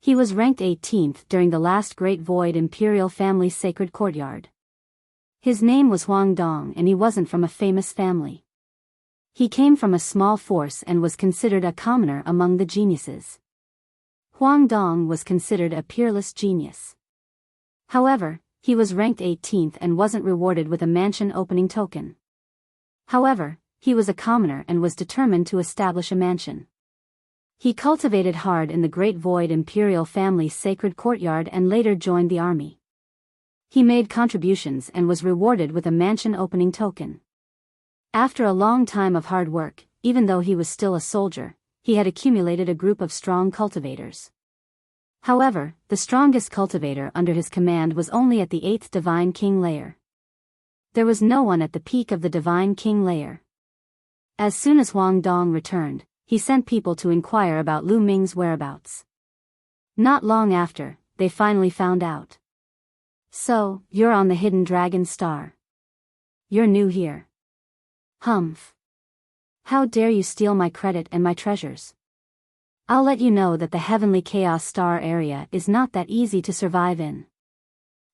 He was ranked 18th during the last Great Void Imperial Family's sacred courtyard. His name was Huang Dong and he wasn't from a famous family. He came from a small force and was considered a commoner among the geniuses. Huang Dong was considered a peerless genius. However, he was ranked 18th and wasn't rewarded with a mansion opening token. However, he was a commoner and was determined to establish a mansion. He cultivated hard in the Great Void Imperial Family's sacred courtyard and later joined the army. He made contributions and was rewarded with a mansion opening token. After a long time of hard work, even though he was still a soldier, he had accumulated a group of strong cultivators. However, the strongest cultivator under his command was only at the 8th Divine King layer. There was no one at the peak of the Divine King layer. As soon as Huang Dong returned, he sent people to inquire about Lu Ming's whereabouts. Not long after, they finally found out. So, you're on the hidden dragon star. You're new here. Humph. How dare you steal my credit and my treasures? I'll let you know that the heavenly chaos star area is not that easy to survive in.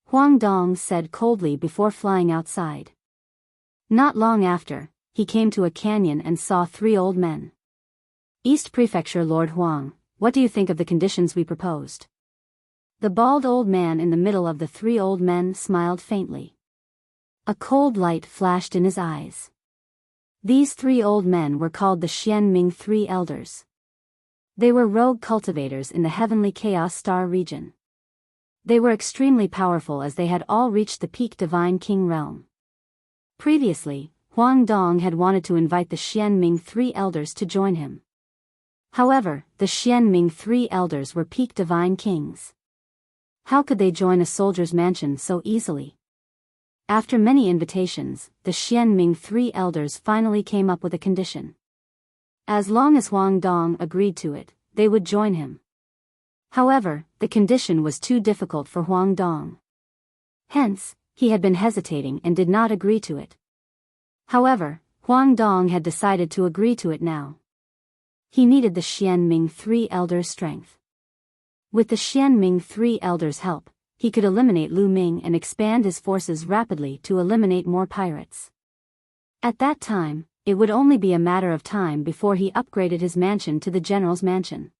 Huang Dong said coldly before flying outside. Not long after, he came to a canyon and saw 3 old men. East Prefecture Lord Huang, what do you think of the conditions we proposed? The bald old man in the middle of the 3 old men smiled faintly. A cold light flashed in his eyes. These 3 old men were called the Xianming 3 Elders. They were rogue cultivators in the heavenly chaos star region. They were extremely powerful as they had all reached the peak Divine King realm. Previously, Huang Dong had wanted to invite the Xianming 3 Elders to join him. However, the Xianming 3 Elders were peak Divine Kings. How could they join a soldier's mansion so easily? After many invitations, the Xianming 3 Elders finally came up with a condition. As long as Huang Dong agreed to it, they would join him. However, the condition was too difficult for Huang Dong. Hence, he had been hesitating and did not agree to it. However, Huang Dong had decided to agree to it now. He needed the Xianming Three Elders' strength. With the Xianming Three Elders' help, he could eliminate Lu Ming and expand his forces rapidly to eliminate more pirates. At that time, it would only be a matter of time before he upgraded his mansion to the general's mansion.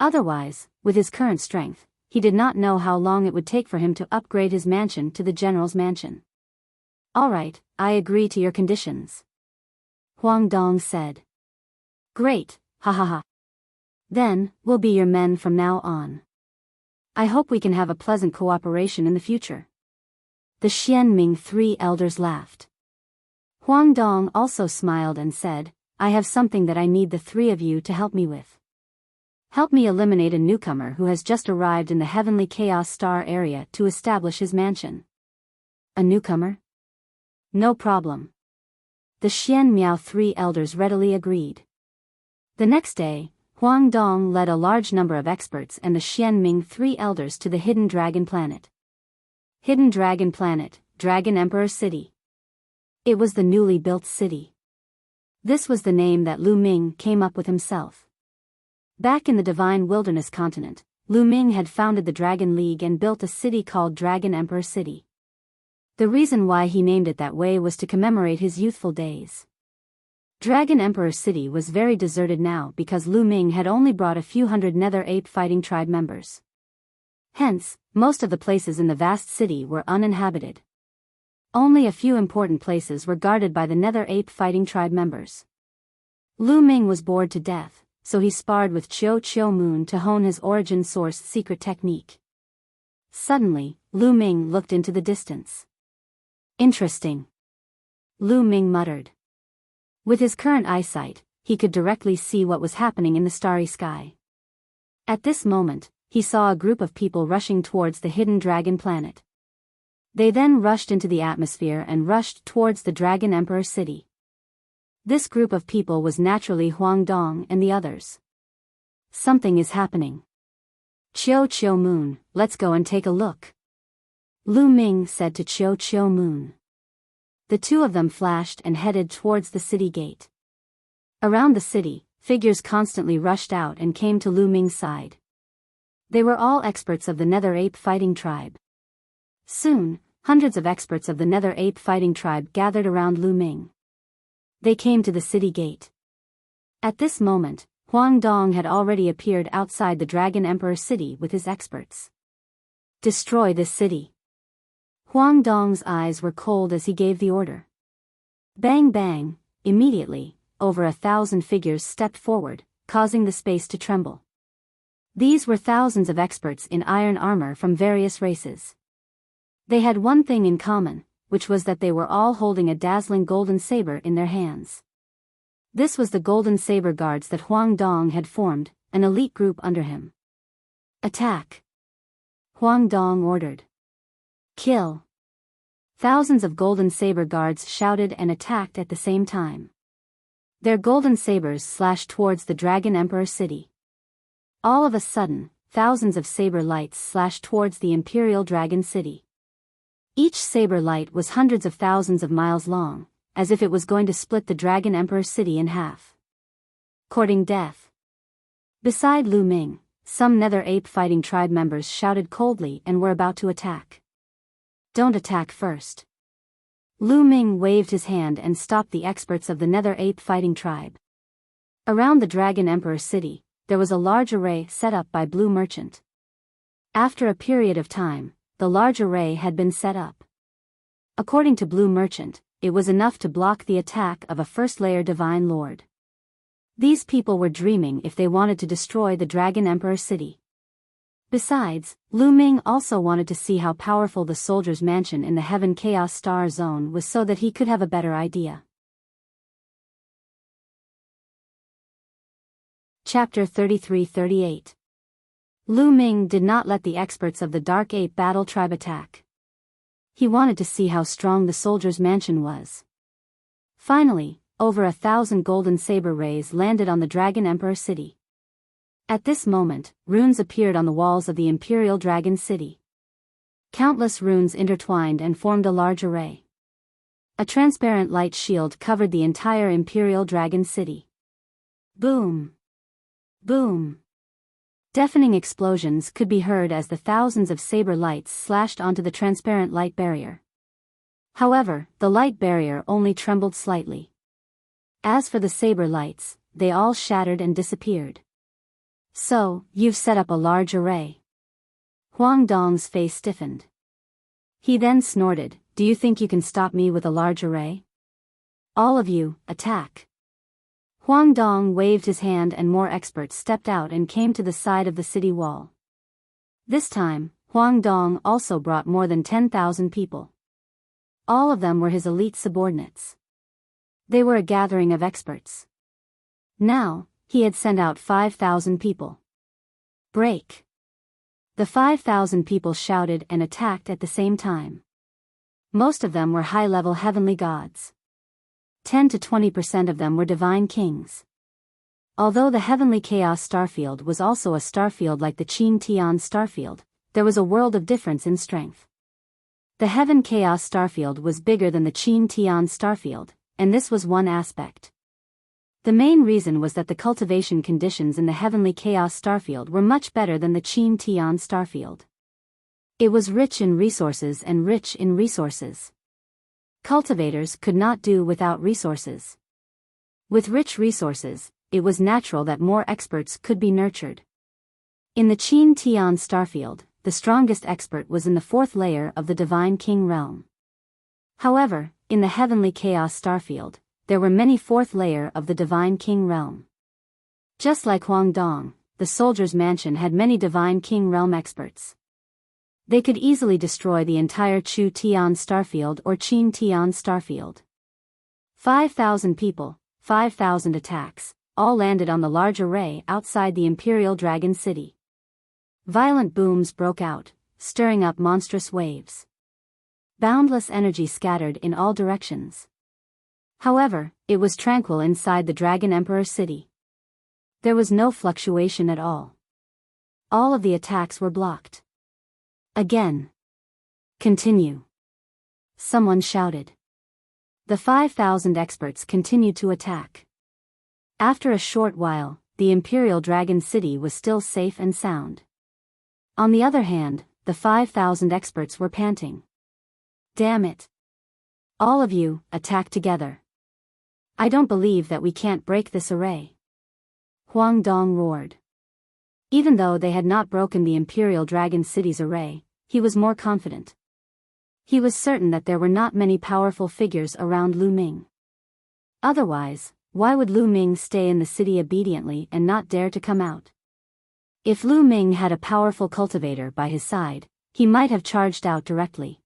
Otherwise, with his current strength, he did not know how long it would take for him to upgrade his mansion to the general's mansion. "All right, I agree to your conditions," Huang Dong said. "Great, ha ha ha. Then, we'll be your men from now on. I hope we can have a pleasant cooperation in the future." The Xianming Three Elders laughed. Huang Dong also smiled and said, "I have something that I need the three of you to help me with. Help me eliminate a newcomer who has just arrived in the Heavenly Chaos Star area to establish his mansion." "A newcomer? No problem." The Xianmiao Three Elders readily agreed. The next day, Huang Dong led a large number of experts and the Xianming Three Elders to the Hidden Dragon Planet. Hidden Dragon Planet, Dragon Emperor City. It was the newly built city. This was the name that Lu Ming came up with himself. Back in the Divine Wilderness continent, Lu Ming had founded the Dragon League and built a city called Dragon Emperor City. The reason why he named it that way was to commemorate his youthful days. Dragon Emperor City was very deserted now because Lu Ming had only brought a few hundred Nether Ape Fighting Tribe members. Hence, most of the places in the vast city were uninhabited. Only a few important places were guarded by the Nether Ape Fighting Tribe members. Lu Ming was bored to death, so he sparred with Chiu Moon to hone his origin source secret technique. Suddenly, Lu Ming looked into the distance. "Interesting," Lu Ming muttered. With his current eyesight, he could directly see what was happening in the starry sky. At this moment, he saw a group of people rushing towards the Hidden Dragon Planet. They then rushed into the atmosphere and rushed towards the Dragon Emperor City. This group of people was naturally Huang Dong and the others. "Something is happening. Chiu Moon, let's go and take a look," Lu Ming said to Chiu Moon. The two of them flashed and headed towards the city gate. Around the city, figures constantly rushed out and came to Lu Ming's side. They were all experts of the Nether Ape Fighting Tribe. Soon, hundreds of experts of the Nether Ape Fighting Tribe gathered around Lu Ming. They came to the city gate. At this moment, Huang Dong had already appeared outside the Dragon Emperor City with his experts. "Destroy this city." Huang Dong's eyes were cold as he gave the order. Bang bang, immediately, over 1,000 figures stepped forward, causing the space to tremble. These were thousands of experts in iron armor from various races. They had one thing in common, which was that they were all holding a dazzling golden saber in their hands. This was the Golden Saber Guards that Huang Dong had formed, an elite group under him. "Attack!" Huang Dong ordered. "Kill!" Thousands of Golden Saber Guards shouted and attacked at the same time. Their golden sabers slashed towards the Dragon Emperor City. All of a sudden, thousands of saber lights slashed towards the Imperial Dragon City. Each saber light was hundreds of thousands of miles long, as if it was going to split the Dragon Emperor City in half. Courting death. Beside Lu Ming, some Nether Ape Fighting Tribe members shouted coldly and were about to attack. "Don't attack first." Lu Ming waved his hand and stopped the experts of the Nether Ape Fighting Tribe. Around the Dragon Emperor City, there was a large array set up by Blue Merchant. After a period of time, the large array had been set up. According to Blue Merchant, it was enough to block the attack of a first-layer Divine Lord. These people were dreaming if they wanted to destroy the Dragon Emperor City. Besides, Lu Ming also wanted to see how powerful the soldier's mansion in the Heaven Chaos Star Zone was so that he could have a better idea. Chapter 33-38. Lu Ming did not let the experts of the Dark Ape Battle Tribe attack. He wanted to see how strong the soldier's mansion was. Finally, over 1,000 golden saber rays landed on the Dragon Emperor City. At this moment, runes appeared on the walls of the Imperial Dragon City. Countless runes intertwined and formed a large array. A transparent light shield covered the entire Imperial Dragon City. Boom! Boom! Deafening explosions could be heard as the thousands of saber lights slashed onto the transparent light barrier. However, the light barrier only trembled slightly. As for the saber lights, they all shattered and disappeared. So, you've set up a large array. Huang Dong's face stiffened. He then snorted, "Do you think you can stop me with a large array? All of you, attack!" Huang Dong waved his hand and more experts stepped out and came to the side of the city wall. This time, Huang Dong also brought more than 10,000 people. All of them were his elite subordinates. They were a gathering of experts. Now, he had sent out 5,000 people. Break! The 5,000 people shouted and attacked at the same time. Most of them were high-level heavenly gods. 10 to 20% of them were divine kings. Although the heavenly chaos starfield was also a starfield like the Qin Tian starfield, there was a world of difference in strength. The heaven chaos starfield was bigger than the Qin Tian starfield, and this was one aspect. The main reason was that the cultivation conditions in the heavenly chaos starfield were much better than the Qin Tian starfield. It was rich in resources and rich in resources. Cultivators could not do without resources. With rich resources, it was natural that more experts could be nurtured. In the Qin Tian starfield, the strongest expert was in the 4th layer of the Divine King realm. However, in the heavenly chaos starfield, there were many 4th layer of the Divine King realm. Just like Huang Dong, the soldier's mansion had many Divine King realm experts. They could easily destroy the entire Chu Tian starfield or Qin Tian starfield. 5,000 people, 5,000 attacks, all landed on the large array outside the Imperial Dragon City. Violent booms broke out, stirring up monstrous waves. Boundless energy scattered in all directions. However, it was tranquil inside the Dragon Emperor city. There was no fluctuation at all. All of the attacks were blocked. Again. Continue. Someone shouted. The 5,000 experts continued to attack. After a short while, the Imperial Dragon City was still safe and sound. On the other hand, the 5,000 experts were panting. Damn it! All of you, attack together. I don't believe that we can't break this array. Huang Dong roared. Even though they had not broken the Imperial Dragon City's array, he was more confident. He was certain that there were not many powerful figures around Lu Ming. Otherwise, why would Lu Ming stay in the city obediently and not dare to come out? If Lu Ming had a powerful cultivator by his side, he might have charged out directly.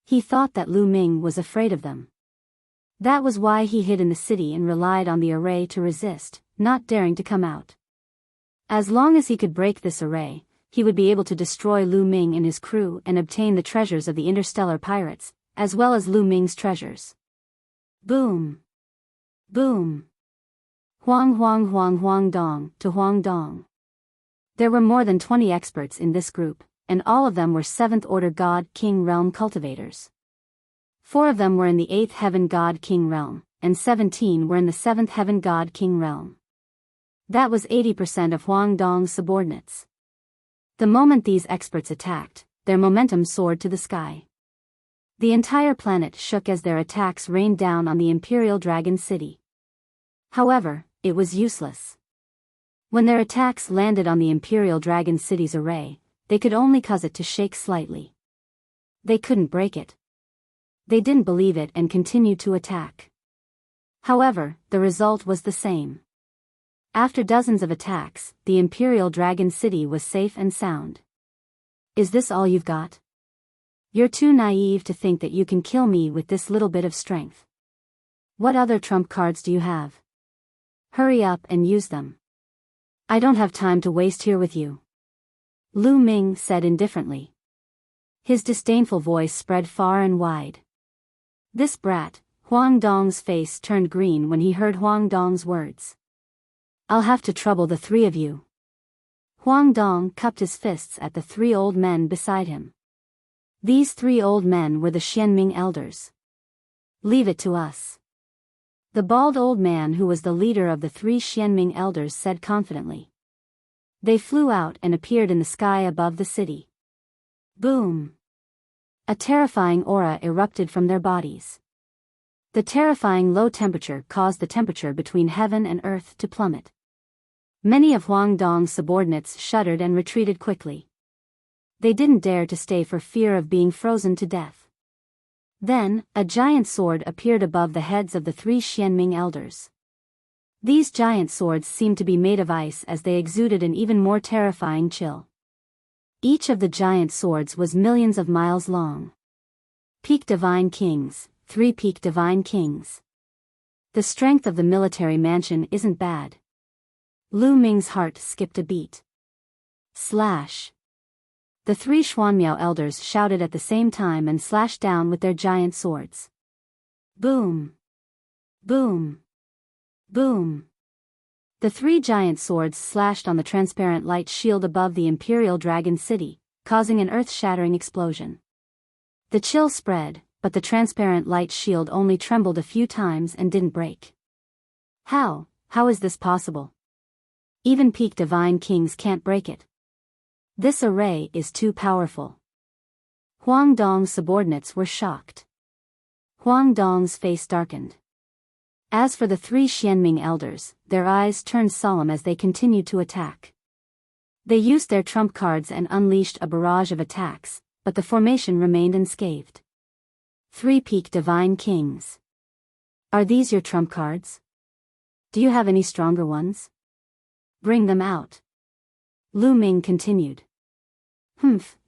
He thought that Lu Ming was afraid of them. That was why he hid in the city and relied on the array to resist, not daring to come out. As long as he could break this array, he would be able to destroy Lu Ming and his crew and obtain the treasures of the interstellar pirates, as well as Lu Ming's treasures. Boom! Boom! Huang Dong to Huang Dong. There were more than 20 experts in this group, and all of them were 7th Order God King Realm cultivators. 4 of them were in the 8th Heaven God King Realm, and 17 were in the 7th Heaven God King Realm. That was 80% of Huang Dong's subordinates. The moment these experts attacked, their momentum soared to the sky. The entire planet shook as their attacks rained down on the Imperial Dragon City. However, it was useless. When their attacks landed on the Imperial Dragon City's array, they could only cause it to shake slightly. They couldn't break it. They didn't believe it and continued to attack. However, the result was the same. After dozens of attacks, the Imperial Dragon City was safe and sound. Is this all you've got? You're too naive to think that you can kill me with this little bit of strength. What other trump cards do you have? Hurry up and use them. I don't have time to waste here with you. Lu Ming said indifferently. His disdainful voice spread far and wide. This brat, Huang Dong's face turned green when he heard Huang Dong's words. I'll have to trouble the 3 of you. Huang Dong cupped his fists at the 3 old men beside him. These 3 old men were the Xianming elders. Leave it to us. The bald old man who was the leader of the 3 Xianming elders said confidently. They flew out and appeared in the sky above the city. Boom! A terrifying aura erupted from their bodies. The terrifying low temperature caused the temperature between heaven and earth to plummet. Many of Huang Dong's subordinates shuddered and retreated quickly. They didn't dare to stay for fear of being frozen to death. Then, a giant sword appeared above the heads of the 3 Xianming elders. These giant swords seemed to be made of ice as they exuded an even more terrifying chill. Each of the giant swords was millions of miles long. Peak Divine Kings, 3 Peak Divine Kings. The strength of the military mansion isn't bad. Lu Ming's heart skipped a beat. Slash. The 3 Xuanmiao elders shouted at the same time and slashed down with their giant swords. Boom! Boom! Boom! The 3 giant swords slashed on the transparent light shield above the Imperial Dragon City, causing an earth-shattering explosion. The chill spread, but the transparent light shield only trembled a few times and didn't break. How is this possible? Even Peak Divine Kings can't break it. This array is too powerful. Huang Dong's subordinates were shocked. Huang Dong's face darkened. As for the 3 Xianming elders, their eyes turned solemn as they continued to attack. They used their trump cards and unleashed a barrage of attacks, but the formation remained unscathed. 3 Peak Divine Kings. Are these your trump cards? Do you have any stronger ones? Bring them out. Lu Ming continued.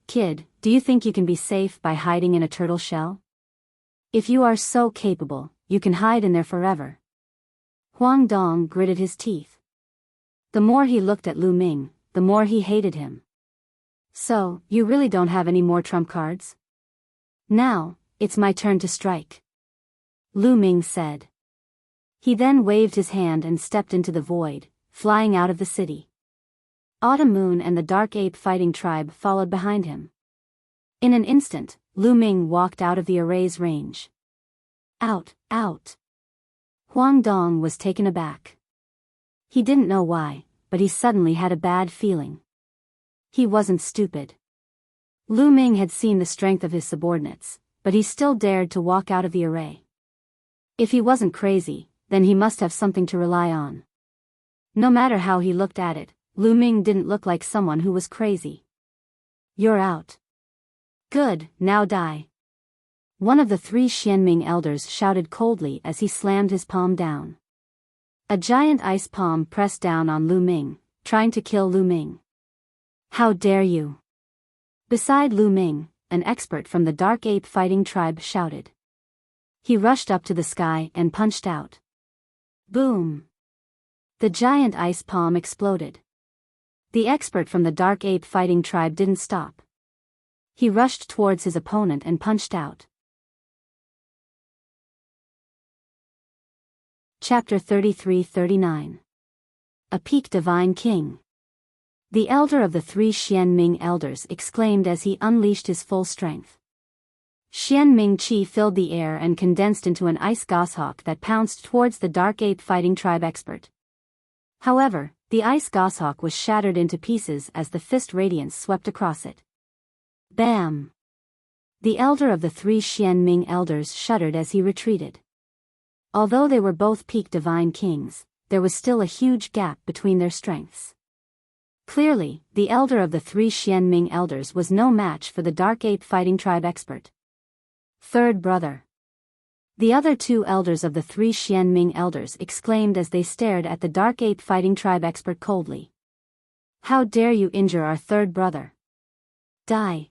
Kid, do you think you can be safe by hiding in a turtle shell? If you are so capable, you can hide in there forever. Huang Dong gritted his teeth. The more he looked at Lu Ming, the more he hated him. So, you really don't have any more trump cards? Now, it's my turn to strike. Lu Ming said. He then waved his hand and stepped into the void, flying out of the city. Autumn Moon and the Dark Ape Fighting Tribe followed behind him. In an instant, Lu Ming walked out of the array's range. Out. Huang Dong was taken aback. He didn't know why, but he suddenly had a bad feeling. He wasn't stupid. Lu Ming had seen the strength of his subordinates, but he still dared to walk out of the array. If he wasn't crazy, then he must have something to rely on. No matter how he looked at it, Lu Ming didn't look like someone who was crazy. You're out. Good, now die. One of the 3 Xianming elders shouted coldly as he slammed his palm down. A giant ice palm pressed down on Lu Ming, trying to kill Lu Ming. How dare you! Beside Lu Ming, an expert from the Dark Ape Fighting Tribe shouted. He rushed up to the sky and punched out. Boom! The giant ice palm exploded. The expert from the Dark Ape Fighting Tribe didn't stop. He rushed towards his opponent and punched out. Chapter 33-39. A Peak Divine King. The elder of the 3 Xianming elders exclaimed as he unleashed his full strength. Xianming Qi filled the air and condensed into an ice goshawk that pounced towards the Dark Ape Fighting Tribe expert. However, the ice goshawk was shattered into pieces as the fist radiance swept across it. Bam! The elder of the 3 Xianming elders shuddered as he retreated. Although they were both Peak Divine Kings, there was still a huge gap between their strengths. Clearly, the elder of the 3 Xianming elders was no match for the Dark Ape Fighting Tribe expert. Third brother. The other 2 elders of the 3 Xianming elders exclaimed as they stared at the Dark Ape Fighting Tribe expert coldly. How dare you injure our third brother? Die.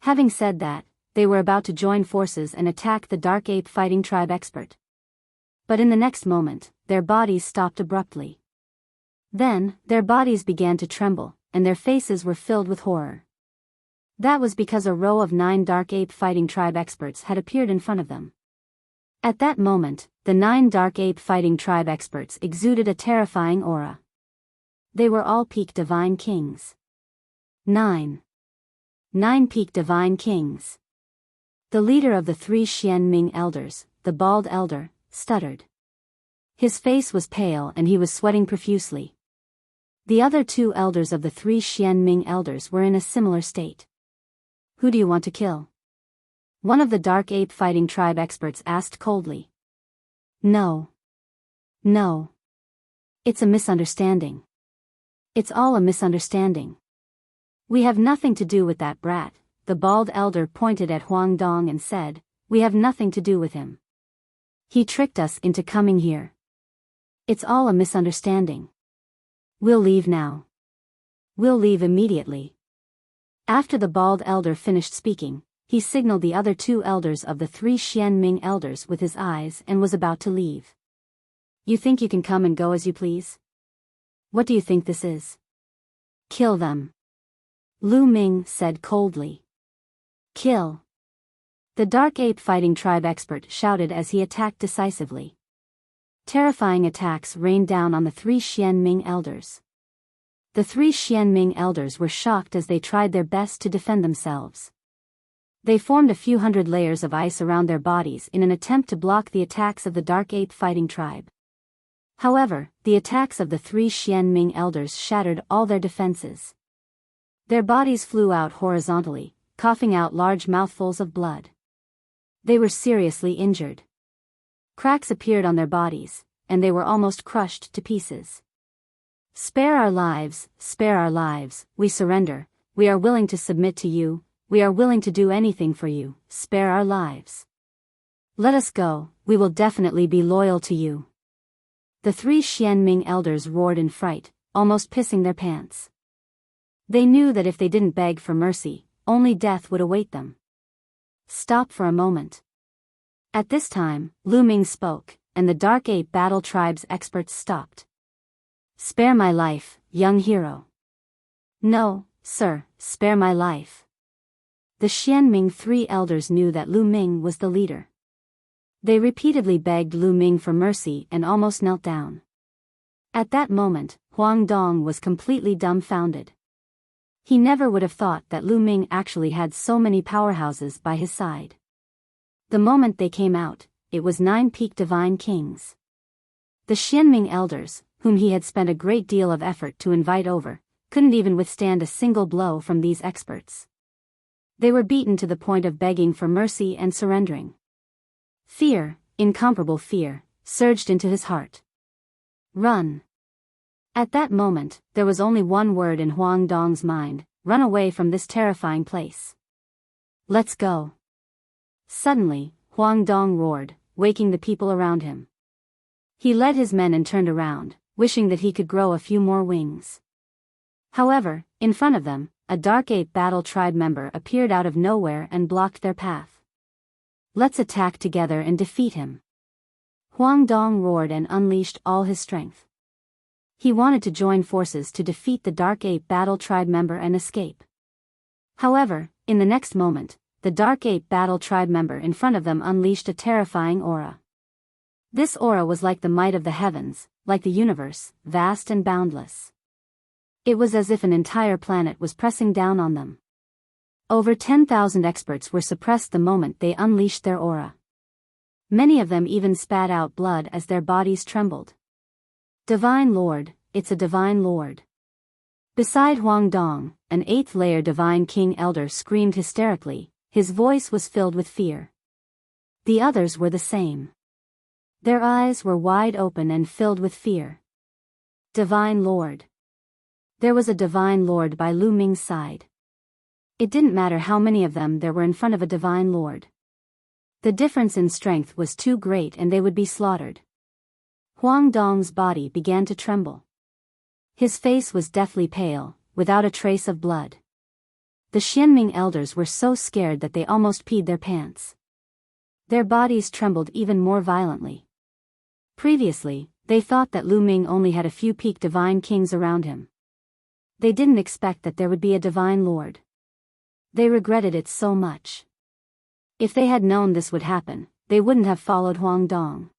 Having said that, they were about to join forces and attack the Dark Ape Fighting Tribe expert. But in the next moment, their bodies stopped abruptly. Then, their bodies began to tremble, and their faces were filled with horror. That was because a row of 9 Dark Ape Fighting Tribe experts had appeared in front of them. At that moment, the 9 Dark Ape Fighting Tribe experts exuded a terrifying aura. They were all Peak Divine Kings. 9 Peak Divine Kings. The leader of the 3 Xianming elders, the bald elder, stuttered. His face was pale and he was sweating profusely. The other 2 elders of the 3 Xianming elders were in a similar state. Who do you want to kill? One of the dark ape fighting tribe experts asked coldly. No. No. It's a misunderstanding. It's all a misunderstanding. We have nothing to do with that brat, the bald elder pointed at Huang Dong and said, we have nothing to do with him. He tricked us into coming here. It's all a misunderstanding. We'll leave now. We'll leave immediately. After the bald elder finished speaking, he signaled the other 2 elders of the 3 Xianming elders with his eyes and was about to leave. You think you can come and go as you please? What do you think this is? Kill them. Lu Ming said coldly. Kill. The dark ape fighting tribe expert shouted as he attacked decisively. Terrifying attacks rained down on the 3 Xianming elders. The 3 Xianming elders were shocked as they tried their best to defend themselves. They formed a few hundred layers of ice around their bodies in an attempt to block the attacks of the dark ape fighting tribe. However, the attacks of the 3 Xianming elders shattered all their defenses. Their bodies flew out horizontally, coughing out large mouthfuls of blood. They were seriously injured. Cracks appeared on their bodies, and they were almost crushed to pieces. Spare our lives, we surrender, we are willing to submit to you, we are willing to do anything for you, spare our lives. Let us go, we will definitely be loyal to you. The 3 Xianming elders roared in fright, almost pissing their pants. They knew that if they didn't beg for mercy, only death would await them. Stop for a moment. At this time, Lu Ming spoke, and the Dark Ape Battle Tribe's experts stopped. Spare my life, young hero. No, sir, spare my life. The Xianming 3 elders knew that Lu Ming was the leader. They repeatedly begged Lu Ming for mercy and almost knelt down. At that moment, Huang Dong was completely dumbfounded. He never would have thought that Lu Ming actually had so many powerhouses by his side. The moment they came out, it was 9 peak divine kings. The Xianming elders, whom he had spent a great deal of effort to invite over, couldn't even withstand a single blow from these experts. They were beaten to the point of begging for mercy and surrendering. Fear, incomparable fear, surged into his heart. Run. At that moment, there was only one word in Huang Dong's mind: run away from this terrifying place. Let's go. Suddenly, Huang Dong roared, waking the people around him. He led his men and turned around, wishing that he could grow a few more wings. However, in front of them, a Dark Ape Battle Tribe member appeared out of nowhere and blocked their path. Let's attack together and defeat him. Huang Dong roared and unleashed all his strength. He wanted to join forces to defeat the Dark Ape Battle Tribe member and escape. However, in the next moment, the Dark Ape Battle Tribe member in front of them unleashed a terrifying aura. This aura was like the might of the heavens, like the universe, vast and boundless. It was as if an entire planet was pressing down on them. Over 10,000 experts were suppressed the moment they unleashed their aura. Many of them even spat out blood as their bodies trembled. Divine Lord, it's a Divine Lord. Beside Huang Dong, an 8th-layer Divine King Elder screamed hysterically. His voice was filled with fear. The others were the same. Their eyes were wide open and filled with fear. Divine Lord. There was a Divine Lord by Lu Ming's side. It didn't matter how many of them there were in front of a Divine Lord. The difference in strength was too great and they would be slaughtered. Huang Dong's body began to tremble. His face was deathly pale, without a trace of blood. The Xianming elders were so scared that they almost peed their pants. Their bodies trembled even more violently. Previously, they thought that Lu Ming only had a few peak divine kings around him. They didn't expect that there would be a Divine Lord. They regretted it so much. If they had known this would happen, they wouldn't have followed Huang Dong.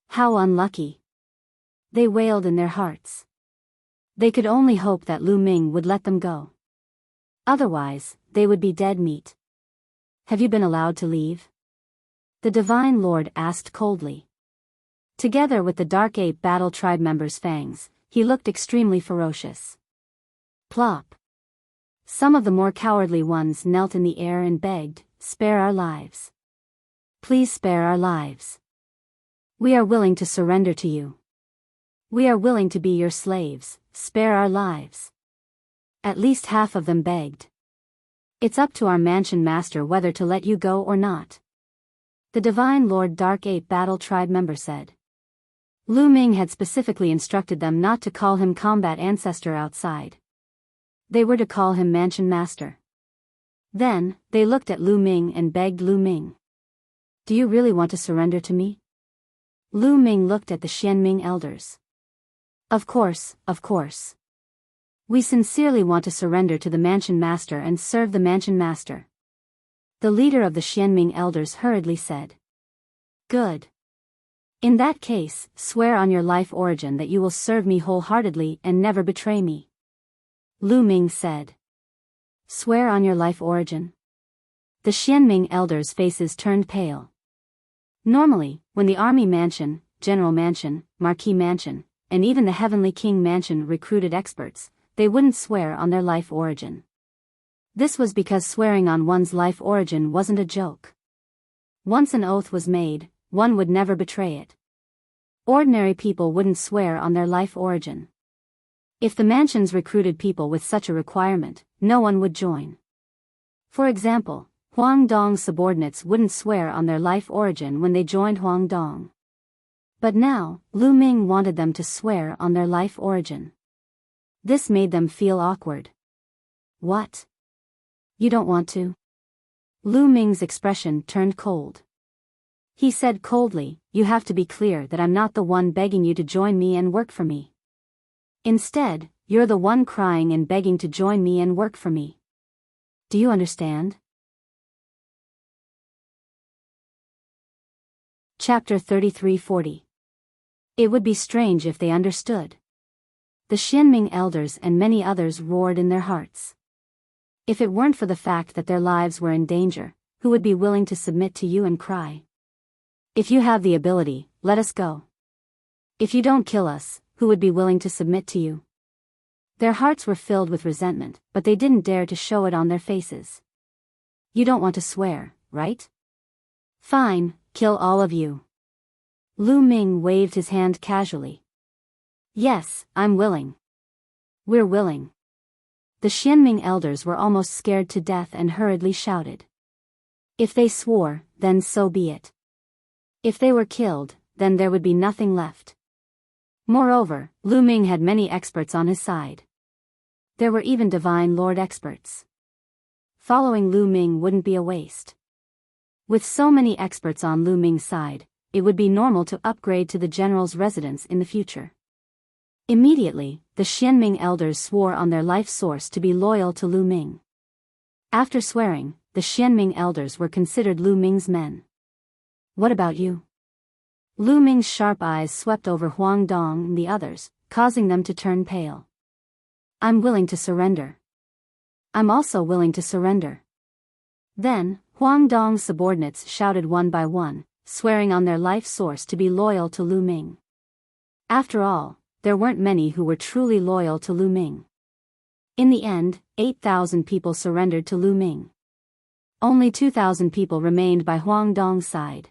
How unlucky. They wailed in their hearts. They could only hope that Lu Ming would let them go. Otherwise, they would be dead meat. Have you been allowed to leave? The Divine Lord asked coldly. Together with the Dark Ape Battle Tribe members' fangs, he looked extremely ferocious. Plop. Some of the more cowardly ones knelt in the air and begged, "Spare our lives. Please spare our lives. We are willing to surrender to you. We are willing to be your slaves, spare our lives." At least half of them begged. "It's up to our mansion master whether to let you go or not," the Divine Lord Dark Ape Battle Tribe member said. Lu Ming had specifically instructed them not to call him Combat Ancestor outside. They were to call him Mansion Master. Then, they looked at Lu Ming and begged Lu Ming. "Do you really want to surrender to me?" Lu Ming looked at the Xianming elders. Of course. We sincerely want to surrender to the Mansion Master and serve the Mansion Master," the leader of the Xianming elders hurriedly said. "Good. In that case, swear on your life origin that you will serve me wholeheartedly and never betray me," Lu Ming said. "Swear on your life origin?" The Xianming elders' faces turned pale. Normally, when the Army Mansion, General Mansion, Marquis Mansion, and even the Heavenly King Mansion recruited experts, they wouldn't swear on their life origin. This was because swearing on one's life origin wasn't a joke. Once an oath was made, one would never betray it. Ordinary people wouldn't swear on their life origin. If the mansions recruited people with such a requirement, no one would join. For example, Huang Dong's subordinates wouldn't swear on their life origin when they joined Huang Dong. But now, Lu Ming wanted them to swear on their life origin. This made them feel awkward. "What? You don't want to?" Lu Ming's expression turned cold. He said coldly, "You have to be clear that I'm not the one begging you to join me and work for me. Instead, you're the one crying and begging to join me and work for me. Do you understand?" Chapter 3340. It would be strange if they understood. The Xianming elders and many others roared in their hearts. If it weren't for the fact that their lives were in danger, who would be willing to submit to you and cry? "If you have the ability, let us go. If you don't kill us, who would be willing to submit to you?" Their hearts were filled with resentment, but they didn't dare to show it on their faces. "You don't want to swear, right? Fine, kill all of you." Lu Ming waved his hand casually. "Yes, I'm willing. We're willing." The Xianming elders were almost scared to death and hurriedly shouted. If they swore, then so be it. If they were killed, then there would be nothing left. Moreover, Lu Ming had many experts on his side. There were even Divine Lord experts. Following Lu Ming wouldn't be a waste. With so many experts on Lu Ming's side, it would be normal to upgrade to the general's residence in the future. Immediately, the Xianming elders swore on their life source to be loyal to Lu Ming. After swearing, the Xianming elders were considered Lu Ming's men. "What about you?" Lu Ming's sharp eyes swept over Huang Dong and the others, causing them to turn pale. "I'm willing to surrender." "I'm also willing to surrender." Then, Huang Dong's subordinates shouted one by one, swearing on their life source to be loyal to Lu Ming. After all, there weren't many who were truly loyal to Lu Ming. In the end, 8,000 people surrendered to Lu Ming. Only 2,000 people remained by Huang Dong's side.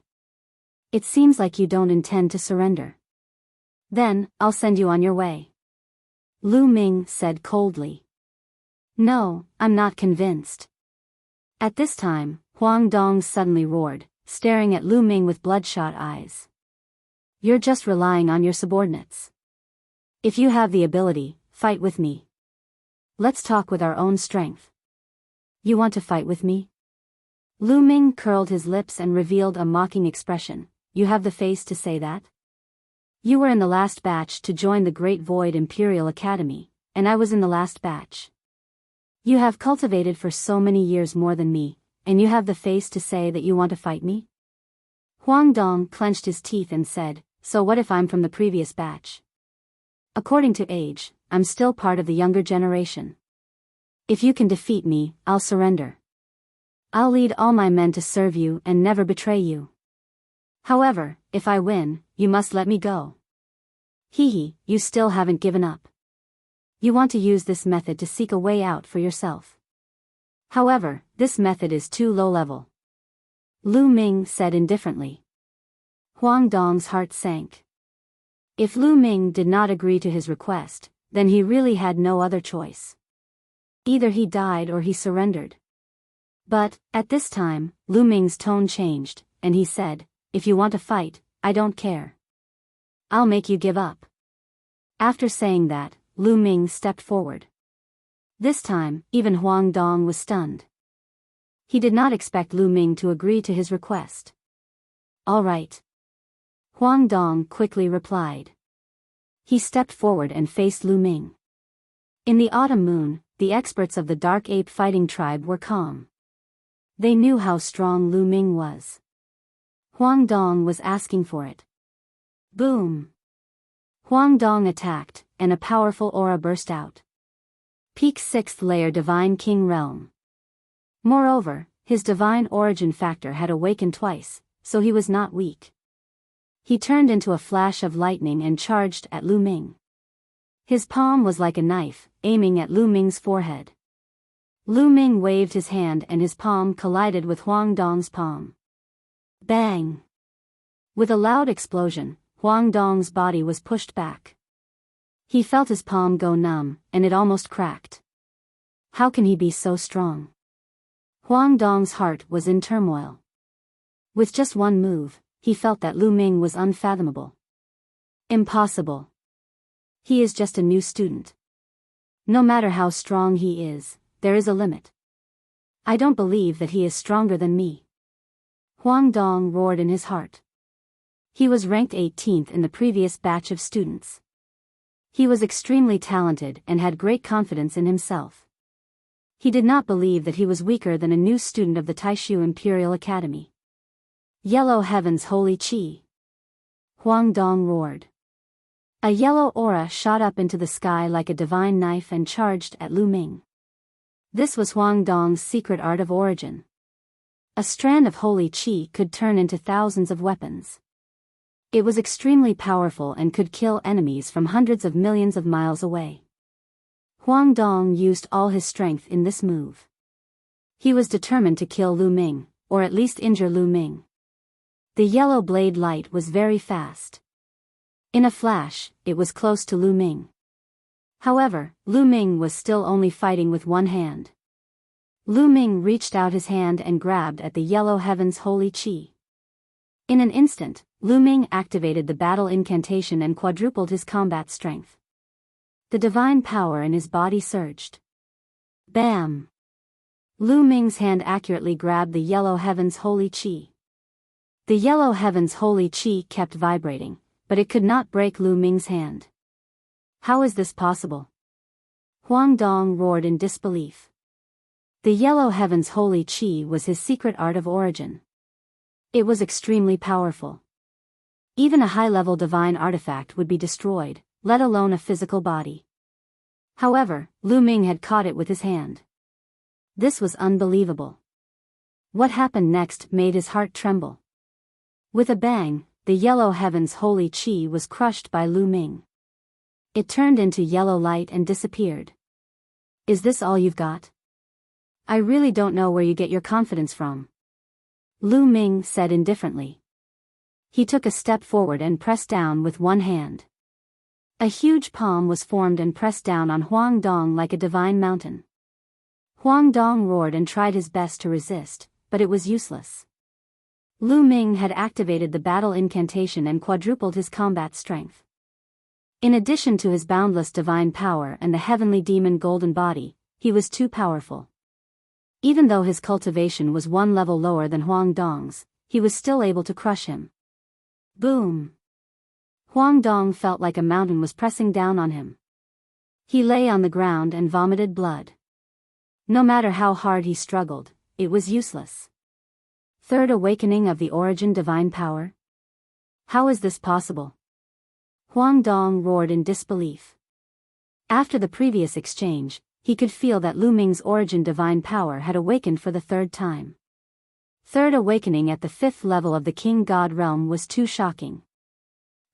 "It seems like you don't intend to surrender. Then, I'll send you on your way," Lu Ming said coldly. "No, I'm not convinced." At this time, Huang Dong suddenly roared, staring at Lu Ming with bloodshot eyes. "You're just relying on your subordinates. If you have the ability, fight with me. Let's talk with our own strength." "You want to fight with me?" Lu Ming curled his lips and revealed a mocking expression. "You have the face to say that? You were in the last batch to join the Great Void Imperial Academy, and I was in the last batch. You have cultivated for so many years more than me, and you have the face to say that you want to fight me?" Huang Dong clenched his teeth and said, "So what if I'm from the previous batch? According to age, I'm still part of the younger generation. If you can defeat me, I'll surrender. I'll lead all my men to serve you and never betray you." However, if I win, you must let me go. Hee, you still haven't given up. You want to use this method to seek a way out for yourself. However, this method is too low level. Lu Ming said indifferently. Huang Dong's heart sank. If Lu Ming did not agree to his request, then he really had no other choice. Either he died or he surrendered. But, at this time, Lu Ming's tone changed, and he said, if you want to fight, I don't care. I'll make you give up. After saying that, Lu Ming stepped forward. This time, even Huang Dong was stunned. He did not expect Lu Ming to agree to his request. All right. Huang Dong quickly replied. He stepped forward and faced Lu Ming. In the autumn moon, the experts of the Dark Ape fighting tribe were calm. They knew how strong Lu Ming was. Huang Dong was asking for it. Boom! Huang Dong attacked, and a powerful aura burst out. Peak 6th layer Divine King Realm. Moreover, his divine origin factor had awakened twice, so he was not weak. He turned into a flash of lightning and charged at Lu Ming. His palm was like a knife, aiming at Lu Ming's forehead. Lu Ming waved his hand and his palm collided with Huang Dong's palm. Bang! With a loud explosion, Huang Dong's body was pushed back. He felt his palm go numb, and it almost cracked. How can he be so strong? Huang Dong's heart was in turmoil. With just one move, he felt that Lu Ming was unfathomable. Impossible. He is just a new student. No matter how strong he is, there is a limit. I don't believe that he is stronger than me. Huang Dong roared in his heart. He was ranked 18th in the previous batch of students. He was extremely talented and had great confidence in himself. He did not believe that he was weaker than a new student of the Taishu Imperial Academy. Yellow Heaven's Holy Qi! Huang Dong roared. A yellow aura shot up into the sky like a divine knife and charged at Lu Ming. This was Huang Dong's secret art of origin. A strand of holy qi could turn into thousands of weapons. It was extremely powerful and could kill enemies from hundreds of millions of miles away. Huang Dong used all his strength in this move. He was determined to kill Lu Ming, or at least injure Lu Ming. The yellow blade light was very fast. In a flash, it was close to Lu Ming. However, Lu Ming was still only fighting with one hand. Lu Ming reached out his hand and grabbed at the Yellow Heaven's Holy Qi. In an instant, Lu Ming activated the battle incantation and quadrupled his combat strength. The divine power in his body surged. Bam! Lu Ming's hand accurately grabbed the Yellow Heaven's Holy Qi. The Yellow Heaven's Holy Qi kept vibrating, but it could not break Lu Ming's hand. How is this possible? Huang Dong roared in disbelief. The Yellow Heaven's Holy Qi was his secret art of origin. It was extremely powerful. Even a high-level divine artifact would be destroyed, let alone a physical body. However, Lu Ming had caught it with his hand. This was unbelievable. What happened next made his heart tremble. With a bang, the Yellow Heaven's Holy Qi was crushed by Lu Ming. It turned into yellow light and disappeared. Is this all you've got? I really don't know where you get your confidence from. Lu Ming said indifferently. He took a step forward and pressed down with one hand. A huge palm was formed and pressed down on Huang Dong like a divine mountain. Huang Dong roared and tried his best to resist, but it was useless. Lu Ming had activated the battle incantation and quadrupled his combat strength. In addition to his boundless divine power and the heavenly demon golden body, he was too powerful. Even though his cultivation was one level lower than Huang Dong's, he was still able to crush him. Boom! Huang Dong felt like a mountain was pressing down on him. He lay on the ground and vomited blood. No matter how hard he struggled, it was useless. Third awakening of the origin divine power? How is this possible? Huang Dong roared in disbelief. After the previous exchange, he could feel that Lu Ming's origin divine power had awakened for the third time. Third awakening at the 5th level of the King God realm was too shocking.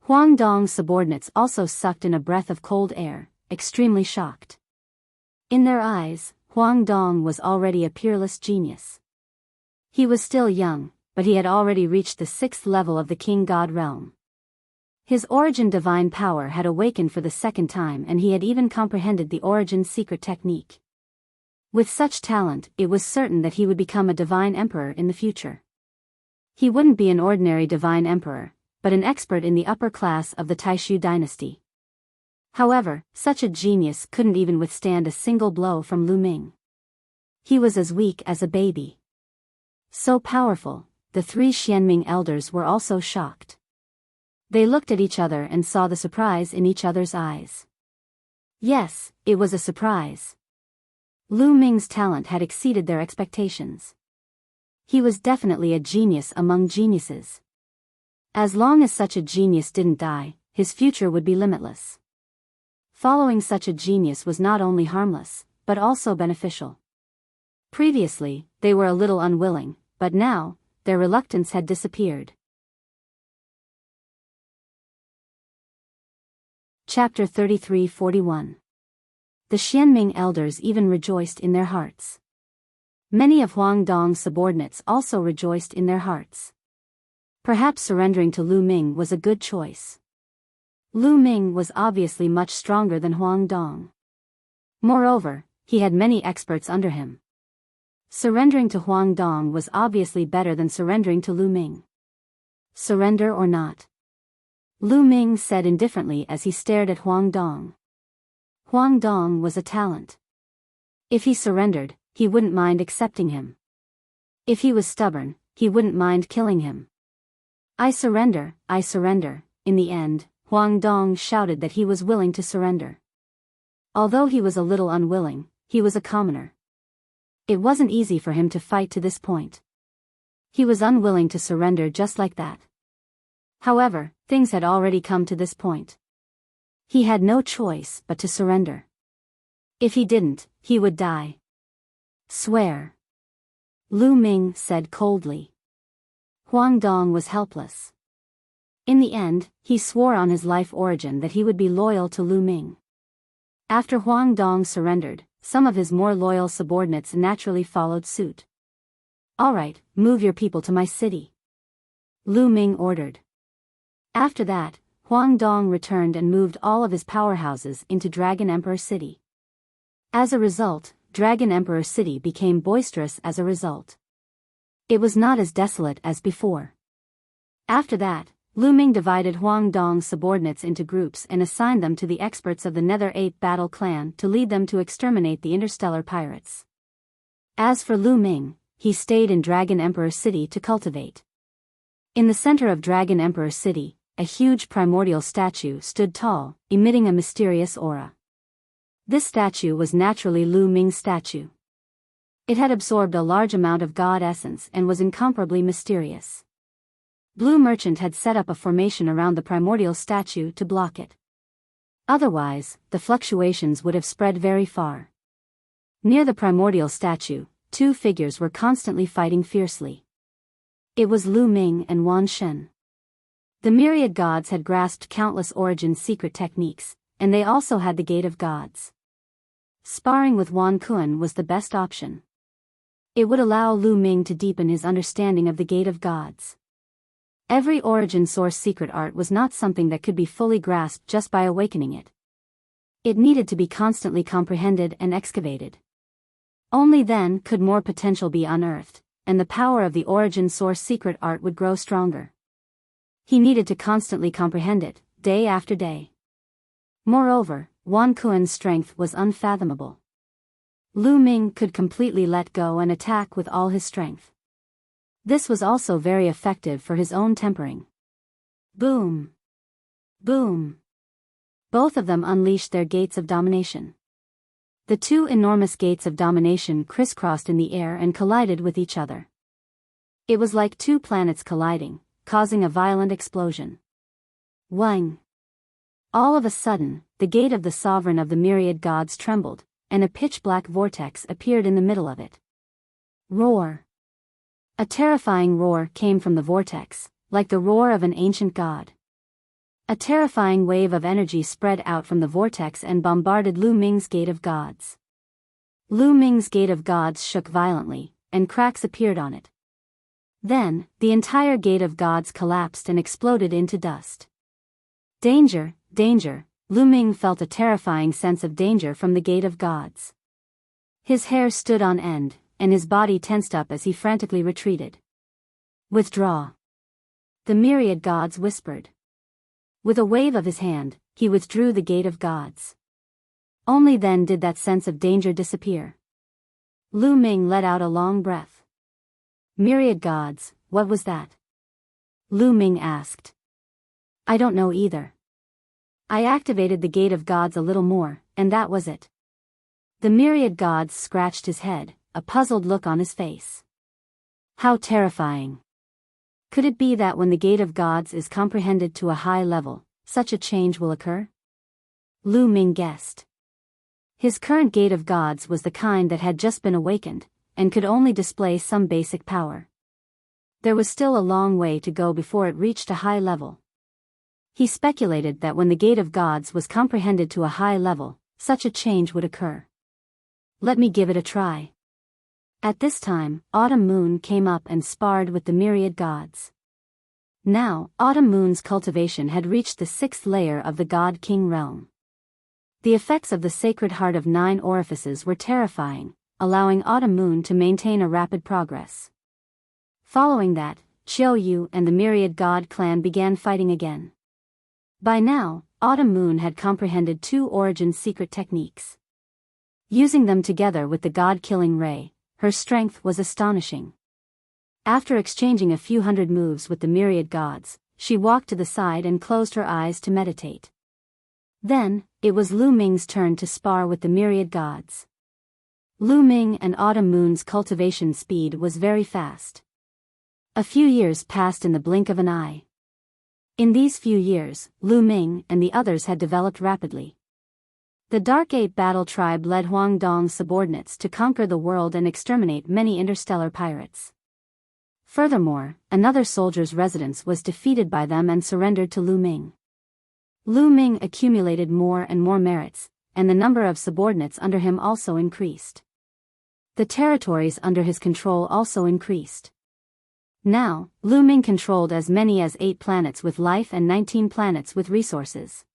Huang Dong's subordinates also sucked in a breath of cold air, extremely shocked. In their eyes, Huang Dong was already a peerless genius. He was still young, but he had already reached the 6th level of the King God realm. His origin divine power had awakened for the 2nd time, and he had even comprehended the origin secret technique. With such talent, it was certain that he would become a divine emperor in the future. He wouldn't be an ordinary divine emperor, but an expert in the upper class of the Taishu dynasty. However, such a genius couldn't even withstand a single blow from Lu Ming. He was as weak as a baby. So powerful, the 3 Xianming elders were also shocked. They looked at each other and saw the surprise in each other's eyes. Yes, it was a surprise. Lu Ming's talent had exceeded their expectations. He was definitely a genius among geniuses. As long as such a genius didn't die, his future would be limitless. Following such a genius was not only harmless, but also beneficial. Previously, they were a little unwilling, but now, their reluctance had disappeared. Chapter 33-41. The Xianming elders even rejoiced in their hearts. Many of Huang Dong's subordinates also rejoiced in their hearts. Perhaps surrendering to Lu Ming was a good choice. Lu Ming was obviously much stronger than Huang Dong. Moreover, he had many experts under him. Surrendering to Huang Dong was obviously better than surrendering to Lu Ming. Surrender or not? Lu Ming said indifferently as he stared at Huang Dong. Huang Dong was a talent. If he surrendered, he wouldn't mind accepting him. If he was stubborn, he wouldn't mind killing him. I surrender, I surrender. In the end, Huang Dong shouted that he was willing to surrender. Although he was a little unwilling, he was a commoner. It wasn't easy for him to fight to this point. He was unwilling to surrender just like that. However, things had already come to this point. He had no choice but to surrender. If he didn't, he would die. Swear. Lu Ming said coldly. Huang Dong was helpless. In the end, he swore on his life origin that he would be loyal to Lu Ming. After Huang Dong surrendered, some of his more loyal subordinates naturally followed suit. All right, move your people to my city, Lu Ming ordered. After that, Huang Dong returned and moved all of his powerhouses into Dragon Emperor City. As a result, Dragon Emperor City became boisterous as a result. It was not as desolate as before. After that, Lu Ming divided Huang Dong's subordinates into groups and assigned them to the experts of the Nether Ape Battle Clan to lead them to exterminate the interstellar pirates. As for Lu Ming, he stayed in Dragon Emperor City to cultivate. In the center of Dragon Emperor City, a huge primordial statue stood tall, emitting a mysterious aura. This statue was naturally Lu Ming's statue. It had absorbed a large amount of god essence and was incomparably mysterious. Blue Merchant had set up a formation around the primordial statue to block it. Otherwise, the fluctuations would have spread very far. Near the primordial statue, 2 figures were constantly fighting fiercely. It was Lu Ming and Wan Shen. The myriad gods had grasped countless origin secret techniques, and they also had the Gate of Gods. Sparring with Wan Kun was the best option. It would allow Lu Ming to deepen his understanding of the Gate of Gods. Every origin source secret art was not something that could be fully grasped just by awakening it. It needed to be constantly comprehended and excavated. Only then could more potential be unearthed, and the power of the origin source secret art would grow stronger. He needed to constantly comprehend it, day after day. Moreover, Wan Kun's strength was unfathomable. Lu Ming could completely let go and attack with all his strength. This was also very effective for his own tempering. Boom! Boom! Both of them unleashed their gates of domination. The 2 enormous gates of domination crisscrossed in the air and collided with each other. It was like 2 planets colliding, causing a violent explosion. Wang! All of a sudden, the gate of the sovereign of the myriad gods trembled, and a pitch-black vortex appeared in the middle of it. Roar! A terrifying roar came from the vortex, like the roar of an ancient god. A terrifying wave of energy spread out from the vortex and bombarded Lu Ming's Gate of Gods. Lu Ming's Gate of Gods shook violently, and cracks appeared on it. Then, the entire Gate of Gods collapsed and exploded into dust. Danger, danger, Lu Ming felt a terrifying sense of danger from the Gate of Gods. His hair stood on end, and his body tensed up as he frantically retreated. Withdraw. The myriad gods whispered. With a wave of his hand, he withdrew the Gate of Gods. Only then did that sense of danger disappear. Lu Ming let out a long breath. Myriad gods, what was that? Lu Ming asked. I don't know either. I activated the Gate of Gods a little more, and that was it. The myriad gods scratched his head, a puzzled look on his face. How terrifying. Could it be that when the Gate of Gods is comprehended to a high level, such a change will occur? Lu Ming guessed. His current Gate of Gods was the kind that had just been awakened, and could only display some basic power. There was still a long way to go before it reached a high level. He speculated that when the Gate of Gods was comprehended to a high level, such a change would occur. Let me give it a try. At this time, Autumn Moon came up and sparred with the myriad gods. Now, Autumn Moon's cultivation had reached the 6th layer of the God-King realm. The effects of the Sacred Heart of 9 Orifices were terrifying, allowing Autumn Moon to maintain a rapid progress. Following that, Qiu Yu and the myriad god clan began fighting again. By now, Autumn Moon had comprehended 2 origin secret techniques. Using them together with the god-killing ray, her strength was astonishing. After exchanging a few hundred moves with the myriad gods, she walked to the side and closed her eyes to meditate. Then, it was Lu Ming's turn to spar with the myriad gods. Lu Ming and Autumn Moon's cultivation speed was very fast. A few years passed in the blink of an eye. In these few years, Lu Ming and the others had developed rapidly. The Dark Ape Battle Tribe led Huang Dong's subordinates to conquer the world and exterminate many interstellar pirates. Furthermore, another soldier's residence was defeated by them and surrendered to Lu Ming. Lu Ming accumulated more and more merits, and the number of subordinates under him also increased. The territories under his control also increased. Now, Lu Ming controlled as many as 8 planets with life and 19 planets with resources.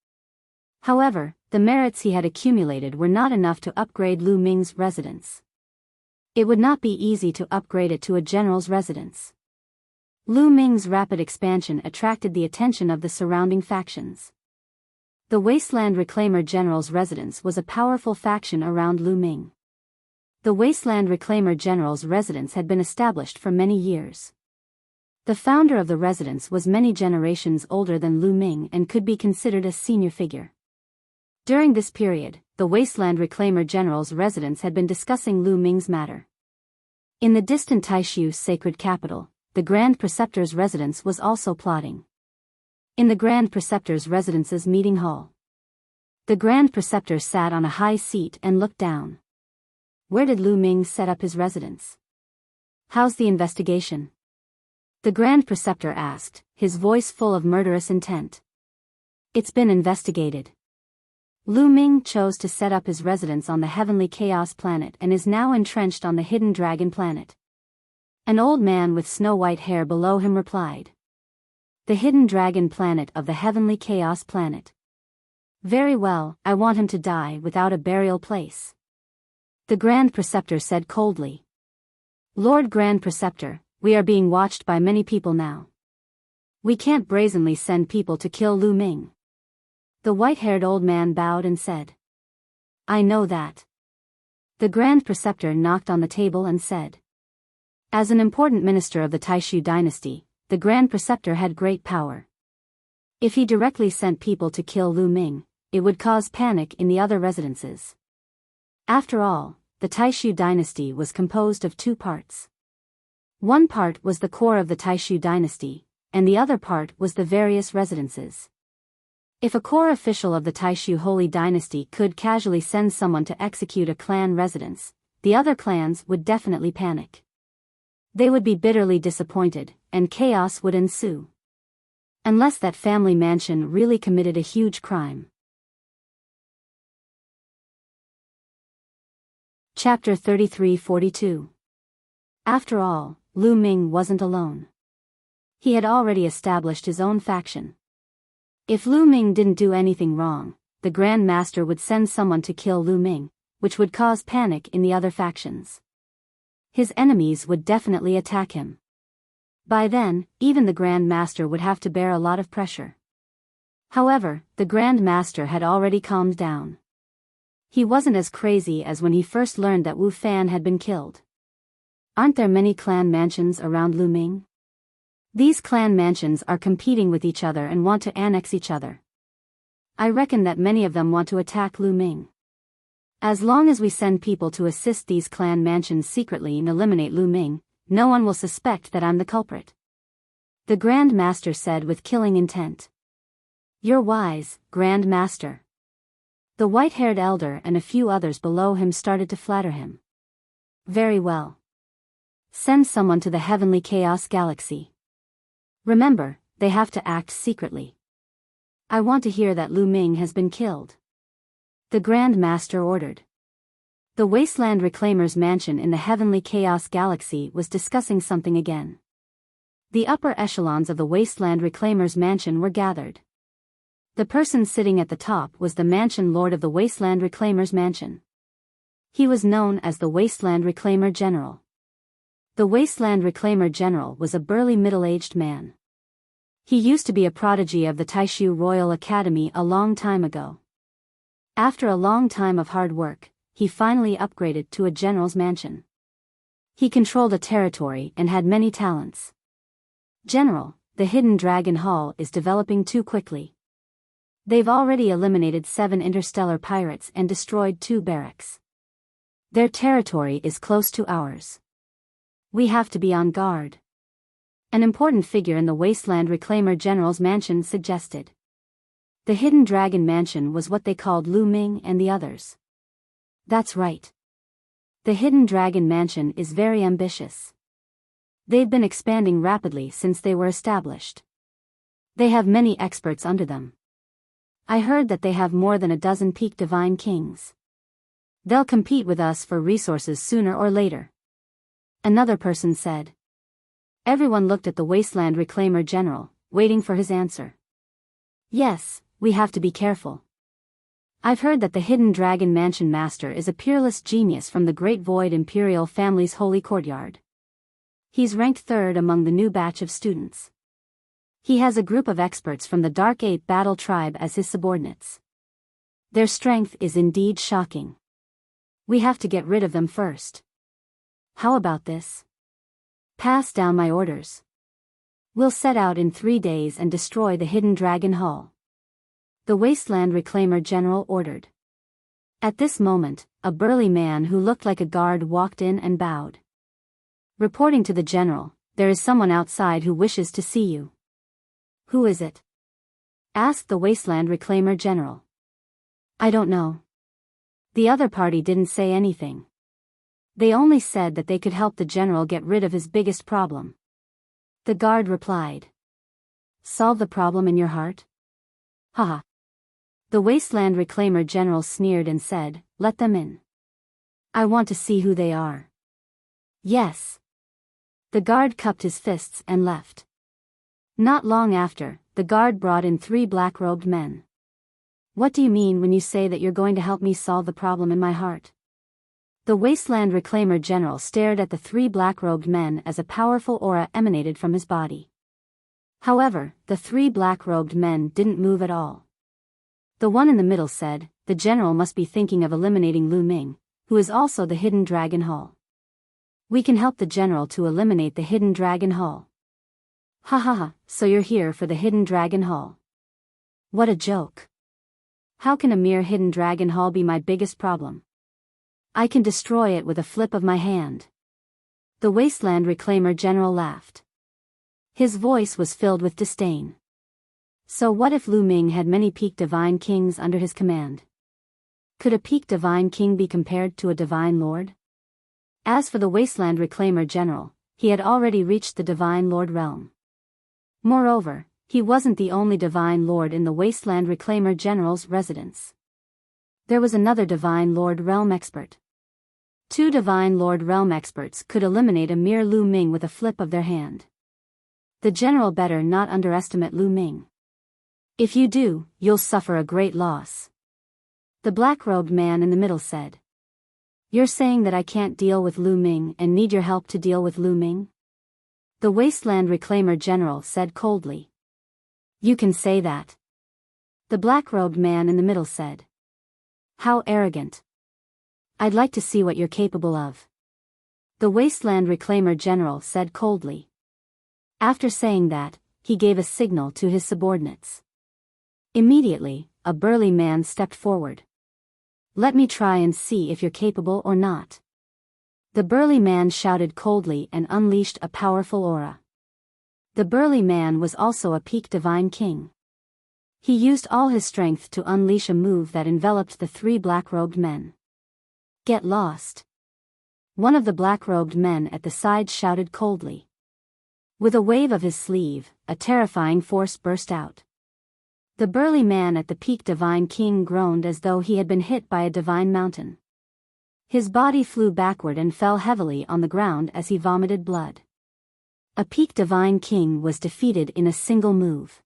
However, the merits he had accumulated were not enough to upgrade Lu Ming's residence. It would not be easy to upgrade it to a general's residence. Lu Ming's rapid expansion attracted the attention of the surrounding factions. The Wasteland Reclaimer General's residence was a powerful faction around Lu Ming. The Wasteland Reclaimer General's residence had been established for many years. The founder of the residence was many generations older than Lu Ming and could be considered a senior figure. During this period, the Wasteland Reclaimer General's residence had been discussing Lu Ming's matter. In the distant Taishu sacred capital, the Grand Preceptor's residence was also plotting. In the Grand Preceptor's residence's meeting hall, the Grand Preceptor sat on a high seat and looked down. Where did Lu Ming set up his residence? How's the investigation? The Grand Preceptor asked, his voice full of murderous intent. It's been investigated. Lu Ming chose to set up his residence on the Heavenly Chaos planet and is now entrenched on the Hidden Dragon planet. An old man with snow-white hair below him replied. The Hidden Dragon planet of the Heavenly Chaos planet. Very well, I want him to die without a burial place. The Grand Preceptor said coldly. Lord Grand Preceptor, we are being watched by many people now. We can't brazenly send people to kill Lu Ming. The white-haired old man bowed and said. I know that. The Grand Preceptor knocked on the table and said. As an important minister of the Taishu dynasty, the Grand Preceptor had great power. If he directly sent people to kill Lu Ming, it would cause panic in the other residences. After all, the Taishu dynasty was composed of 2 parts. One part was the core of the Taishu dynasty, and the other part was the various residences. If a core official of the Taishu Holy Dynasty could casually send someone to execute a clan residence, the other clans would definitely panic. They would be bitterly disappointed, and chaos would ensue. Unless that family mansion really committed a huge crime. Chapter 33-42. After all, Lu Ming wasn't alone. He had already established his own faction. If Lu Ming didn't do anything wrong, the Grand Master would send someone to kill Lu Ming, which would cause panic in the other factions. His enemies would definitely attack him. By then, even the Grand Master would have to bear a lot of pressure. However, the Grand Master had already calmed down. He wasn't as crazy as when he first learned that Wu Fan had been killed. Aren't there many clan mansions around Lu Ming? These clan mansions are competing with each other and want to annex each other. I reckon that many of them want to attack Lu Ming. As long as we send people to assist these clan mansions secretly and eliminate Lu Ming, no one will suspect that I'm the culprit. The Grand Master said with killing intent. You're wise, Grand Master. The white-haired elder and a few others below him started to flatter him. Very well. Send someone to the Heavenly Chaos Galaxy. Remember, they have to act secretly. I want to hear that Lu Ming has been killed. The Grand Master ordered. The Wasteland Reclaimer's mansion in the Heavenly Chaos Galaxy was discussing something again. The upper echelons of the Wasteland Reclaimer's mansion were gathered. The person sitting at the top was the Mansion Lord of the Wasteland Reclaimer's mansion. He was known as the Wasteland Reclaimer General. The Wasteland Reclaimer General was a burly middle-aged man. He used to be a prodigy of the Taishu Royal Academy a long time ago. After a long time of hard work, he finally upgraded to a general's mansion. He controlled a territory and had many talents. General, the Hidden Dragon Hall is developing too quickly. They've already eliminated 7 interstellar pirates and destroyed 2 barracks. Their territory is close to ours. We have to be on guard. An important figure in the Wasteland Reclaimer General's mansion suggested. The Hidden Dragon Mansion was what they called Lu Ming and the others. That's right. The Hidden Dragon Mansion is very ambitious. They've been expanding rapidly since they were established. They have many experts under them. I heard that they have more than a dozen peak divine kings. They'll compete with us for resources sooner or later. Another person said. Everyone looked at the Wasteland Reclaimer General, waiting for his answer. Yes, we have to be careful. I've heard that the Hidden Dragon Mansion Master is a peerless genius from the Great Void Imperial family's holy courtyard. He's ranked 3rd among the new batch of students. He has a group of experts from the Dark 8 Battle Tribe as his subordinates. Their strength is indeed shocking. We have to get rid of them first. How about this? Pass down my orders. We'll set out in 3 days and destroy the Hidden Dragon Hall. The Wasteland Reclaimer General ordered. At this moment, a burly man who looked like a guard walked in and bowed. Reporting to the general, there is someone outside who wishes to see you. Who is it? Asked the Wasteland Reclaimer General. I don't know. The other party didn't say anything. They only said that they could help the general get rid of his biggest problem. The guard replied. Solve the problem in your heart? Haha. The Wasteland Reclaimer General sneered and said, let them in. I want to see who they are. Yes. The guard cupped his fists and left. Not long after, the guard brought in 3 black-robed men. What do you mean when you say that you're going to help me solve the problem in my heart? The Wasteland Reclaimer General stared at the 3 black-robed men as a powerful aura emanated from his body. However, the 3 black-robed men didn't move at all. The one in the middle said, the general must be thinking of eliminating Lu Ming, who is also the Hidden Dragon Hall. We can help the general to eliminate the Hidden Dragon Hall. Ha ha ha, so you're here for the Hidden Dragon Hall. What a joke. How can a mere Hidden Dragon Hall be my biggest problem? I can destroy it with a flip of my hand. The Wasteland Reclaimer General laughed. His voice was filled with disdain. So what if Lu Ming had many peak divine kings under his command? Could a peak divine king be compared to a divine lord? As for the Wasteland Reclaimer General, he had already reached the Divine Lord realm. Moreover, he wasn't the only Divine Lord in the Wasteland Reclaimer General's residence. There was another Divine Lord realm expert. 2 Divine Lord realm experts could eliminate a mere Lu Ming with a flip of their hand. The general better not underestimate Lu Ming. If you do, you'll suffer a great loss. The black-robed man in the middle said. You're saying that I can't deal with Lu Ming and need your help to deal with Lu Ming? The Wasteland Reclaimer General said coldly. You can say that. The black-robed man in the middle said. How arrogant. I'd like to see what you're capable of. The Wasteland Reclaimer General said coldly. After saying that, he gave a signal to his subordinates. Immediately, a burly man stepped forward. Let me try and see if you're capable or not. The burly man shouted coldly and unleashed a powerful aura. The burly man was also a peak divine king. He used all his strength to unleash a move that enveloped the 3 black-robed men. Get lost. One of the black-robed men at the side shouted coldly. With a wave of his sleeve, a terrifying force burst out. The burly man at the peak divine king groaned as though he had been hit by a divine mountain. His body flew backward and fell heavily on the ground as he vomited blood. A peak divine king was defeated in a single move.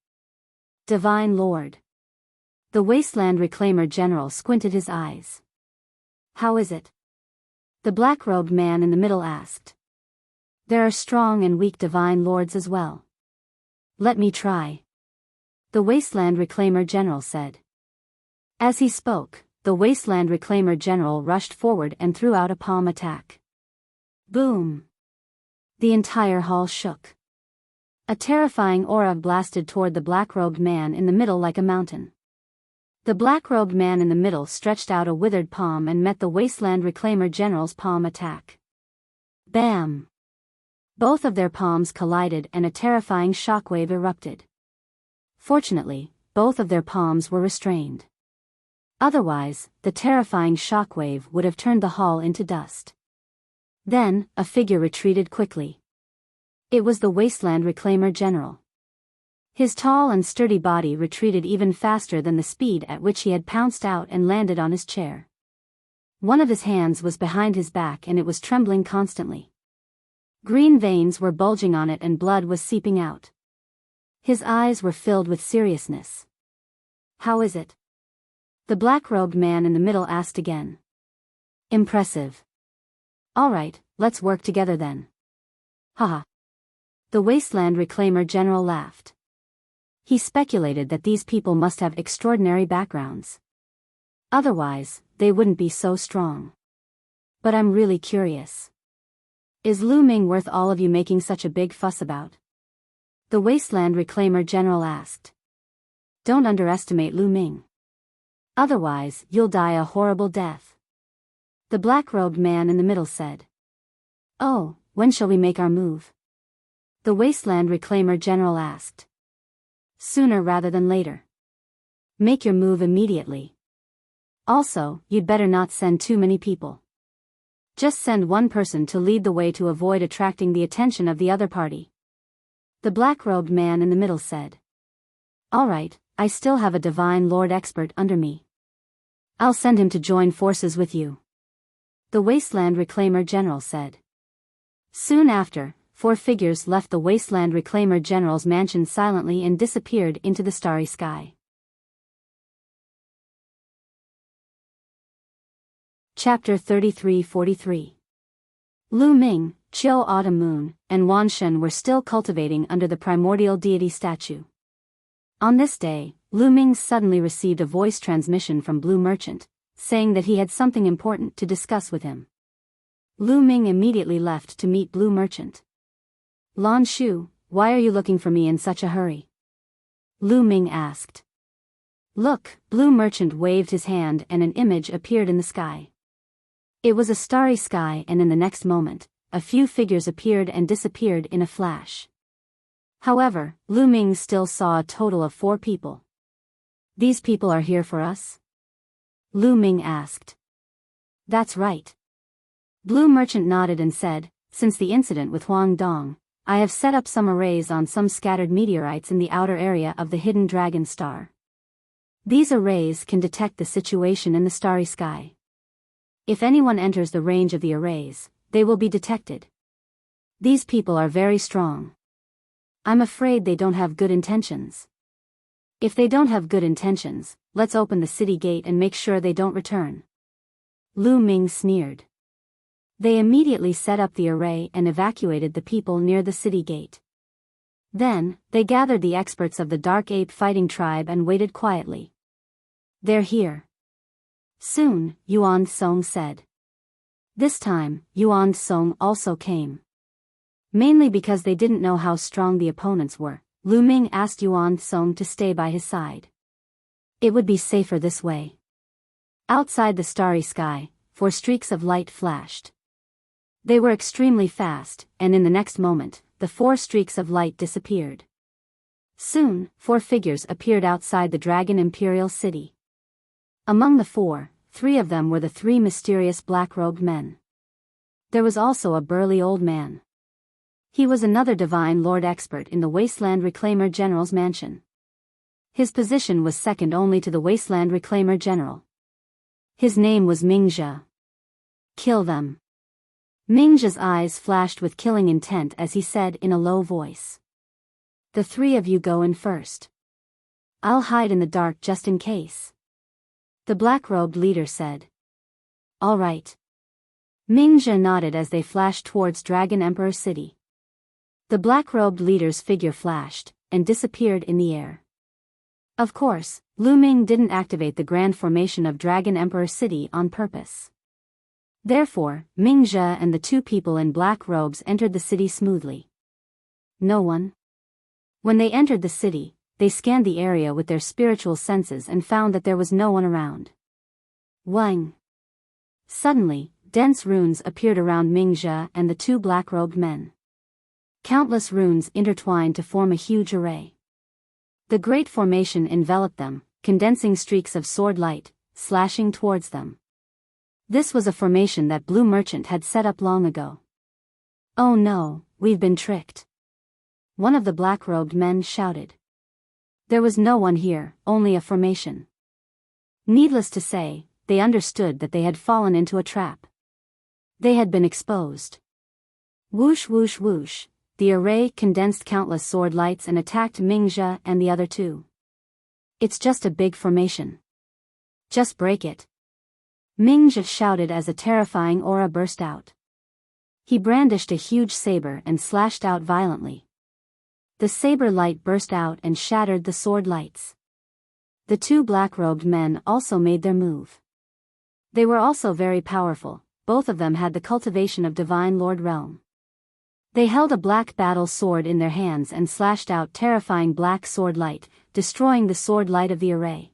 Divine Lord. The Wasteland Reclaimer General squinted his eyes. How is it? The black-robed man in the middle asked. There are strong and weak divine lords as well. Let me try. The Wasteland Reclaimer General said. As he spoke, the Wasteland Reclaimer General rushed forward and threw out a palm attack. Boom! The entire hall shook. A terrifying aura blasted toward the black-robed man in the middle like a mountain. The black-robed man in the middle stretched out a withered palm and met the Wasteland Reclaimer General's palm attack. Bam! Both of their palms collided and a terrifying shockwave erupted. Fortunately, both of their palms were restrained. Otherwise, the terrifying shockwave would have turned the hall into dust. Then, a figure retreated quickly. It was the Wasteland Reclaimer General. His tall and sturdy body retreated even faster than the speed at which he had pounced out and landed on his chair. One of his hands was behind his back and it was trembling constantly. Green veins were bulging on it and blood was seeping out. His eyes were filled with seriousness. How is it? The black-robed man in the middle asked again. Impressive. All right, let's work together then. Haha. The Wasteland Reclaimer General laughed. He speculated that these people must have extraordinary backgrounds. Otherwise, they wouldn't be so strong. But I'm really curious. Is Lu Ming worth all of you making such a big fuss about? The Wasteland Reclaimer General asked. Don't underestimate Lu Ming. Otherwise, you'll die a horrible death. The black-robed man in the middle said. Oh, when shall we make our move? The Wasteland Reclaimer General asked. Sooner rather than later. Make your move immediately. Also, you'd better not send too many people. Just send one person to lead the way to avoid attracting the attention of the other party. The black-robed man in the middle said. All right, I still have a Divine Lord expert under me. I'll send him to join forces with you. The Wasteland Reclaimer General said. Soon after, 4 figures left the Wasteland Reclaimer General's mansion silently and disappeared into the starry sky. Chapter 33-43. Lu Ming, Chiu Autumn Moon, and Wan Shen were still cultivating under the primordial deity statue. On this day, Lu Ming suddenly received a voice transmission from Blue Merchant, saying that he had something important to discuss with him. Lu Ming immediately left to meet Blue Merchant. Lan Shu, why are you looking for me in such a hurry? Lu Ming asked. Look, Blue Merchant waved his hand and an image appeared in the sky. It was a starry sky and in the next moment, a few figures appeared and disappeared in a flash. However, Lu Ming still saw a total of 4 people. These people are here for us? Lu Ming asked. That's right. Blue Merchant nodded and said, Since the incident with Huang Dong, I have set up some arrays on some scattered meteorites in the outer area of the hidden dragon star. These arrays can detect the situation in the starry sky. If anyone enters the range of the arrays, they will be detected. These people are very strong. I'm afraid they don't have good intentions. If they don't have good intentions, let's open the city gate and make sure they don't return. Lu Ming sneered. They immediately set up the array and evacuated the people near the city gate. Then, they gathered the experts of the Dark Ape fighting tribe and waited quietly. They're here. Soon, Yuan Song said. This time, Yuan Song also came. Mainly because they didn't know how strong the opponents were, Lu Ming asked Yuan Song to stay by his side. It would be safer this way. Outside the starry sky, 4 streaks of light flashed. They were extremely fast, and in the next moment, the 4 streaks of light disappeared. Soon, 4 figures appeared outside the Dragon Imperial City. Among the 4, 3 of them were the 3 mysterious black-robed men. There was also a burly old man. He was another Divine Lord expert in the Wasteland Reclaimer General's mansion. His position was second only to the Wasteland Reclaimer General. His name was Mingzhe. Kill them. Mingzhe's eyes flashed with killing intent as he said in a low voice. The 3 of you go in first. I'll hide in the dark just in case. The black-robed leader said. All right. Mingzhe nodded as they flashed towards Dragon Emperor City. The black-robed leader's figure flashed, and disappeared in the air. Of course, Lu Ming didn't activate the grand formation of Dragon Emperor City on purpose. Therefore, Mingzhe and the 2 people in black robes entered the city smoothly. No one. When they entered the city, they scanned the area with their spiritual senses and found that there was no one around. Wang. Suddenly, dense runes appeared around Mingzhe and the 2 black-robed men. Countless runes intertwined to form a huge array. The great formation enveloped them, condensing streaks of sword light, slashing towards them. This was a formation that Blue Merchant had set up long ago. Oh no, we've been tricked. One of the black-robed men shouted. There was no one here, only a formation. Needless to say, they understood that they had fallen into a trap. They had been exposed. Whoosh whoosh whoosh, the array condensed countless sword lights and attacked Mingzhe and the other 2. It's just a big formation. Just break it. Mingzhe shouted as a terrifying aura burst out. He brandished a huge saber and slashed out violently. The saber light burst out and shattered the sword lights. The 2 black-robed men also made their move. They were also very powerful, both of them had the cultivation of Divine Lord Realm. They held a black battle sword in their hands and slashed out terrifying black sword light, destroying the sword light of the array.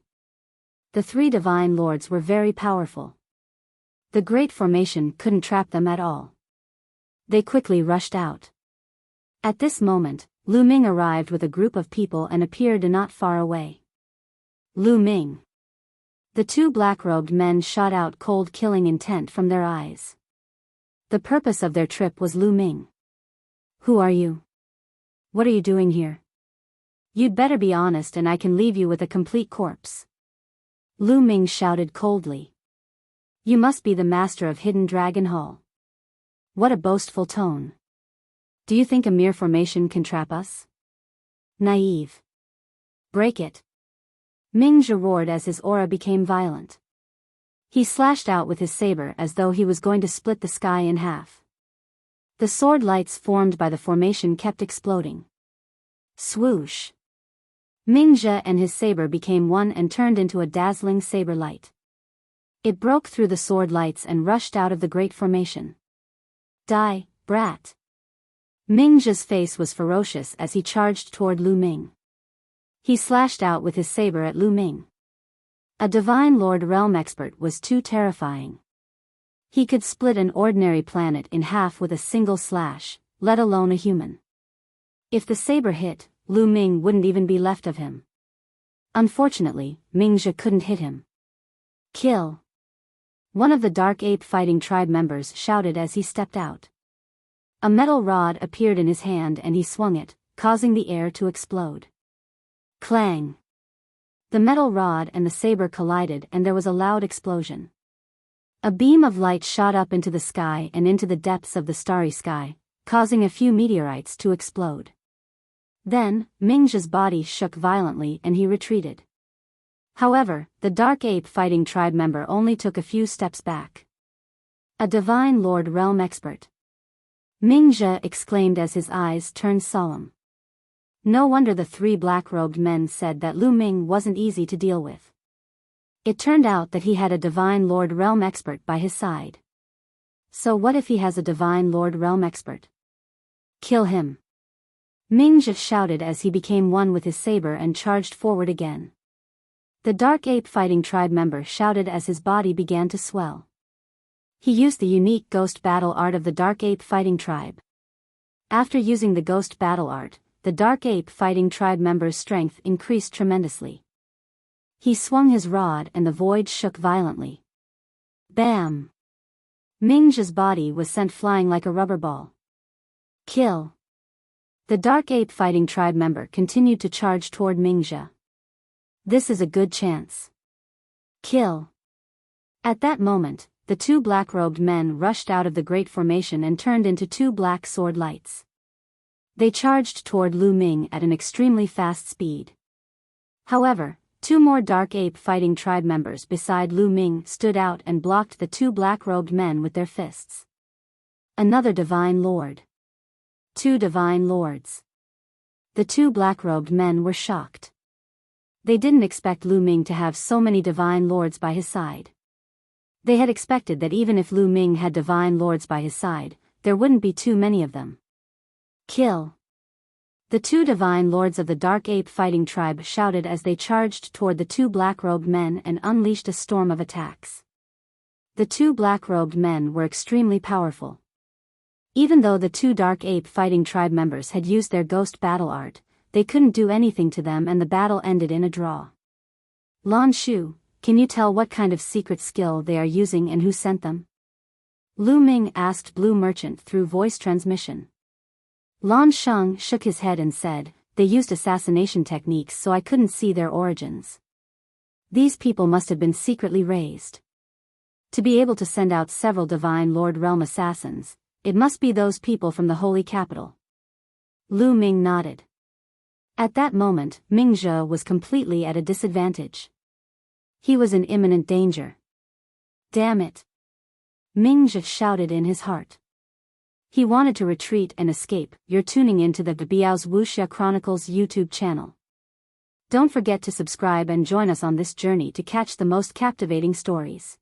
The 3 Divine Lords were very powerful. The Great Formation couldn't trap them at all. They quickly rushed out. At this moment, Lu Ming arrived with a group of people and appeared not far away. Lu Ming. The 2 black-robed men shot out cold killing intent from their eyes. The purpose of their trip was Lu Ming. Who are you? What are you doing here? You'd better be honest and I can leave you with a complete corpse. Lu Ming shouted coldly. You must be the master of Hidden Dragon Hall. What a boastful tone. Do you think a mere formation can trap us? Naive. Break it. Mingzhe roared as his aura became violent. He slashed out with his saber as though he was going to split the sky in half. The sword lights formed by the formation kept exploding. Swoosh. Mingzhe and his saber became one and turned into a dazzling saber light. It broke through the sword lights and rushed out of the great formation. Die, brat. Mingzhe's face was ferocious as he charged toward Lu Ming. He slashed out with his saber at Lu Ming. A Divine Lord Realm expert was too terrifying. He could split an ordinary planet in half with a single slash, let alone a human. If the saber hit, Lu Ming wouldn't even be left of him. Unfortunately, Mingzhe couldn't hit him. Kill. One of the Dark Ape fighting tribe members shouted as he stepped out. A metal rod appeared in his hand and he swung it, causing the air to explode. Clang! The metal rod and the saber collided and there was a loud explosion. A beam of light shot up into the sky and into the depths of the starry sky, causing a few meteorites to explode. Then, Mingzha's body shook violently and he retreated. However, the Dark Ape Fighting Tribe member only took a few steps back. A Divine Lord Realm Expert. Mingzha exclaimed as his eyes turned solemn. No wonder the three black-robed men said that Lu Ming wasn't easy to deal with. It turned out that he had a Divine Lord Realm Expert by his side. So what if he has a Divine Lord Realm Expert? Kill him! Mingzha shouted as he became one with his saber and charged forward again. The Dark Ape Fighting Tribe member shouted as his body began to swell. He used the unique Ghost Battle Art of the Dark Ape Fighting Tribe. After using the Ghost Battle Art, the Dark Ape Fighting Tribe member's strength increased tremendously. He swung his rod and the void shook violently. Bam! Mingzha's body was sent flying like a rubber ball. Kill! The Dark Ape Fighting Tribe member continued to charge toward Mingzha. This is a good chance. Kill! At that moment, the two black-robed men rushed out of the great formation and turned into two black sword lights. They charged toward Lu Ming at an extremely fast speed. However, two more Dark Ape Fighting Tribe members beside Lu Ming stood out and blocked the two black-robed men with their fists. Another Divine Lord. Two Divine Lords. The two black-robed men were shocked. They didn't expect Lu Ming to have so many Divine Lords by his side. They had expected that even if Lu Ming had Divine Lords by his side, there wouldn't be too many of them. Kill! The two Divine Lords of the Dark Ape Fighting Tribe shouted as they charged toward the two black-robed men and unleashed a storm of attacks. The two black-robed men were extremely powerful. Even though the two Dark Ape Fighting Tribe members had used their Ghost Battle Art, they couldn't do anything to them and the battle ended in a draw. Lan Shu, can you tell what kind of secret skill they are using and who sent them? Lu Ming asked Blue Merchant through voice transmission. Lan Sheng shook his head and said, they used assassination techniques so I couldn't see their origins. These people must have been secretly raised. To be able to send out several Divine Lord Realm assassins, it must be those people from the Holy Capital. Lu Ming nodded. At that moment, Mingzha was completely at a disadvantage. He was in imminent danger. Damn it! Mingzha shouted in his heart. He wanted to retreat and escape. You're tuning into the Biyao's Wuxia Chronicles YouTube channel. Don't forget to subscribe and join us on this journey to catch the most captivating stories.